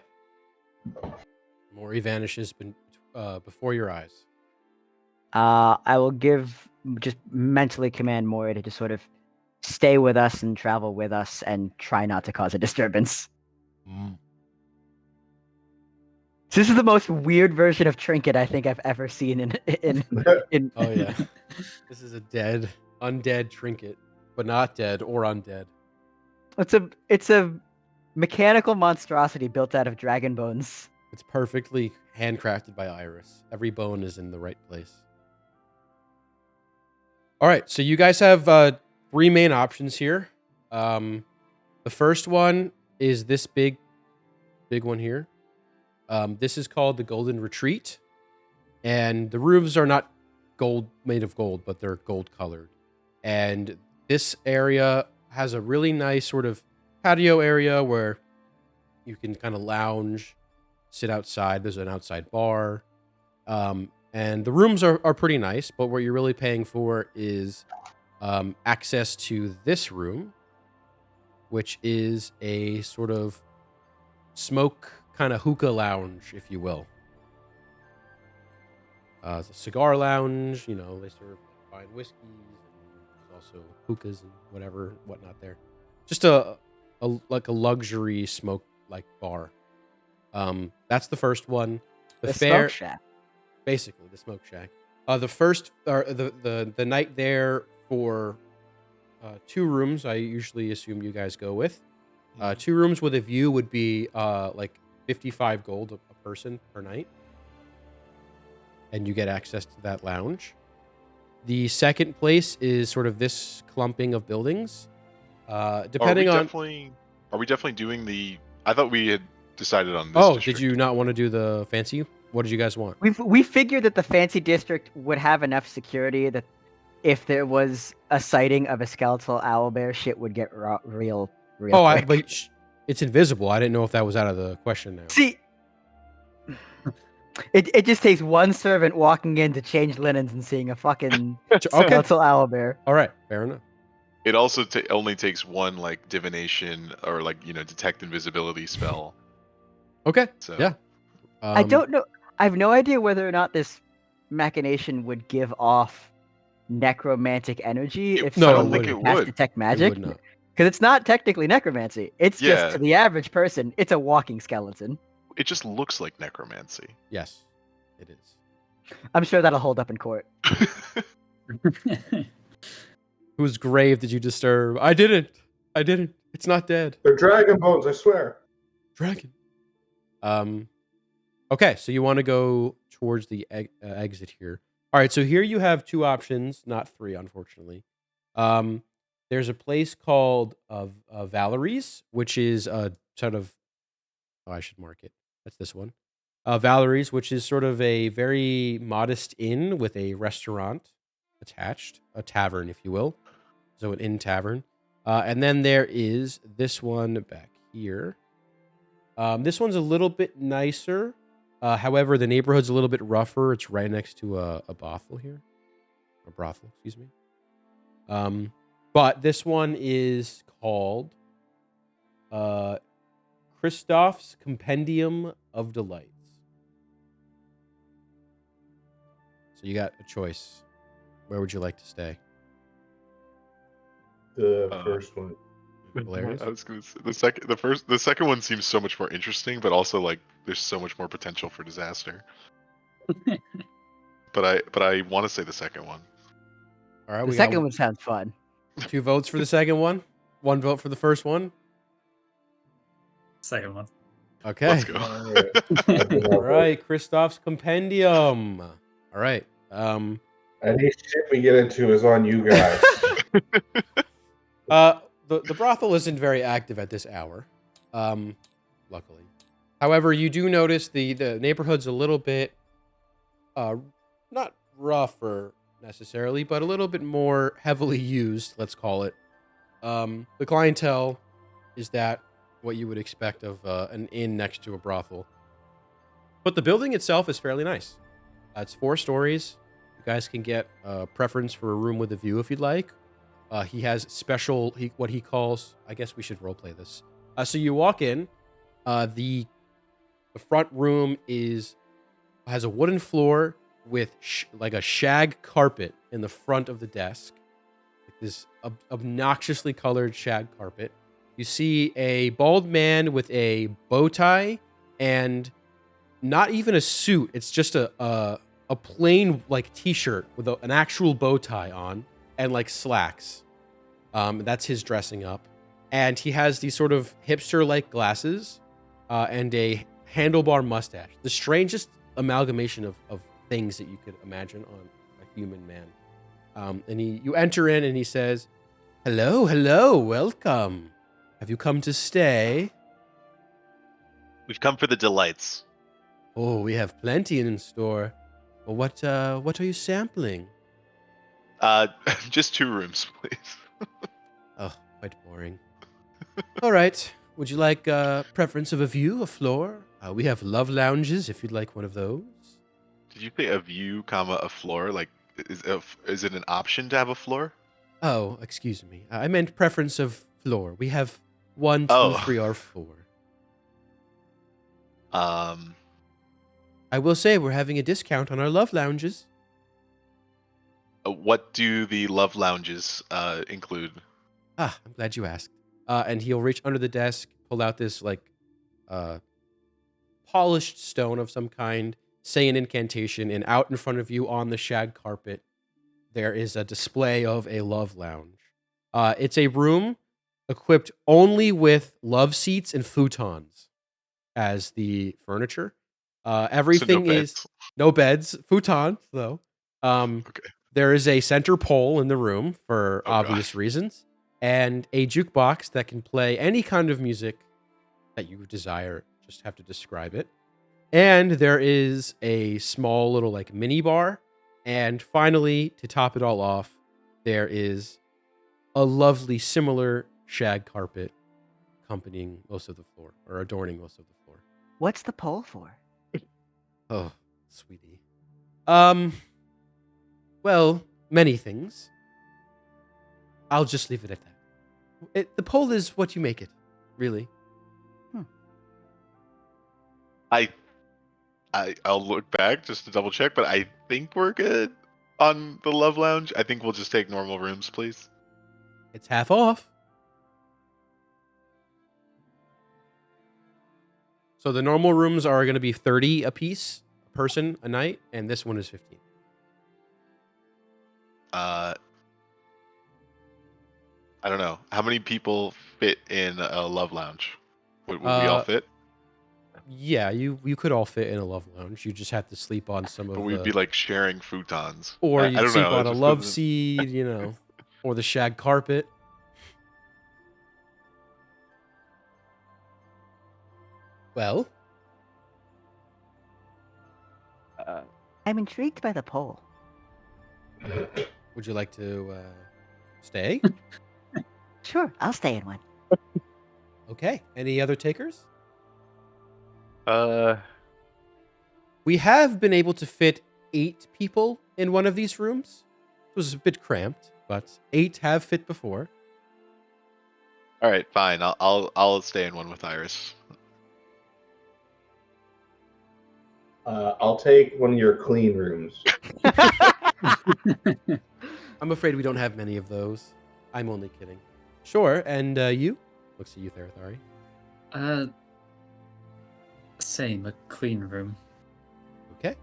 Mori vanishes before your eyes. I will just mentally command Mori to just sort of stay with us and travel with us and try not to cause a disturbance. So this is the most weird version of Trinket I think I've ever seen in Oh yeah. This is a undead trinket, but not dead or undead. It's a mechanical monstrosity built out of dragon bones. It's perfectly handcrafted by Iris. Every bone is in the right place. All right, so you guys have three main options here. The first one is this big one here. This is called the Golden Retreat, and the roofs are not made of gold, but they're gold colored. And this area has a really nice sort of patio area where you can kind of lounge, sit outside. There's an outside bar. And the rooms are pretty nice, but what you're really paying for is access to this room, which is a sort of smoke kind of hookah lounge, if you will. It's a cigar lounge. You know, they serve fine whiskeys. And there's also hookahs and whatnot there. Just a like a luxury smoke like bar. That's the first one. The smoke shack. Basically the smoke shack. The first or the night there for 2 rooms. I usually assume you guys go with 2 rooms with a view would be like 55 gold a person per night, and you get access to that lounge. The second place is sort of this clumping of buildings. Depending on. Are we definitely doing the? I thought we had decided on this. Oh, district. did you not want to do the fancy? What did you guys want? We figured that the fancy district would have enough security that if there was a sighting of a skeletal owlbear, shit would get real quick. But it's invisible. I didn't know if that was out of the question now. See, it just takes one servant walking in to change linens and seeing a fucking skeletal owlbear. All right, fair enough. It also only takes one like divination or like detect invisibility spell. Okay. So yeah. I don't know. I have no idea whether or not this machination would give off necromantic energy. I someone don't think it cast would. detect magic, It would not. because it's not technically necromancy. It's Yeah. just to the average person, it's a walking skeleton. It just looks like necromancy. Yes, it is. I'm sure that'll hold up in court. Whose grave did you disturb? I didn't. It's not dead. They're dragon bones, I swear. Dragon. Okay, so you want to go towards the exit here. All right, so here you have 2 options, not 3, unfortunately. There's a place called Valerie's, which is a sort of. Oh, I should mark it. That's this one. Valerie's, which is sort of a very modest inn with a restaurant attached, a tavern, if you will. So an inn tavern. And then there is this one back here. This one's a little bit nicer. However, the neighborhood's a little bit rougher. It's right next to a brothel here. A brothel, excuse me. But this one is called Christoph's Compendium of Delights. So you got a choice. Where would you like to stay? The first one. Hilarious. I was gonna say the second one seems so much more interesting, but also like there's so much more potential for disaster. But I want to say the second one. All right, The we second got one sounds fun. 2 votes for the second one. 1 vote for the first one. Second one. Okay. Let's go. All right, Christoph's Compendium. All right. Any shit we get into is on you guys. The brothel isn't very active at this hour, luckily. However, you do notice the neighborhood's a little bit, not rougher necessarily, but a little bit more heavily used, let's call it. The clientele is that what you would expect of an inn next to a brothel. But the building itself is fairly nice. It's 4 stories. You guys can get a preference for a room with a view if you'd like. He has special, what he calls, I guess we should roleplay this. So you walk in, the front room has a wooden floor with like a shag carpet in the front of the desk. Like this obnoxiously colored shag carpet. You see a bald man with a bow tie and not even a suit. It's just a plain like t-shirt with an actual bow tie on and like slacks. That's his dressing up. And he has these sort of hipster-like glasses and a handlebar mustache. The strangest amalgamation of things that you could imagine on a human man. And you enter in and he says, hello, welcome. Have you come to stay? We've come for the delights. Oh, we have plenty in store. Well, what are you sampling? Just 2 rooms, please. Oh, quite boring. All right. Would you like preference of a view, a floor? We have love lounges if you'd like one of those. Did you say a view, comma, a floor? Like, is it an option to have a floor? Oh, excuse me. I meant preference of floor. We have 1, 2, Oh. 3, or 4. Um. I will say we're having a discount on our love lounges. What do the love lounges include? Ah, I'm glad you asked. And he'll reach under the desk, pull out this like polished stone of some kind, say an incantation, and out in front of you on the shag carpet, there is a display of a love lounge. It's a room equipped only with love seats and futons as the furniture. Everything is beds. no beds, futons though. Okay. There is a center pole in the room for Oh, obvious God. reasons, and a jukebox that can play any kind of music that you desire. Just have to describe it. And there is a small little like mini bar. And finally, to top it all off, there is a lovely similar shag carpet accompanying most of the floor or adorning most of the floor. What's the pole for? Oh, sweetie. Well, many things. I'll just leave it at that. The pole is what you make it, really. I'll look back just to double check, but I think we're good on the love lounge. I think we'll just take normal rooms, please. It's half off. So the normal rooms are going to be 30 a piece, a person a night, and this one is 15. I don't know. How many people fit in a love lounge? Would we all fit? Yeah, you could all fit in a love lounge. You just have to sleep on some Or of we'd the, be like sharing futons. or I you'd don't sleep know. on It a just love doesn't- seat, or the shag carpet. Well, I'm intrigued by the pole. would you like to stay? Sure, I'll stay in one. Okay. Any other takers? Uh, We have been able to fit 8 people in one of these rooms. It was a bit cramped, but 8 have fit before. All right, fine. I'll stay in one with Iris. I'll take one of your clean rooms. I'm afraid we don't have many of those. I'm only kidding. Sure, and you? Looks at you, Therathari. Same, a clean room. Okay.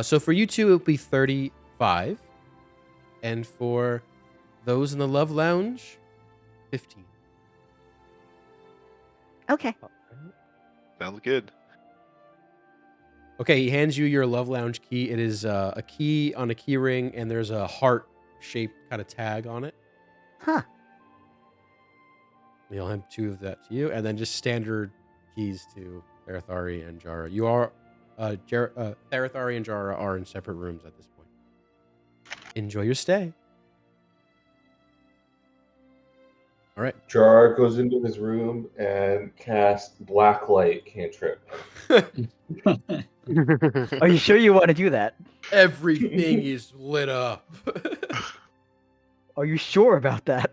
So for you two, it'll be 35. And for those in the Love Lounge, 15. Okay. Sounds good. Okay, he hands you your Love Lounge key. It is a key on a key ring, and there's a heart-shaped kind of tag on it. Huh. He'll hand 2 of that to you, and then just standard keys to Therathari and Jara. You are Therathari and Jara are in separate rooms at this point. Enjoy your stay. All right. Jar goes into his room and casts black light cantrip. Are you sure you want to do that? Everything is lit up. Are you sure about that?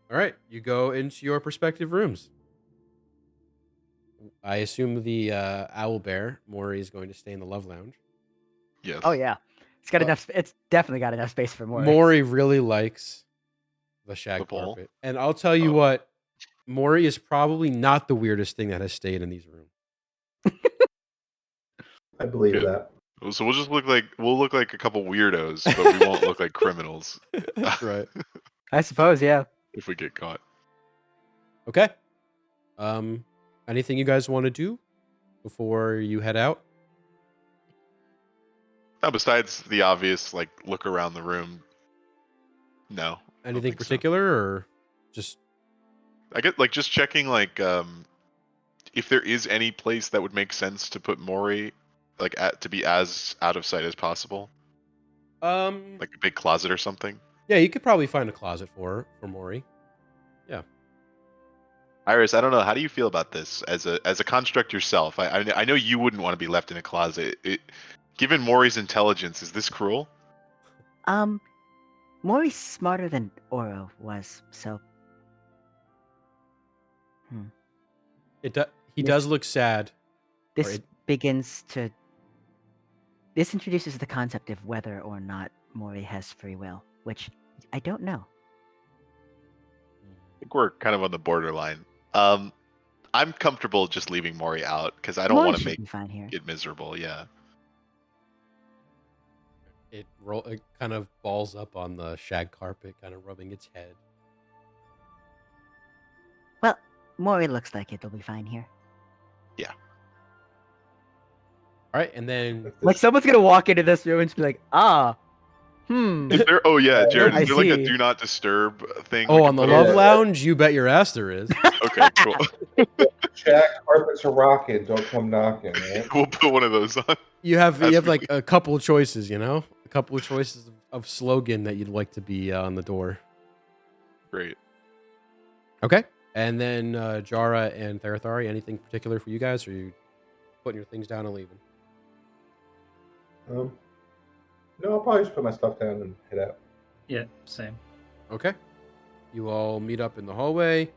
All right, you go into your respective rooms. I assume the Owlbear, Mori, is going to stay in the Love Lounge. Yes. Oh yeah, it's got enough. It's definitely got enough space for more. Mori really likes the shag The pole? carpet. And I'll tell you Oh. what, Mori is probably not the weirdest thing that has stayed in these rooms. I believe Good. that. So we'll look like a couple weirdos, but we won't look like criminals. That's right. I suppose, yeah. If we get caught. Okay. Anything you guys want to do before you head out? No, besides the obvious, like look around the room. No. I don't Anything think so. particular, or just I get like just checking if there is any place that would make sense to put Mori to be as out of sight as possible. Like a big closet or something? Yeah, you could probably find a closet for Mori. Iris, I don't know. How do you feel about this as a construct yourself? I know you wouldn't want to be left in a closet. Given Mori's intelligence, is this cruel? Mori's smarter than Oro was, so. He This- does look sad. This Or begins to. This introduces the concept of whether or not Mori has free will, which I don't know. I think we're kind of on the borderline. I'm comfortable just leaving Mori out because I don't Mori want to should make be fine here. it miserable. Yeah. It kind of balls up on the shag carpet, kind of rubbing its head. Well, Mori looks like it'll be fine here. All right, and then If Like this- someone's gonna walk into this room and just be like, Is there? Oh yeah, Jared. I Is there like a see. do not disturb thing? oh, we on can the put love Yeah. lounge, you bet your ass there is. Okay, cool. Shag carpets are rocking. Don't come knocking, right? We'll put one of those on. You have That's like a couple of choices, a couple of choices of slogan that you'd like to be on the door. Great. Okay, and then Jara and Therathari, anything particular for you guys, or are you putting your things down and leaving? No, I'll probably just put my stuff down and head out. Yeah, same. Okay. You all meet up in the hallway.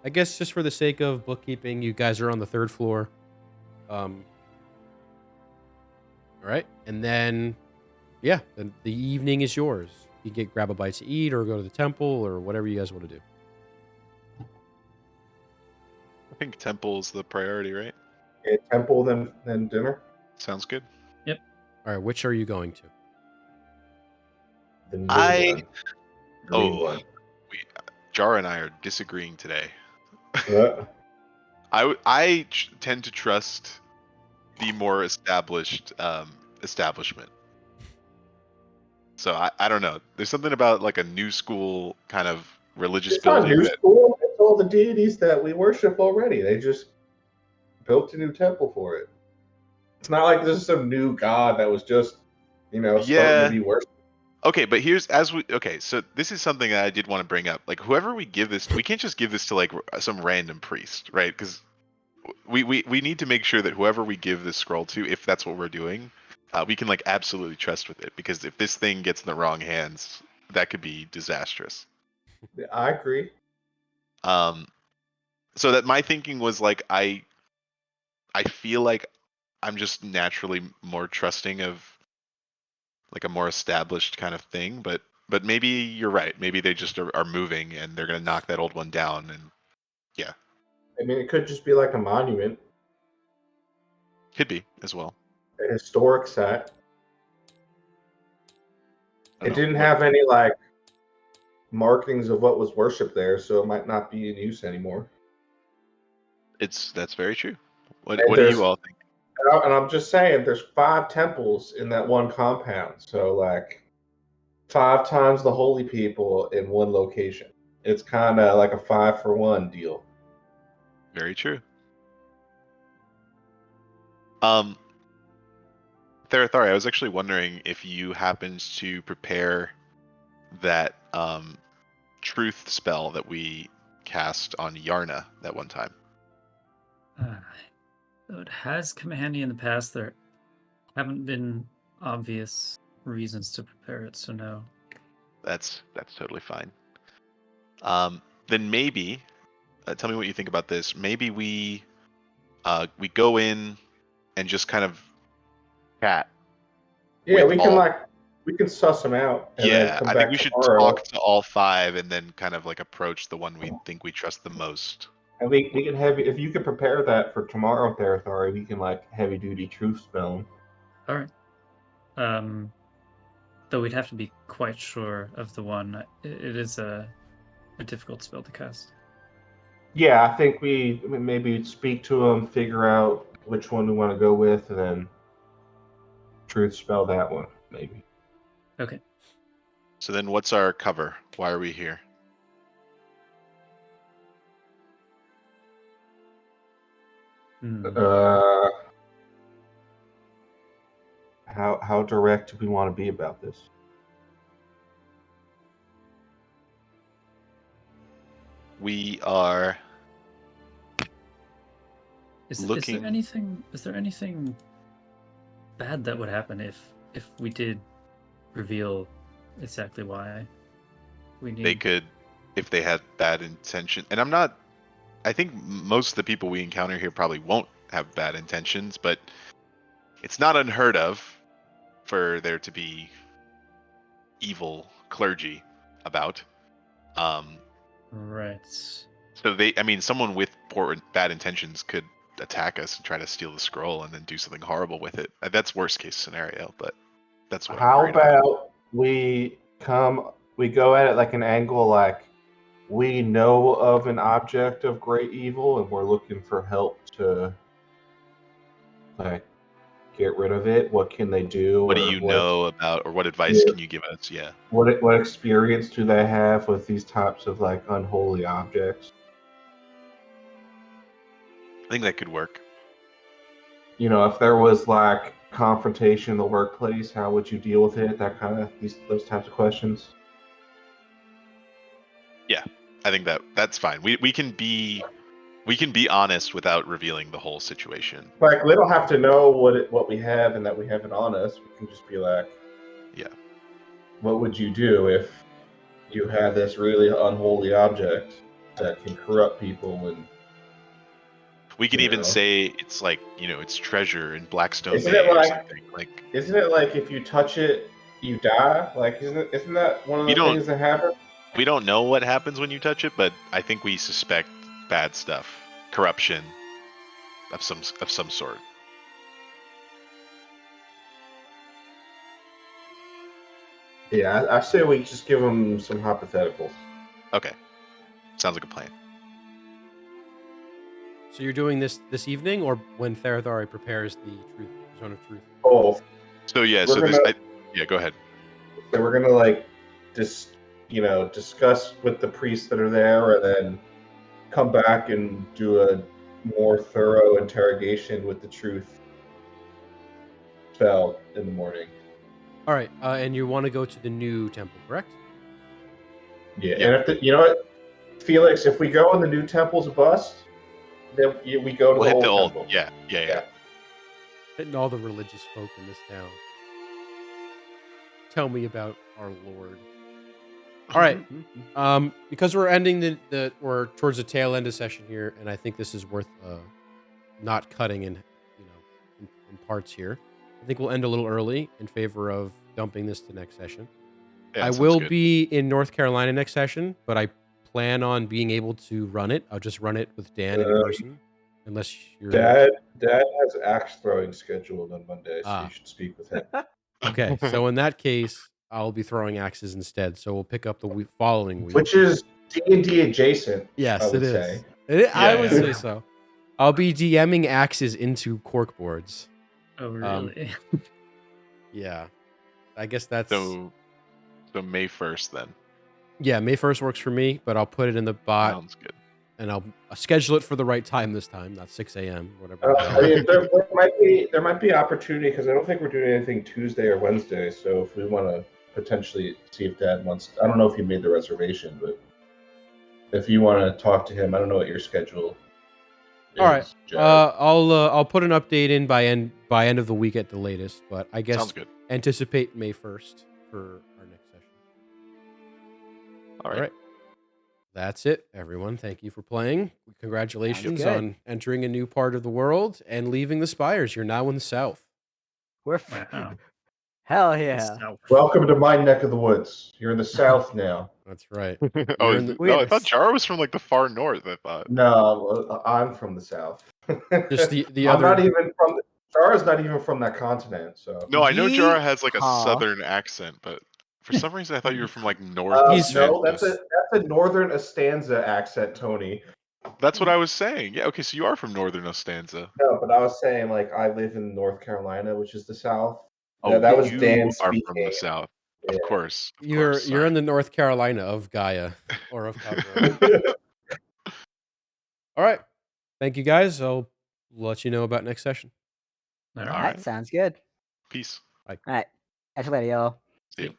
I guess just for the sake of bookkeeping, you guys are on the 3rd floor. All right. And then, yeah, then the evening is yours. You can grab a bite to eat or go to the temple or whatever you guys want to do. I think temple's the priority, right? Okay, temple, then dinner. Sounds good. All right. Which are you going to? The new I- one. Green Oh, one. Jara and I are disagreeing today. Uh, I tend to trust the more established establishment. So I don't know. There's something about like a new school kind of religious it's not building new that school. It's all the deities that we worship already. They just built a new temple for it. It's not like this is some new god that was just, starting Yeah. to be worshipped. Okay, but so this is something that I did want to bring up. Like whoever we give this, we can't just give this to like some random priest, right? Because we need to make sure that whoever we give this scroll to, if that's what we're doing, we can like absolutely trust with it. Because if this thing gets in the wrong hands, that could be disastrous. I agree. So that my thinking was like I feel like I'm just naturally more trusting of like a more established kind of thing, but maybe you're right. Maybe they just are moving and they're gonna knock that old one down, and I mean, it could just be like a monument, could be as well. a historic site. I It don't know. didn't have any like markings of what was worshipped there, so it might not be in use anymore. That's very true. What And do there's- you all think? And I'm just saying, there's 5 temples in that one compound, so like 5 times the holy people in one location. It's kind of like a 5-for-1 deal. Very true. Therathari, I was actually wondering if you happened to prepare that truth spell that we cast on Yarna that one time. Though it has come handy in the past, there haven't been obvious reasons to prepare it, so no. That's totally fine. Then maybe, tell me what you think about this. Maybe we go in and just kind of chat. Yeah, With we can suss them out and then Yeah, come I back think we should tomorrow. talk to all 5 and then kind of like approach the one we think we trust the most. And we can if you can prepare that for tomorrow, Therathari, we can like heavy duty truth spell. All right. Though we'd have to be quite sure of the one. It is a difficult spell to cast. Yeah, I think we maybe speak to them, figure out which one we want to go with, and then truth spell that one, maybe. Okay. So then what's our cover? Why are we here? Hmm. How direct do we want to be about this? we are Is there looking. anything? Is there anything bad that would happen if we did reveal exactly why we need? They could, if they had bad intention. And I'm not. I think most of the people we encounter here probably won't have bad intentions, but it's not unheard of for there to be evil clergy about. Right. So someone with bad intentions could attack us and try to steal the scroll and then do something horrible with it. That's worst case scenario, but that's what I'm How worried about. about we go at it like an angle like we know of an object of great evil and we're looking for help to like get rid of it. What can they do? What do Or you know about, or what advice Yeah. can you give us? Yeah. what experience do they have with these types of like unholy objects? I think that could work. You know, if there was like confrontation in the workplace, how would you deal with it? That kind of those types of questions. I think that's fine. We can be honest without revealing the whole situation. Like they don't have to know what we have and that we have it on us. We can just be like, Yeah. what would you do if you had this really unholy object that can corrupt people? And We could You even know. say it's like, it's treasure in Blackstone Isn't Bay it or like- something. Like, isn't it like if you touch it, you die? Like isn't that one of We the don't- things that happen? we don't know what happens when you touch it, but I think we suspect bad stuff, corruption of some sort. Yeah, I say we just give them some hypotheticals. Okay. Sounds like a plan. So you're doing this evening, or when Therathari prepares the zone of truth? Oh, So yeah, We're go ahead. so we're gonna like just discuss with the priests that are there, and then come back and do a more thorough interrogation with the truth spell in the morning. All right, and you want to go to the new temple, correct? Yeah, Yeah. and you know what, Felix, if we go in the new temple's a bust, then we go to We'll the hit old the old. temple. Yeah. Hitting all the religious folk in this town. Tell me about our Lord. All right, because we're ending we're towards the tail end of session here, and I think this is worth not cutting in parts here. I think we'll end a little early in favor of dumping this to next session. Yeah, I sounds will good. be in North Carolina next session, but I plan on being able to run it. I'll just run it with Dan in person, unless you're. Dad has axe throwing scheduled on Monday, so you should speak with him. Okay, so in that case, I'll be throwing axes instead. So we'll pick up the following week. Which is D&D adjacent. Yes, I would it is. say. I would Yeah. say so. I'll be DMing axes into cork boards. Oh, really? Yeah, I guess that's. So May 1st then. Yeah, May 1st works for me, but I'll put it in the bot Sounds good. and I'll schedule it for the right time this time, not 6 a.m. whatever. I mean, there might be opportunity because I don't think we're doing anything Tuesday or Wednesday. So if we want to potentially see if Dad wants, I don't know if he made the reservation, but if you want to talk to him, I don't know what your schedule is. All right. Jared. I'll put an update in by end of the week at the latest, but I guess Sounds good. anticipate May 1st for our next session. All right. That's it, everyone. Thank you for playing. Congratulations good. on entering a new part of the world and leaving the spires. You're now in the south. We're Wow. hell yeah. South. Welcome to my neck of the woods. You're in the south now. That's right. Oh, in the- no, I thought Jara was from like the far north. I thought. No, I'm from the south. Just the I'm other. not even from. Jara's not even from that continent. So No, I know Jara has like a Yeehaw. southern accent, but for some reason I thought you were from like north. He's- no, that's a northern Estanza accent, Tony. That's what I was saying. Yeah, okay, so you are from northern Ostanza. No, but I was saying like I live in North Carolina, which is the south. Oh, Yeah, that was you Dan are speaking. from the south. Yeah. Of course. You're in the North Carolina of Gaia or of Caldera. All right. Thank you, guys. I'll let you know about next session. All All right. right, sounds good. Peace. All right. Catch you later, y'all. See you.